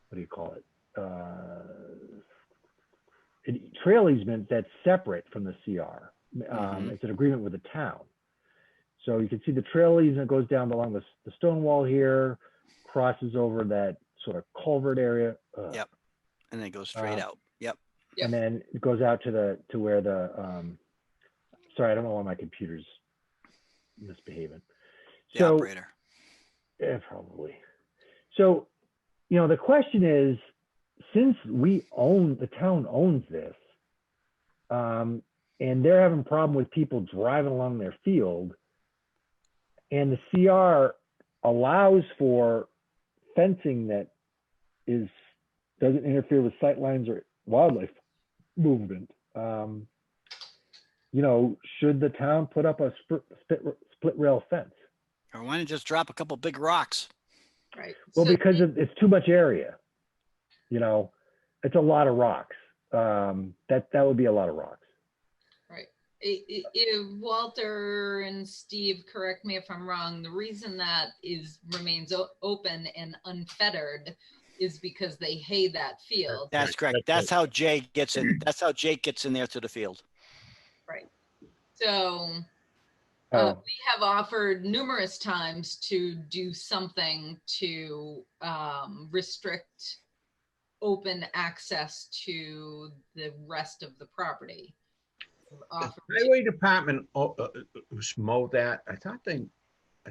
G: what do you call it? trail easement that's separate from the CR.
E: Mhm.
G: It's an agreement with the town. So you can see the trail easement goes down along the stone wall here, crosses over that sort of culvert area.
E: Yep. And then goes straight
G: Uh,
E: out. Yep.
G: And then it goes out to where the, sorry, I don't know why my computer's misbehaving.
E: The
G: So,
E: operator.
G: yeah, probably. So, the question is, since the town owns this, and they're having a problem with people driving along their field, and the CR allows for fencing that doesn't interfere with sightlines or wildlife movement. Should the town put up a split rail fence?
E: Or why not just drop a couple big rocks?
B: Right.
G: Well,
B: So-
G: because it's too much area. It's a lot of rocks. That would be a lot of rocks.
B: Right. If Walter and Steve, correct me if I'm wrong, the reason that remains open and unfettered is because they hay that field.
E: That's correct. That's how Jake gets in. That's how Jake gets in there to the field.
B: Right. So we have offered numerous times to do something to restrict open access to the rest of the property.
F: Highway department mowed that. I think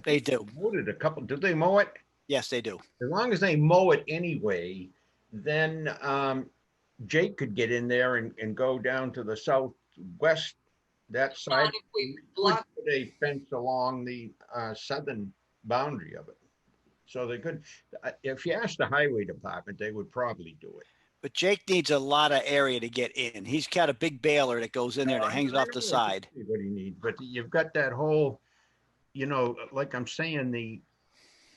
E: They do.
F: mowed it a couple. Did they mow it?
E: Yes, they do.
F: As long as they mow it anyway, then Jake could get in there and go down to the southwest, that side.
B: Not if we
F: Would
B: block.
F: put a fence along the southern boundary of it. So they could, if you ask the highway department, they would probably do it.
E: But Jake needs a lot of area to get in. He's got a big baler that goes in there that hangs off the side.
F: What do you need? But you've got that whole, like I'm saying, the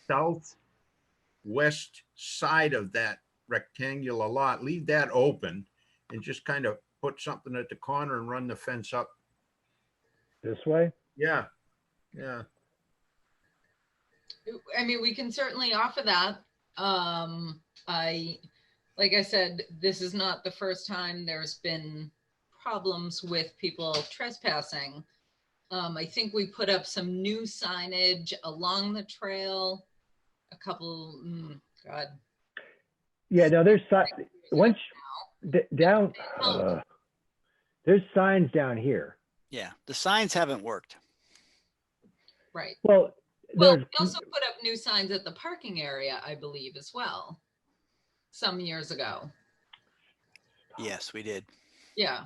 F: southwest side of that rectangular lot, leave that open and just kind of put something at the corner and run the fence up.
G: This way?
F: Yeah, yeah.
B: I mean, we can certainly offer that. Like I said, this is not the first time there's been problems with people trespassing. I think we put up some new signage along the trail. A couple, God.
G: Yeah, no, there's down. There's signs down here.
E: Yeah, the signs haven't worked.
B: Right.
G: Well,
B: we also put up new signs at the parking area, I believe, as well, some years ago.
E: Yes, we did.
B: Yeah.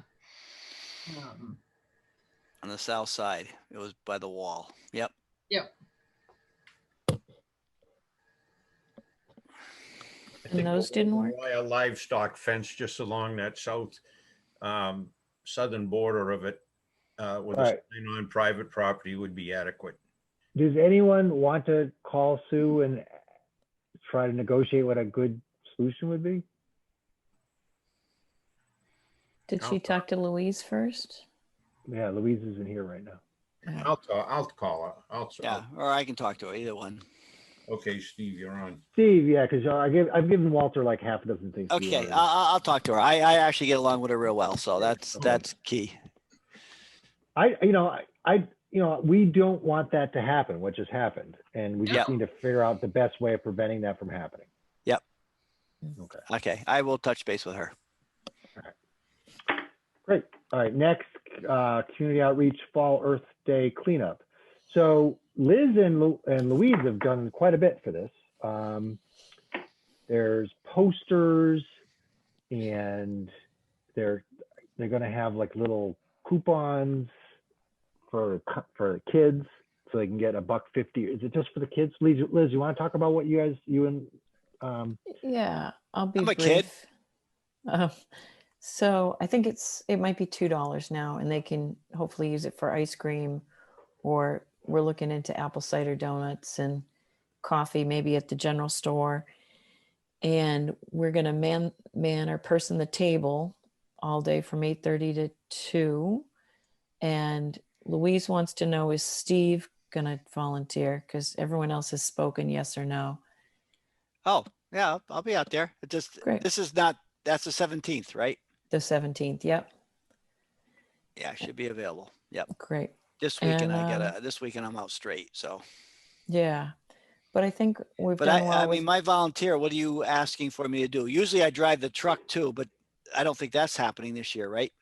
E: On the south side, it was by the wall. Yep.
B: Yep.
C: And those didn't work?
F: A livestock fence just along that southern border of it with a sign on private property would be adequate.
G: Does anyone want to call Sue and try to negotiate what a good solution would be?
C: Did she talk to Louise first?
G: Yeah, Louise isn't here right now.
F: I'll call her.
E: Yeah, or I can talk to her, either one.
F: Okay, Steve, you're on.
G: Steve, yeah, because I've given Walter like half a dozen things.
E: Okay, I'll talk to her. I actually get along with her real well, so that's key.
G: We don't want that to happen, what just happened. And we just need to figure out the best way of preventing that from happening.
E: Yep.
G: Okay,
E: I will touch base with her.
G: All right. Great. All right, next, community outreach Fall Earth Day cleanup. So Liz and Louise have done quite a bit for this. There's posters, and they're going to have like little coupons for kids, so they can get $1.50. Is it just for the kids? Liz, you want to talk about what you and
C: Yeah, I'll be
E: I'm a
C: brief.
E: kid.
C: So I think it might be $2 now, and they can hopefully use it for ice cream, or we're looking into apple cider donuts and coffee, maybe at the general store. And we're going to man or person the table all day from 8:30 to 2. And Louise wants to know, is Steve going to volunteer? Because everyone else has spoken yes or no.
E: Oh, yeah, I'll be out there. That's the 17th, right?
C: The 17th. Yep.
E: Yeah, I should be available. Yep.
C: Great.
E: This weekend
C: And,
E: this weekend I'm out straight. So,
C: Yeah. But I think we've
E: but
C: done well
E: I
C: with,
E: mean, my volunteer, what are you asking for me to do? Usually I drive the truck too, but I don't think that's happening this year, right?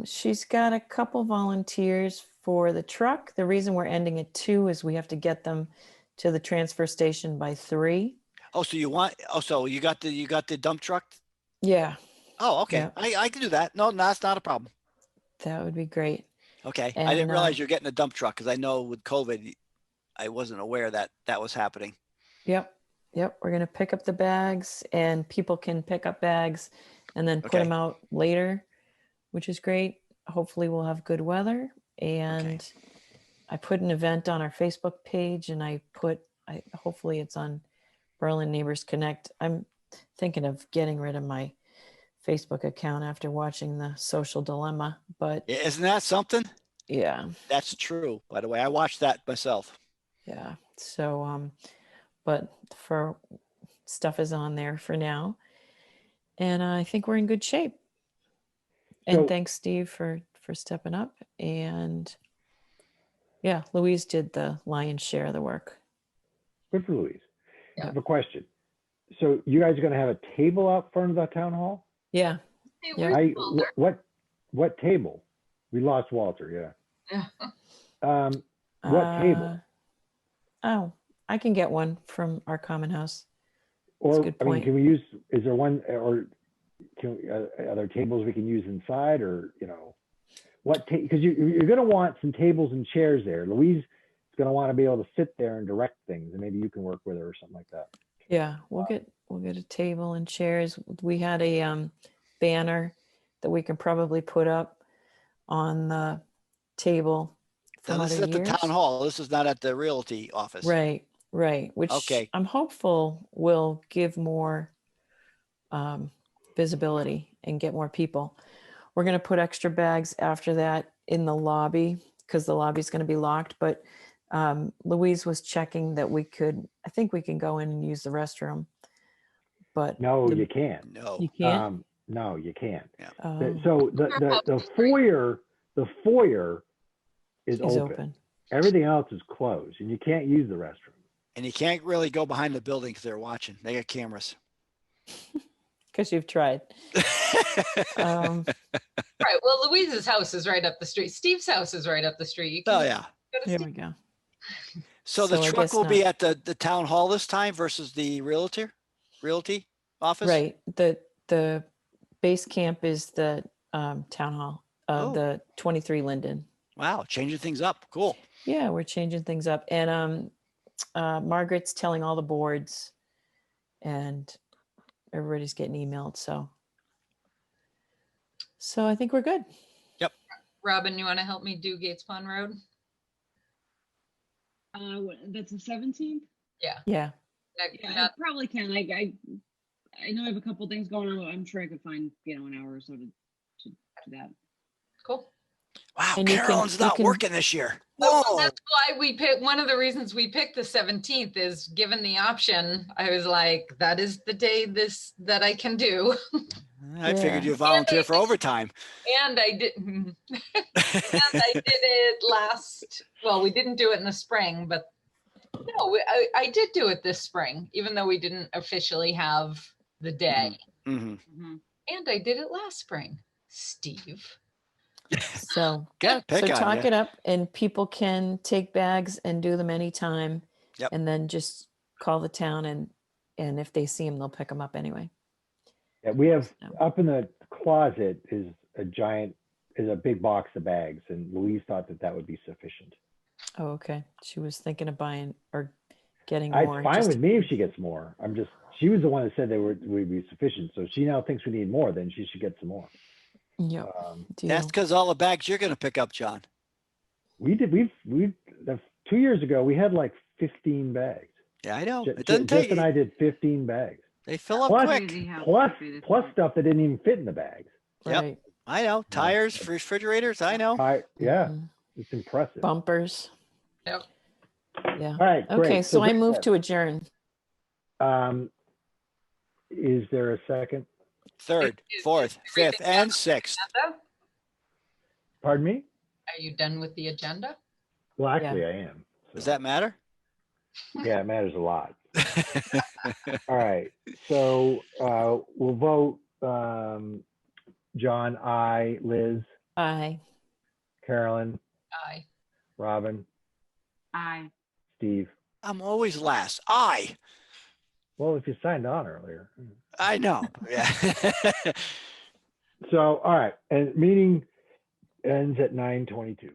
C: she's got a couple volunteers for the truck. The reason we're ending at 2 is we have to get them to the transfer station by 3.
E: Oh, so you got the dump truck?
C: Yeah,
E: Oh, okay.
C: yeah,
E: I can do that. No, that's not a problem.
C: that would be great.
E: Okay. I
C: And
E: didn't realize you're getting a dump truck because I know with COVID, I wasn't aware that that was happening.
C: Yep, we're gonna pick up the bags, and people can pick up bags and then put
E: Okay.
C: them out later, which is great. Hopefully we'll have good weather. And I put an event on our Facebook page, and hopefully it's on Berlin Neighbors Connect. I'm thinking of getting rid of my Facebook account after watching The Social Dilemma, but
E: Yeah, isn't that something?
C: yeah,
E: That's true. By the way, I watched that myself.
C: yeah. So, but for stuff is on there for now, and I think we're in good shape. And
G: So-
C: thanks, Steve, for stepping up. And yeah, Louise did the lion's share of the work.
G: Good for Louise.
C: Yeah.
G: I have a question. So you guys are going to have a table out front of the town hall?
C: Yeah.
B: Hey,
C: Yeah.
B: where's Walter?
G: What table? We lost Walter. Yeah.
B: Yeah.
G: What table?
C: Oh, I can get one from our common house.
G: Or
C: good
G: I mean,
C: point.
G: can we use? Is there one? Or are there tables we can use inside? Or what? Because you're going to want some tables and chairs there. Louise is going to want to be able to sit there and direct things, and maybe you can work with her or something like that.
C: Yeah, we'll get a table and chairs. We had a banner that we can probably put up on the table from
E: Now, this is
C: other
E: at the
C: years.
E: town hall. This is not at the realty office.
C: Right. Which
E: Okay.
C: I'm hopeful will give more visibility and get more people. We're going to put extra bags after that in the lobby because the lobby's going to be locked. But Louise was checking that I think we can go in and use the restroom. But
G: No, you can't.
E: No.
C: you can't.
G: No, you can't.
E: Yeah.
G: So the foyer is
C: Is
G: open. Everything else is closed, and you can't use the restroom.
E: And you can't really go behind the building because they're watching. They got cameras.
C: Because you've tried.
B: Right. Well, Louise's house is right up the street. Steve's house is right up the street. You
E: Oh
B: can
E: yeah.
B: go to
C: Here
B: Steve.
C: we go.
E: So the
C: So I
E: truck
C: guess
E: will be
C: not.
E: at the town hall this time versus the realty office.
C: Right. The base camp is the town hall,
E: Oh.
C: the 23 Linden.
E: Wow, changing things up. Cool.
C: Yeah, we're changing things up. And Margaret's telling all the boards, and everybody's getting emailed. So I think we're good.
B: Robin, you want to help me do Gates Pond Road?
D: That's the 17th?
C: Yeah.
D: Yeah, I probably can. I know I have a couple things going on. I'm sure I could find, an hour or so to do that.
B: Cool.
E: Wow,
C: And you can-
E: Carolyn's
C: you
E: not
C: can-
E: working this year.
B: Well,
E: Whoa.
B: that's why we picked, one of the reasons we picked the 17th is given the option, I was like, that is the day that I can do.
E: I figured
C: Yeah.
E: you'd volunteer for overtime.
B: And I did, and I did it well, we didn't do it in the spring, but no, I did do it this spring, even though we didn't officially have the day.
E: Mm-hmm.
B: And I did it last spring, Steve.
C: So
E: Gotta pick
C: so
E: on
C: talk
E: ya.
C: it up, and people can take bags and do them anytime.
E: Yep.
C: And then just call the town, and if they see them, they'll pick them up anyway.
G: Yeah, we have
C: So,
G: up in the closet is a big box of bags, and Louise thought that would be sufficient.
C: oh, okay. She was thinking of buying or getting
G: It's
C: more.
G: fine
C: just-
G: with me if she gets more. She was the one that said they would be sufficient. So she now thinks we need more, then she should get some more.
C: Yep.
E: That's
C: Deal.
E: because all the bags you're going to pick up, John.
G: We've 2 years ago, we had like 15 bags.
E: Yeah, I know.
G: Ju-
E: It doesn't
G: Jess
E: take.
G: and I did 15 bags.
E: They fill up
G: Plus-
E: quick.
G: Plus stuff that didn't even fit in the bags.
E: Yep.
C: Right.
E: I know. Tires, refrigerators. I know.
G: Yeah,
C: Mhm.
G: it's impressive.
C: Bumpers.
B: Yep.
C: Yeah.
G: All right, great.
C: Okay, so I
G: great.
C: move to adjourn.
G: Is there a second?
E: third,
B: Is
E: fourth, fifth,
B: everything done
E: and sixth.
B: agenda?
G: Pardon me?
B: Are you done with the agenda?
G: Well, actually, I am.
E: Does
G: So,
E: that matter?
G: yeah, it matters a lot. All right. So we'll vote. John, I, Liz,
C: Aye.
G: Carolyn,
B: Aye.
G: Robin,
D: Aye.
G: Steve.
E: I'm always last.
G: Well, if you signed on earlier.
E: I know. Yeah.
G: So, all right. And meeting ends at 9:22.